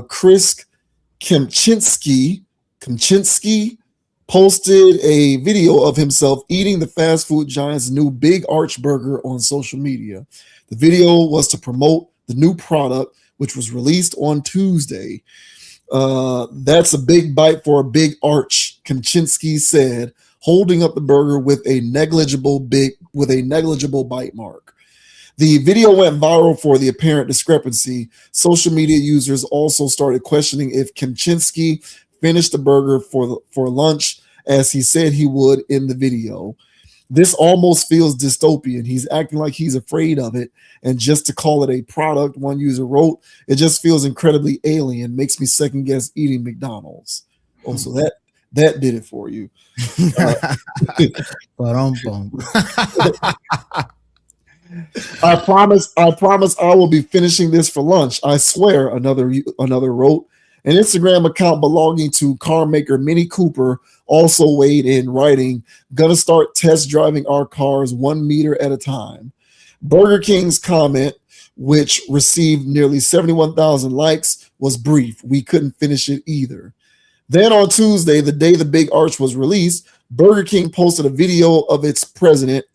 Chris Kempczinski posted a video of himself eating the fast food giant's new Big Arch burger on social media. The video was to promote the new product, which was released on Tuesday. That's a big bite for a big arch, Kempczinski said, holding up the burger with a negligible bite mark. The video went viral for the apparent discrepancy. Social media users also started questioning if Kempczinski finished the burger for lunch, as he said he would in the video. This almost feels dystopian. He's acting like he's afraid of it. And just to call it a product, one user wrote, it just feels incredibly alien. Makes me second guess eating McDonald's. Also, that did it for you. I promise I will be finishing this for lunch. I swear, another wrote. An Instagram account belonging to car maker Mini Cooper also weighed in, writing, "Gonna start test driving our cars 1 meter at a time." Burger King's comment, which received nearly 71,000 likes, was brief. "We couldn't finish it either." Then on Tuesday, the day the Big Arch was released, Burger King posted a video of its president,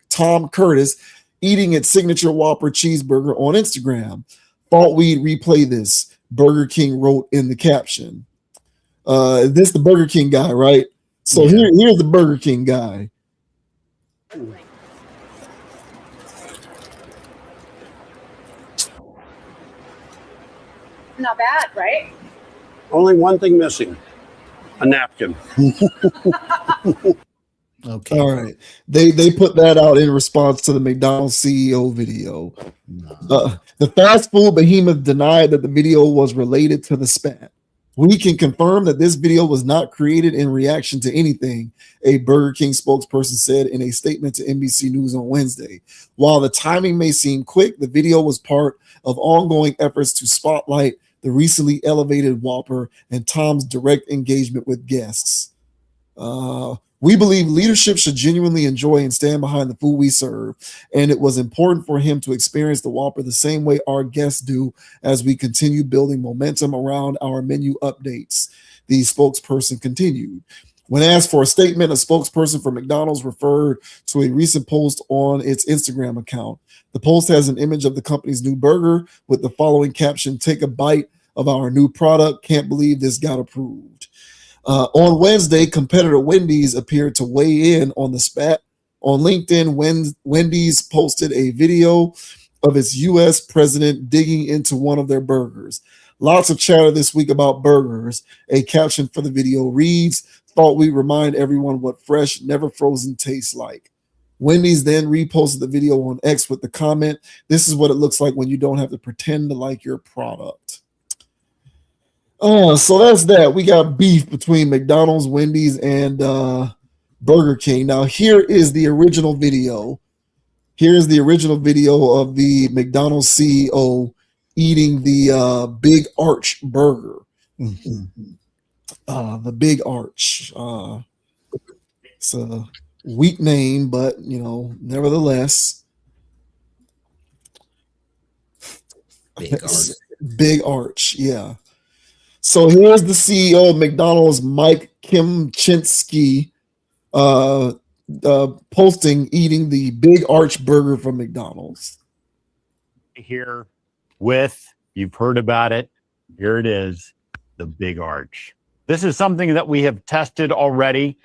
Tom Curtis, eating its signature Whopper cheeseburger on Instagram. "Thought we'd replay this," Burger King wrote in the caption. This the Burger King guy, right? So here's the Burger King guy. Not bad, right? Only one thing missing: a napkin. Okay. All right. They put that out in response to the McDonald's CEO video. The fast food behemoth denied that the video was related to the spat. "We can confirm that this video was not created in reaction to anything," a Burger King spokesperson said in a statement to NBC News on Wednesday. "While the timing may seem quick, the video was part of ongoing efforts to spotlight the recently elevated Whopper and Tom's direct engagement with guests. We believe leadership should genuinely enjoy and stand behind the food we serve, and it was important for him to experience the Whopper the same way our guests do as we continue building momentum around our menu updates," the spokesperson continued. When asked for a statement, a spokesperson for McDonald's referred to a recent post on its Instagram account. The post has an image of the company's new burger with the following caption, "Take a bite of our new product. Can't believe this got approved." On Wednesday, competitor Wendy's appeared to weigh in on the spat. On LinkedIn, Wendy's posted a video of its U.S. president digging into one of their burgers. "Lots of chatter this week about burgers." A caption for the video reads, "Thought we'd remind everyone what fresh, never frozen tastes like." Wendy's then reposted the video on X with the comment, "This is what it looks like when you don't have to pretend to like your product." So that's that. We got beef between McDonald's, Wendy's, and Burger King. Now, here is the original video. Here's the original video of the McDonald's CEO eating the Big Arch burger. The Big Arch. So Weak name, but nevertheless, Big Arch. Big Arch. Yeah. So here's the CEO of McDonald's, Mike Kimchinsky, posting eating the Big Arch burger from McDonald's. Here with, you've heard about it. Here it is, the Big Arch. This is something that we have tested already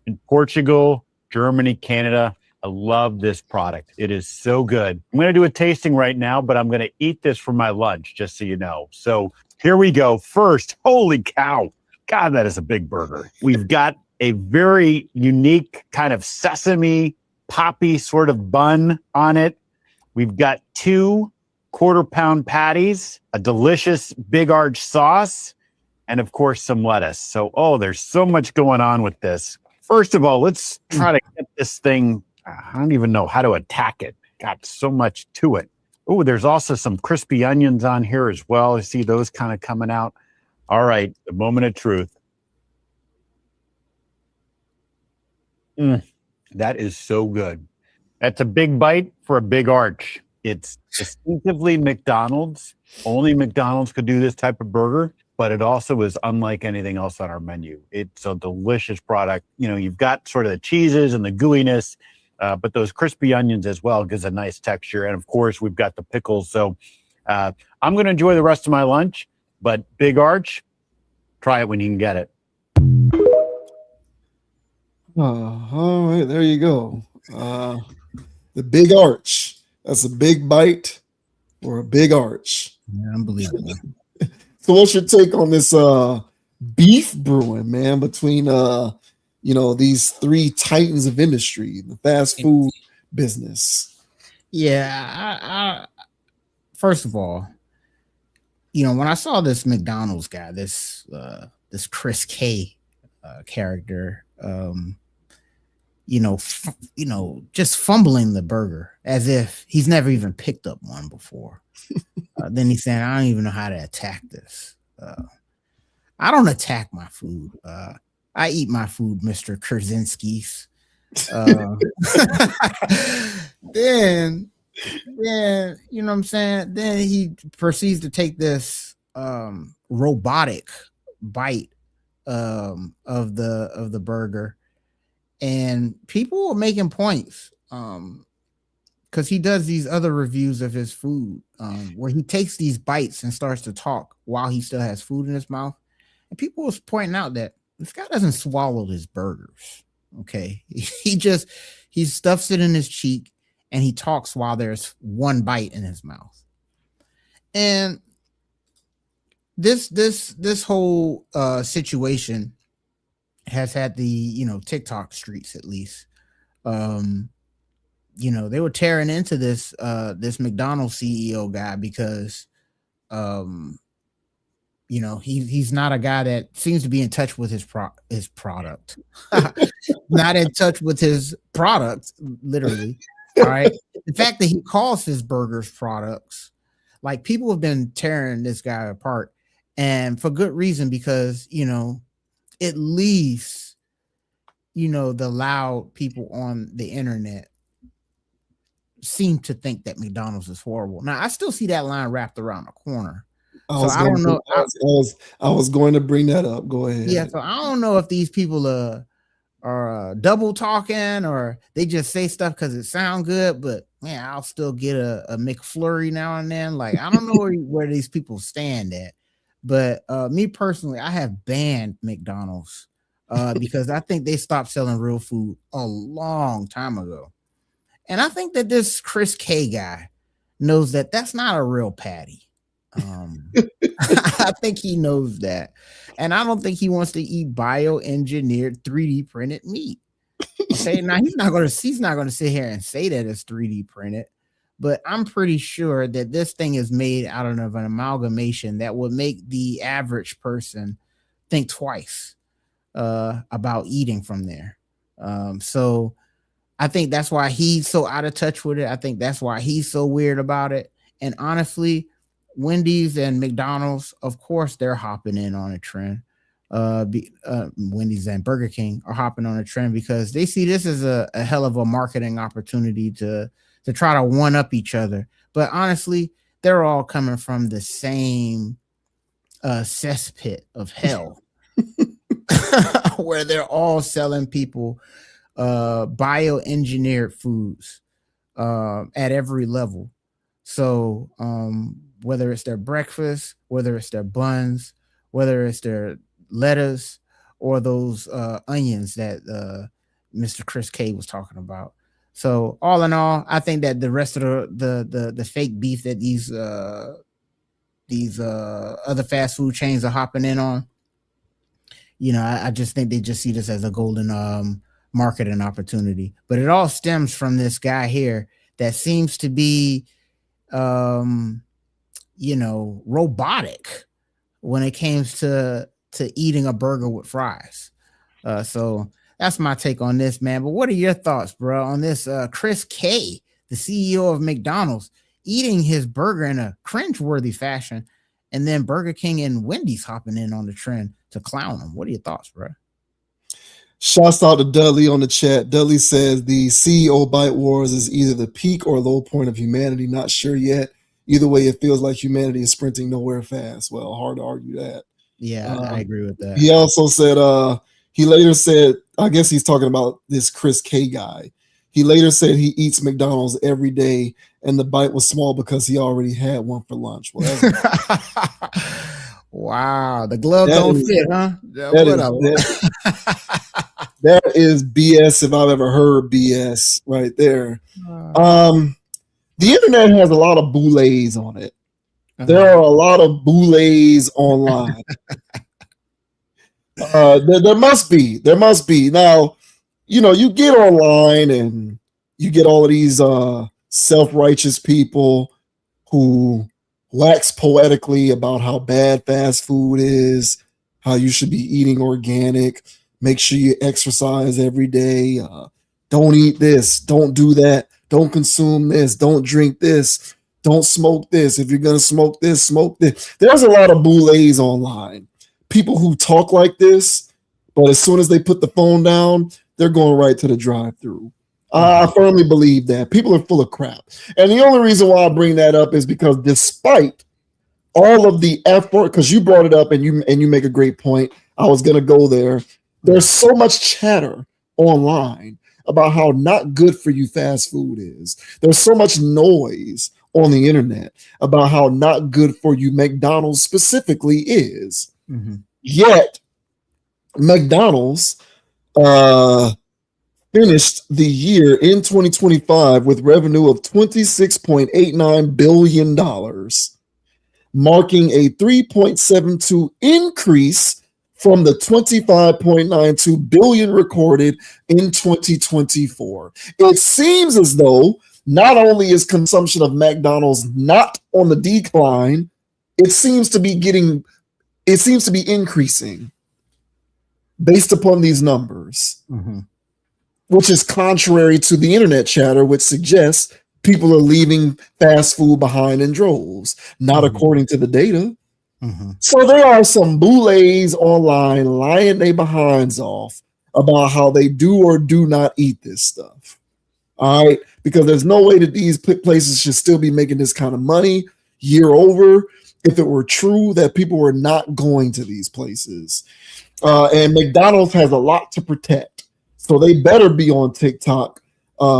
in Portugal, Germany, Canada. I love this product. It is so good. I'm going to do a tasting right now, but I'm going to eat this for my lunch, just so you know. So here we go. First, holy cow. God, that is a big burger. We've got a very unique kind of sesame poppy sort of bun on it. We've got 2 quarter-pound patties, a delicious Big Arch sauce, and of course some lettuce. So, there's so much going on with this. First of all, let's try to get this thing. I don't even know how to attack it. Got so much to it. Oh, there's also some crispy onions on here as well. I see those kind of coming out. All right, the moment of truth. That is so good. That's a big bite for a Big Arch. It's distinctively McDonald's. Only McDonald's could do this type of burger, but it also is unlike anything else on our menu. It's a delicious product. You've got sort of the cheeses and the gooiness, but those crispy onions as well gives a nice texture. And of course, we've got the pickles. So I'm going to enjoy the rest of my lunch, but Big Arch, try it when you can get it. All right, there you go. The Big Arch. That's a big bite or a Big Arch. Yeah, unbelievable. So what's your take on this beef brewing, man, between these 3 titans of industry, the fast food business? Yeah, I first of all, when I saw this McDonald's guy, this Chris K character, just fumbling the burger as if he's never even picked up one before. Then he's saying, I don't even know how to attack this. I don't attack my food. I eat my food, Mr. Krasinski's. Then, you know what I'm saying? Then he proceeds to take this robotic bite of the burger. And people are making points because he does these other reviews of his food where he takes these bites and starts to talk while he still has food in his mouth. And people was pointing out that this guy doesn't swallow his burgers. Okay. He stuffs it in his cheek and he talks while there's one bite in his mouth. And this whole situation has had the TikTok streets at least. They were tearing into this McDonald's CEO guy because he's not a guy that seems to be in touch with his product. Not in touch with his product, literally. All right. The fact that he calls his burgers products, like people have been tearing this guy apart, and for good reason, because at least the loud people on the internet seem to think that McDonald's is horrible. Now I still see that line wrapped around the corner. I don't know. I was going to bring that up. Go ahead. Yeah, so I don't know if these people are double talking or they just say stuff because it sounds good, but man, I'll still get a McFlurry now and then. Like I don't know where these people stand at. But me personally, I have banned McDonald's because I think they stopped selling real food a long time ago. And I think that this Chris K guy knows that that's not a real patty. I think he knows that. And I don't think he wants to eat bioengineered 3D printed meat. Okay, now he's not gonna sit here and say that it's 3D printed. But I'm pretty sure that this thing is made out of an amalgamation that would make the average person think twice about eating from there. So I think that's why he's so out of touch with it. I think that's why he's so weird about it. And honestly, Wendy's and McDonald's, of course, they're hopping in on a trend. Wendy's and Burger King are hopping on a trend because they see this as a hell of a marketing opportunity to try to one up each other. But honestly, they're all coming from the same cesspit of hell where they're all selling people bioengineered foods at every level. So whether it's their breakfast, whether it's their buns, whether it's their lettuce, or those onions that Mr. Chris K was talking about. So all in all, I think that the rest of the fake beef that these other fast food chains are hopping in on, you know, I just think they just see this as a golden marketing opportunity. But it all stems from this guy here that seems to be, you know, robotic when it comes to eating a burger with fries. So that's my take on this, man. But what are your thoughts, bro, on this Chris K, the CEO of McDonald's, eating his burger in a cringeworthy fashion, and then Burger King and Wendy's hopping in on the trend to clown him? What are your thoughts, bro? Shouts out to Dudley on the chat. Dudley says the CEO bite wars is either the peak or low point of humanity. Not sure yet. Either way, it feels like humanity is sprinting nowhere fast. Well, hard to argue that. Yeah, I agree with that. He also said, he later said, I guess he's talking about this Chris K guy. He later said he eats McDonald's every day, and the bite was small because he already had one for lunch. Well, wow, the glove don't fit, huh? That is BS if I've ever heard BS right there. The internet has a lot of boulets on it. There are a lot of boulets online. There must be. Now, you know, you get online and you get all of these self-righteous people who wax poetically about how bad fast food is, how you should be eating organic, make sure you exercise every day, don't eat this, don't do that, don't consume this, don't drink this, don't smoke this. If you're going to smoke this, smoke this. There's a lot of boulets online. People who talk like this, but as soon as they put the phone down, they're going right to the drive-thru. I firmly believe that. People are full of crap. And the only reason why I bring that up is because despite all of the effort, because you brought it up and you make a great point, I was going to go there. There's so much chatter online about how not good for you fast food is. There's so much noise on the internet about how not good for you McDonald's specifically is. Yet McDonald's finished the year in 2025 with revenue of $26.89 billion, marking a 3.72 increase from the 25.92 billion recorded in 2024. It seems as though not only is consumption of McDonald's not on the decline, it seems to be increasing based upon these numbers, which is contrary to the internet chatter, which suggests people are leaving fast food behind in droves, not according to the data. So there are some boulets online lying their behinds off about how they do or do not eat this stuff. All right, because there's no way that these places should still be making this kind of money year over if it were true that people were not going to these places. And McDonald's has a lot to protect. So they better be on TikTok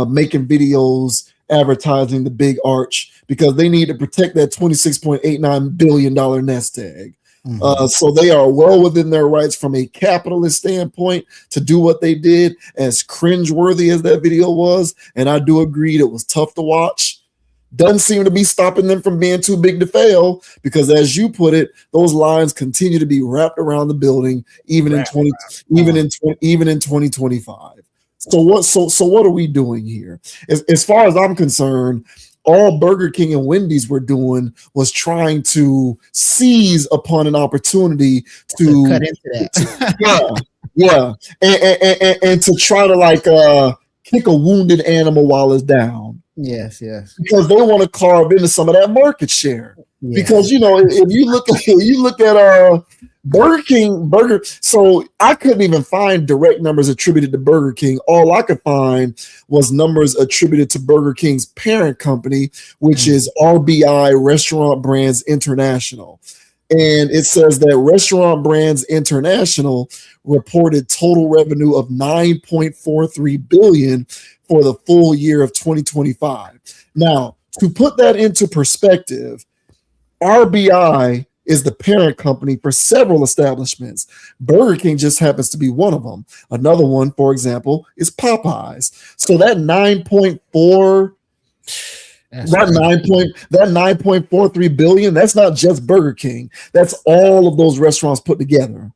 making videos advertising the big arch because they need to protect that $26.89 billion nest egg. So they are well within their rights from a capitalist standpoint to do what they did, as cringeworthy as that video was. And I do agree it was tough to watch. Doesn't seem to be stopping them from being too big to fail because, as you put it, those lines continue to be wrapped around the building even in 2025. So what are we doing here? As far as I'm concerned, all Burger King and Wendy's were doing was trying to seize upon an opportunity to cut into that. and to try to kick a wounded animal while it's down. Yes. Because they want to carve into some of that market share. Yeah. Because if you look at Burger King, so I couldn't even find direct numbers attributed to Burger King. All I could find was numbers attributed to Burger King's parent company, which is RBI, Restaurant Brands International. And it says that Restaurant Brands International reported total revenue of $9.43 billion for the full year of 2025. Now, to put that into perspective, RBI is the parent company for several establishments. Burger King just happens to be one of them. Another one, for example, is Popeyes. So that 9.43 billion, that's not just Burger King. That's all of those restaurants put together.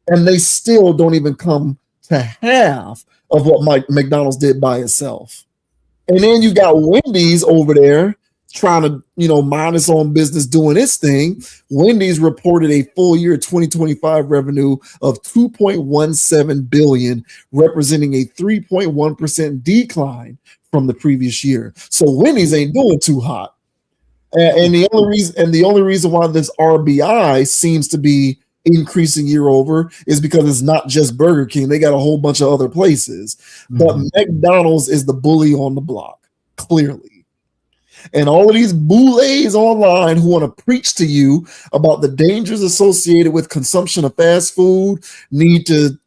And they still don't even come to half of what McDonald's did by itself. And then you got Wendy's over there trying to, mind its own business, doing its thing. Wendy's reported a full year 2025 revenue of $2.17 billion, representing a 3.1% decline from the previous year. So Wendy's ain't doing too hot. And the only reason why this RBI seems to be increasing year over is because it's not just Burger King. They got a whole bunch of other places. But McDonald's is the bully on the block, clearly. And all of these boulets online who want to preach to you about the dangers associated with consumption of fast food need to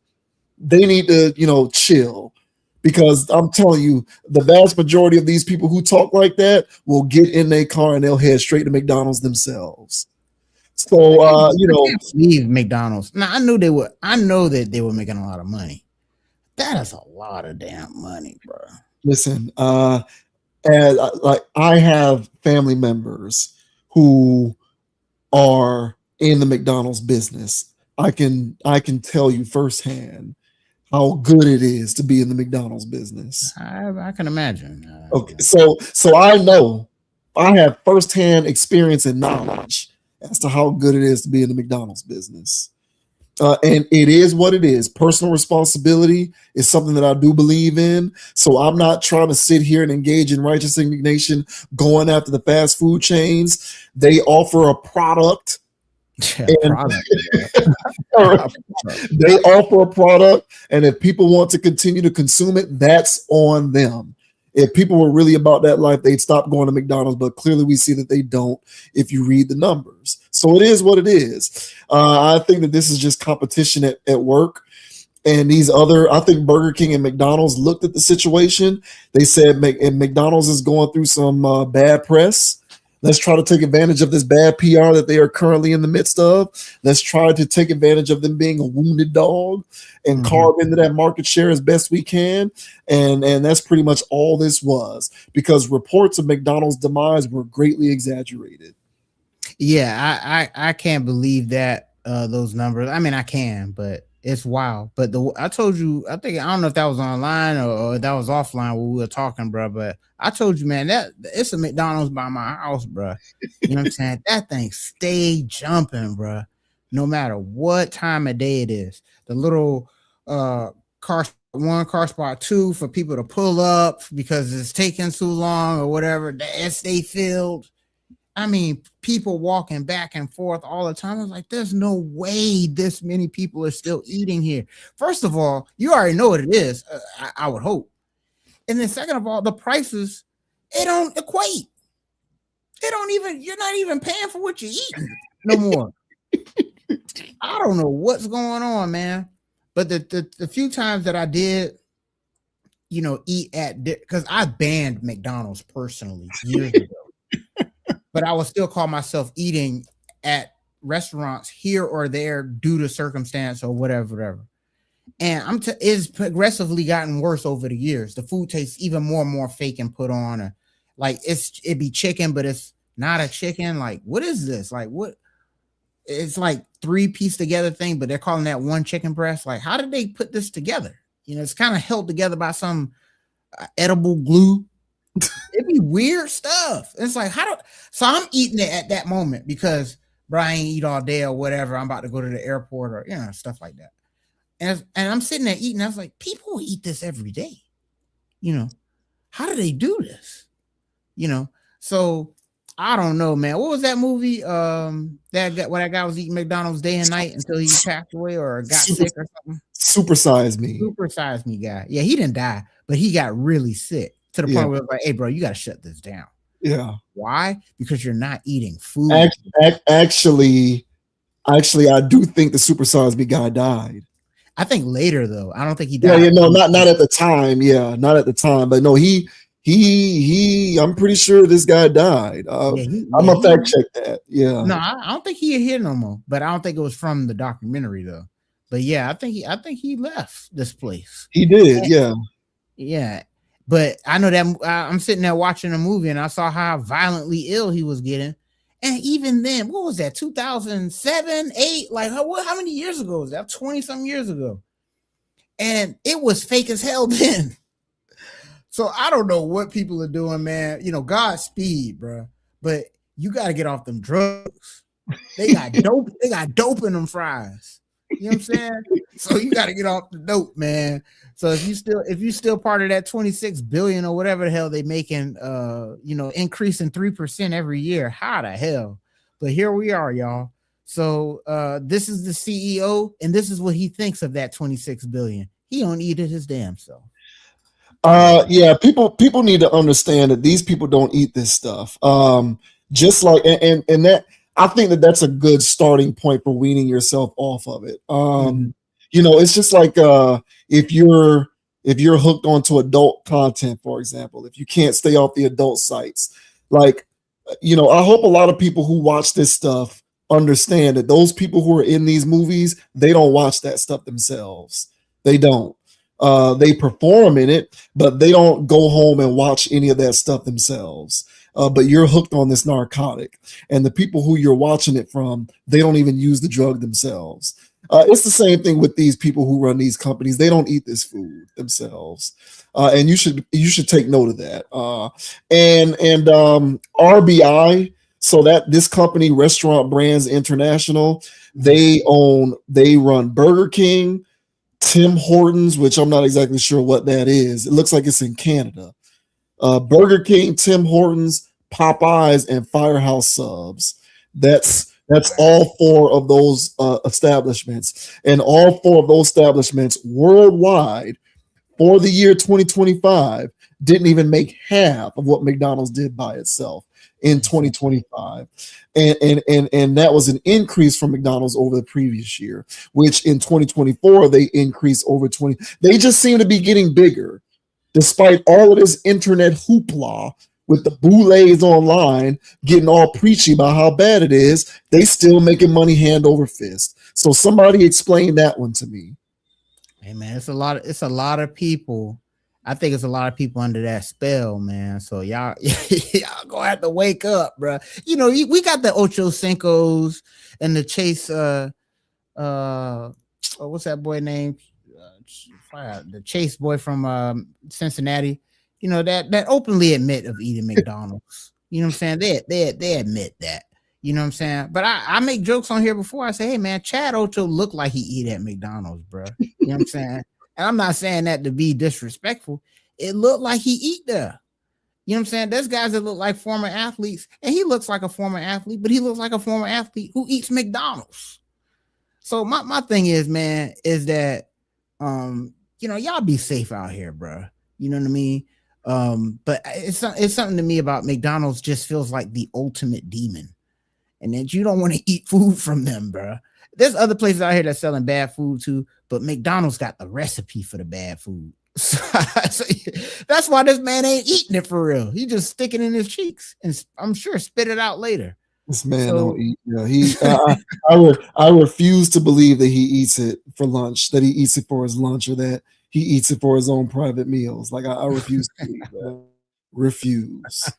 chill. Because I'm telling you, the vast majority of these people who talk like that will get in their car and they'll head straight to McDonald's themselves. So leave McDonald's. Now I know that they were making a lot of money. That is a lot of damn money, bro. Listen, and I have family members who are in the McDonald's business. I can tell you firsthand how good it is to be in the McDonald's business. I can imagine. Okay, so I know, I have firsthand experience and knowledge as to how good it is to be in the McDonald's business. And it is what it is. Personal responsibility is something that I do believe in. So I'm not trying to sit here and engage in righteous indignation going after the fast food chains. They offer a product. They offer a product, and if people want to continue to consume it, that's on them. If people were really about that life, they'd stop going to McDonald's, but clearly we see that they don't if you read the numbers. So it is what it is. I think that this is just competition at work. And I think Burger King and McDonald's looked at the situation. They said McDonald's is going through some bad press. Let's try to take advantage of this bad PR that they are currently in the midst of. Let's try to take advantage of them being a wounded dog and carve into that market share as best we can. And that's pretty much all this was, because reports of McDonald's demise were greatly exaggerated. Yeah, I can't believe that those numbers. I mean, I can, but it's wild. But I told you, I don't know if that was online or that was offline when we were talking, bro. But I told you, man, that it's a McDonald's by my house, bro. You know what I'm saying? That thing stay jumping, bro. No matter what time of day it is. The little car spot 2 for people to pull up because it's taking too long or whatever. The stay filled. I mean, people walking back and forth all the time. I was like, there's no way this many people are still eating here. First of all, you already know what it is, I would hope. And then second of all, the prices, it don't equate. You're not even paying for what you're eating no more. I don't know what's going on, man. But the few times that I did, eat because I banned McDonald's personally years ago. But I will still call myself eating at restaurants here or there due to circumstance or whatever. And it's progressively gotten worse over the years. The food tastes even more and more fake and put on. Or like it'd be chicken, but it's not a chicken. Like, what is this? Like, what? It's like 3-piece together thing, but they're calling that one chicken breast. Like, how did they put this together? It's kind of held together by some edible glue. It'd be weird stuff. It's like, so I'm eating it at that moment because Brian eat all day or whatever. I'm about to go to the airport or stuff like that. And I'm sitting there eating. I was like, people eat this every day. How do they do this? So I don't know, man. What was that movie? That guy was eating McDonald's day and night until he passed away or got sick or something. Super Size Me. Super Size Me guy. Yeah, he didn't die, but he got really sick to the point where it was like, hey, bro, you got to shut this down. Yeah. Why? Because you're not eating food. Actually, I do think the Super Size Me guy died. I think later though. I don't think he died. Yeah, no, not at the time. Yeah, not at the time. But no, he. I'm pretty sure this guy died. I'm gonna fact check that. Yeah. No, I don't think he here no more. But I don't think it was from the documentary though. But yeah, I think he left this place. He did. Yeah. Yeah. But I know that I'm sitting there watching a movie and I saw how violently ill he was getting. And even then, what was that? 2007, 8? Like how many years ago was that? 20 some years ago. And it was fake as hell then. So I don't know what people are doing, man. You know, Godspeed, bro. But you got to get off them drugs. They got dope. They got dope in them fries. You know what I'm saying? So you got to get off the dope, man. So if you still part of that 26 billion or whatever the hell they making, increasing 3% every year, how the hell? But here we are, y'all. So this is the CEO, and this is what he thinks of that 26 billion. He don't eat it his damn self. Yeah, people need to understand that these people don't eat this stuff. Just like and that I think that's a good starting point for weaning yourself off of it. It's just like if you're hooked onto adult content, for example, if you can't stay off the adult sites, like I hope a lot of people who watch this stuff understand that those people who are in these movies, they don't watch that stuff themselves. They don't. They perform in it, but they don't go home and watch any of that stuff themselves. But you're hooked on this narcotic, and the people who you're watching it from, they don't even use the drug themselves. It's the same thing with these people who run these companies. They don't eat this food themselves, and you should take note of that. And RBI, so that this company, Restaurant Brands International, they run Burger King, Tim Hortons, which I'm not exactly sure what that is. It looks like it's in Canada. Burger King, Tim Hortons, Popeyes, and Firehouse Subs. That's all four of those establishments. And all four of those establishments worldwide for the year 2025 didn't even make half of what McDonald's did by itself in 2025. And that was an increase from McDonald's over the previous year, which in 2024 they increased over 20. They just seem to be getting bigger despite all of this internet hoopla with the boulets online getting all preachy about how bad it is. They still making money hand over fist. So somebody explain that one to me. Hey man, it's a lot of people. I think it's a lot of people under that spell, man. So y'all gonna have to wake up, bro. We got the Ocho Cincos and the Chase. What's that boy name? The Chase boy from Cincinnati. That openly admit of eating McDonald's. You know what I'm saying? They admit that. You know what I'm saying? But I make jokes on here before. I say, hey man, Chad Ocho looked like he eat at McDonald's, bro. You know what I'm saying? And I'm not saying that to be disrespectful. It looked like he eat there. You know what I'm saying? There's guys that look like former athletes, and he looks like a former athlete, but he looks like a former athlete who eats McDonald's. So my thing is, man, is that y'all be safe out here, bro. You know what I mean? But it's something to me about McDonald's just feels like the ultimate demon, and that you don't want to eat food from them, bro. There's other places out here that's selling bad food too, but McDonald's got the recipe for the bad food. So that's why this man ain't eating it for real. He just sticking it in his cheeks and I'm sure spit it out later. This man don't eat. I refuse to believe that he eats it for lunch, that he eats it for his lunch, or that he eats it for his own private meals. Like I refuse to believe that. Refuse.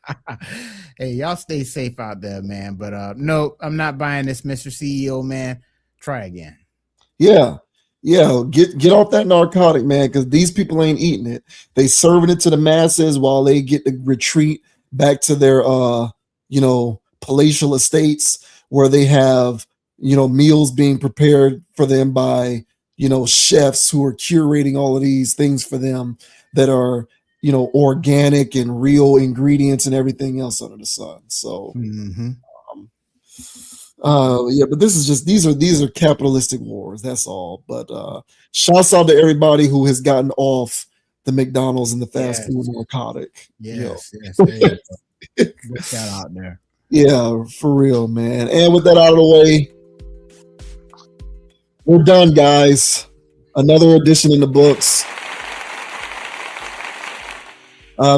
Hey, y'all stay safe out there, man. But no, I'm not buying this, Mr. CEO, man. Try again. Yeah. Get off that narcotic, man, because these people ain't eating it. They serving it to the masses while they get to retreat back to their palatial estates where they have meals being prepared for them by chefs who are curating all of these things for them that are organic and real ingredients and everything else under the sun. So but these are capitalistic wars, that's all. But shouts out to everybody who has gotten off the McDonald's and the fast food narcotic. Yes. Good shout out there. Yeah, for real, man. And with that out of the way, we're done, guys. Another edition in the books.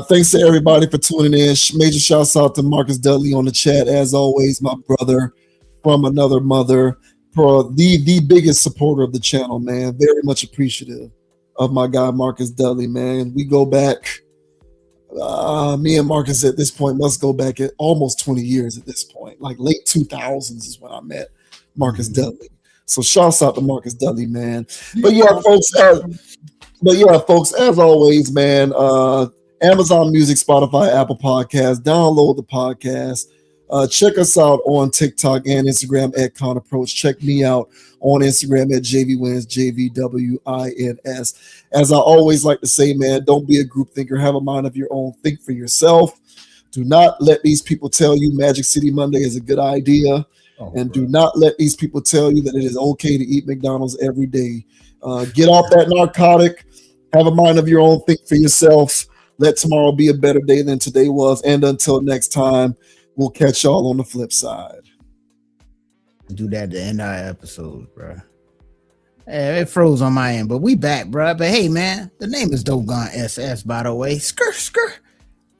Thanks to everybody for tuning in. Major shouts out to Marcus Dudley on the chat, as always, my brother from another mother, for the biggest supporter of the channel, man. Very much appreciative of my guy Marcus Dudley, man. We go back. Me and Marcus at this point must go back at almost 20 years at this point. Like late 2000s is when I met Marcus Dudley. So shouts out to Marcus Dudley, man. But yeah, folks, as always, man, Amazon Music, Spotify, Apple Podcasts, download the podcast. Check us out on TikTok and Instagram at Con Approach. Check me out on Instagram at JVWins, JVWINS. As I always like to say, man, don't be a group thinker. Have a mind of your own. Think for yourself. Do not let these people tell you Magic City Monday is a good idea. Do not let these people tell you that it is okay to eat McDonald's every day. Get off that narcotic. Have a mind of your own. Think for yourself. Let tomorrow be a better day than today was. And until next time, we'll catch y'all on the flip side. Do that to end our episode, bro. Hey, it froze on my end, but we back, bro. But hey, man, the name is Dogon SS, by the way. Skr.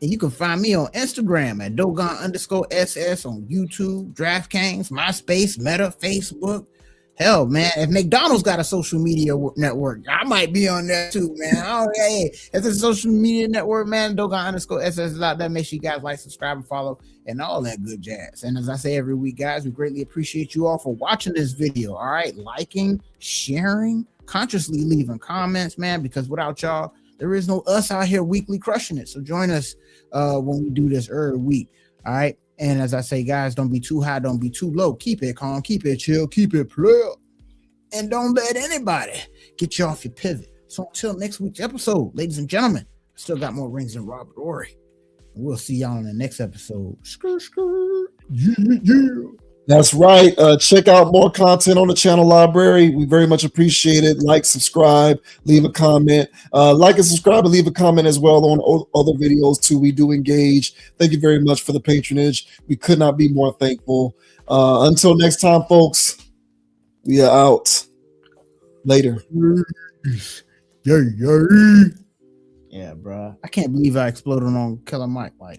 And you can find me on Instagram at Dogon_SS, on YouTube, DraftKings, MySpace, Meta, Facebook. Hell, man, if McDonald's got a social media network, I might be on there too, man. Hey, if it's a social media network, man, Dogon_SS is out there. Make sure you guys like, subscribe, and follow, and all that good jazz. And as I say every week, guys, we greatly appreciate you all for watching this video. All right, liking, sharing, consciously leaving comments, man, because without y'all, there is no us out here weekly crushing it. So join us when we do this every week. All right. And as I say, guys, don't be too high, don't be too low. Keep it calm, keep it chill, keep it player. And don't let anybody get you off your pivot. So until next week's episode, ladies and gentlemen, I still got more rings than Robert Ory. We'll see y'all in the next episode. Yeah. That's right. Check out more content on the channel library. We very much appreciate it. Like, subscribe, leave a comment. Like and subscribe and leave a comment as well on other videos too. We do engage. Thank you very much for the patronage. We could not be more thankful. Until next time, folks, we are out. Later. Yeah, bro. I can't believe I exploded on Killer Mike. Like,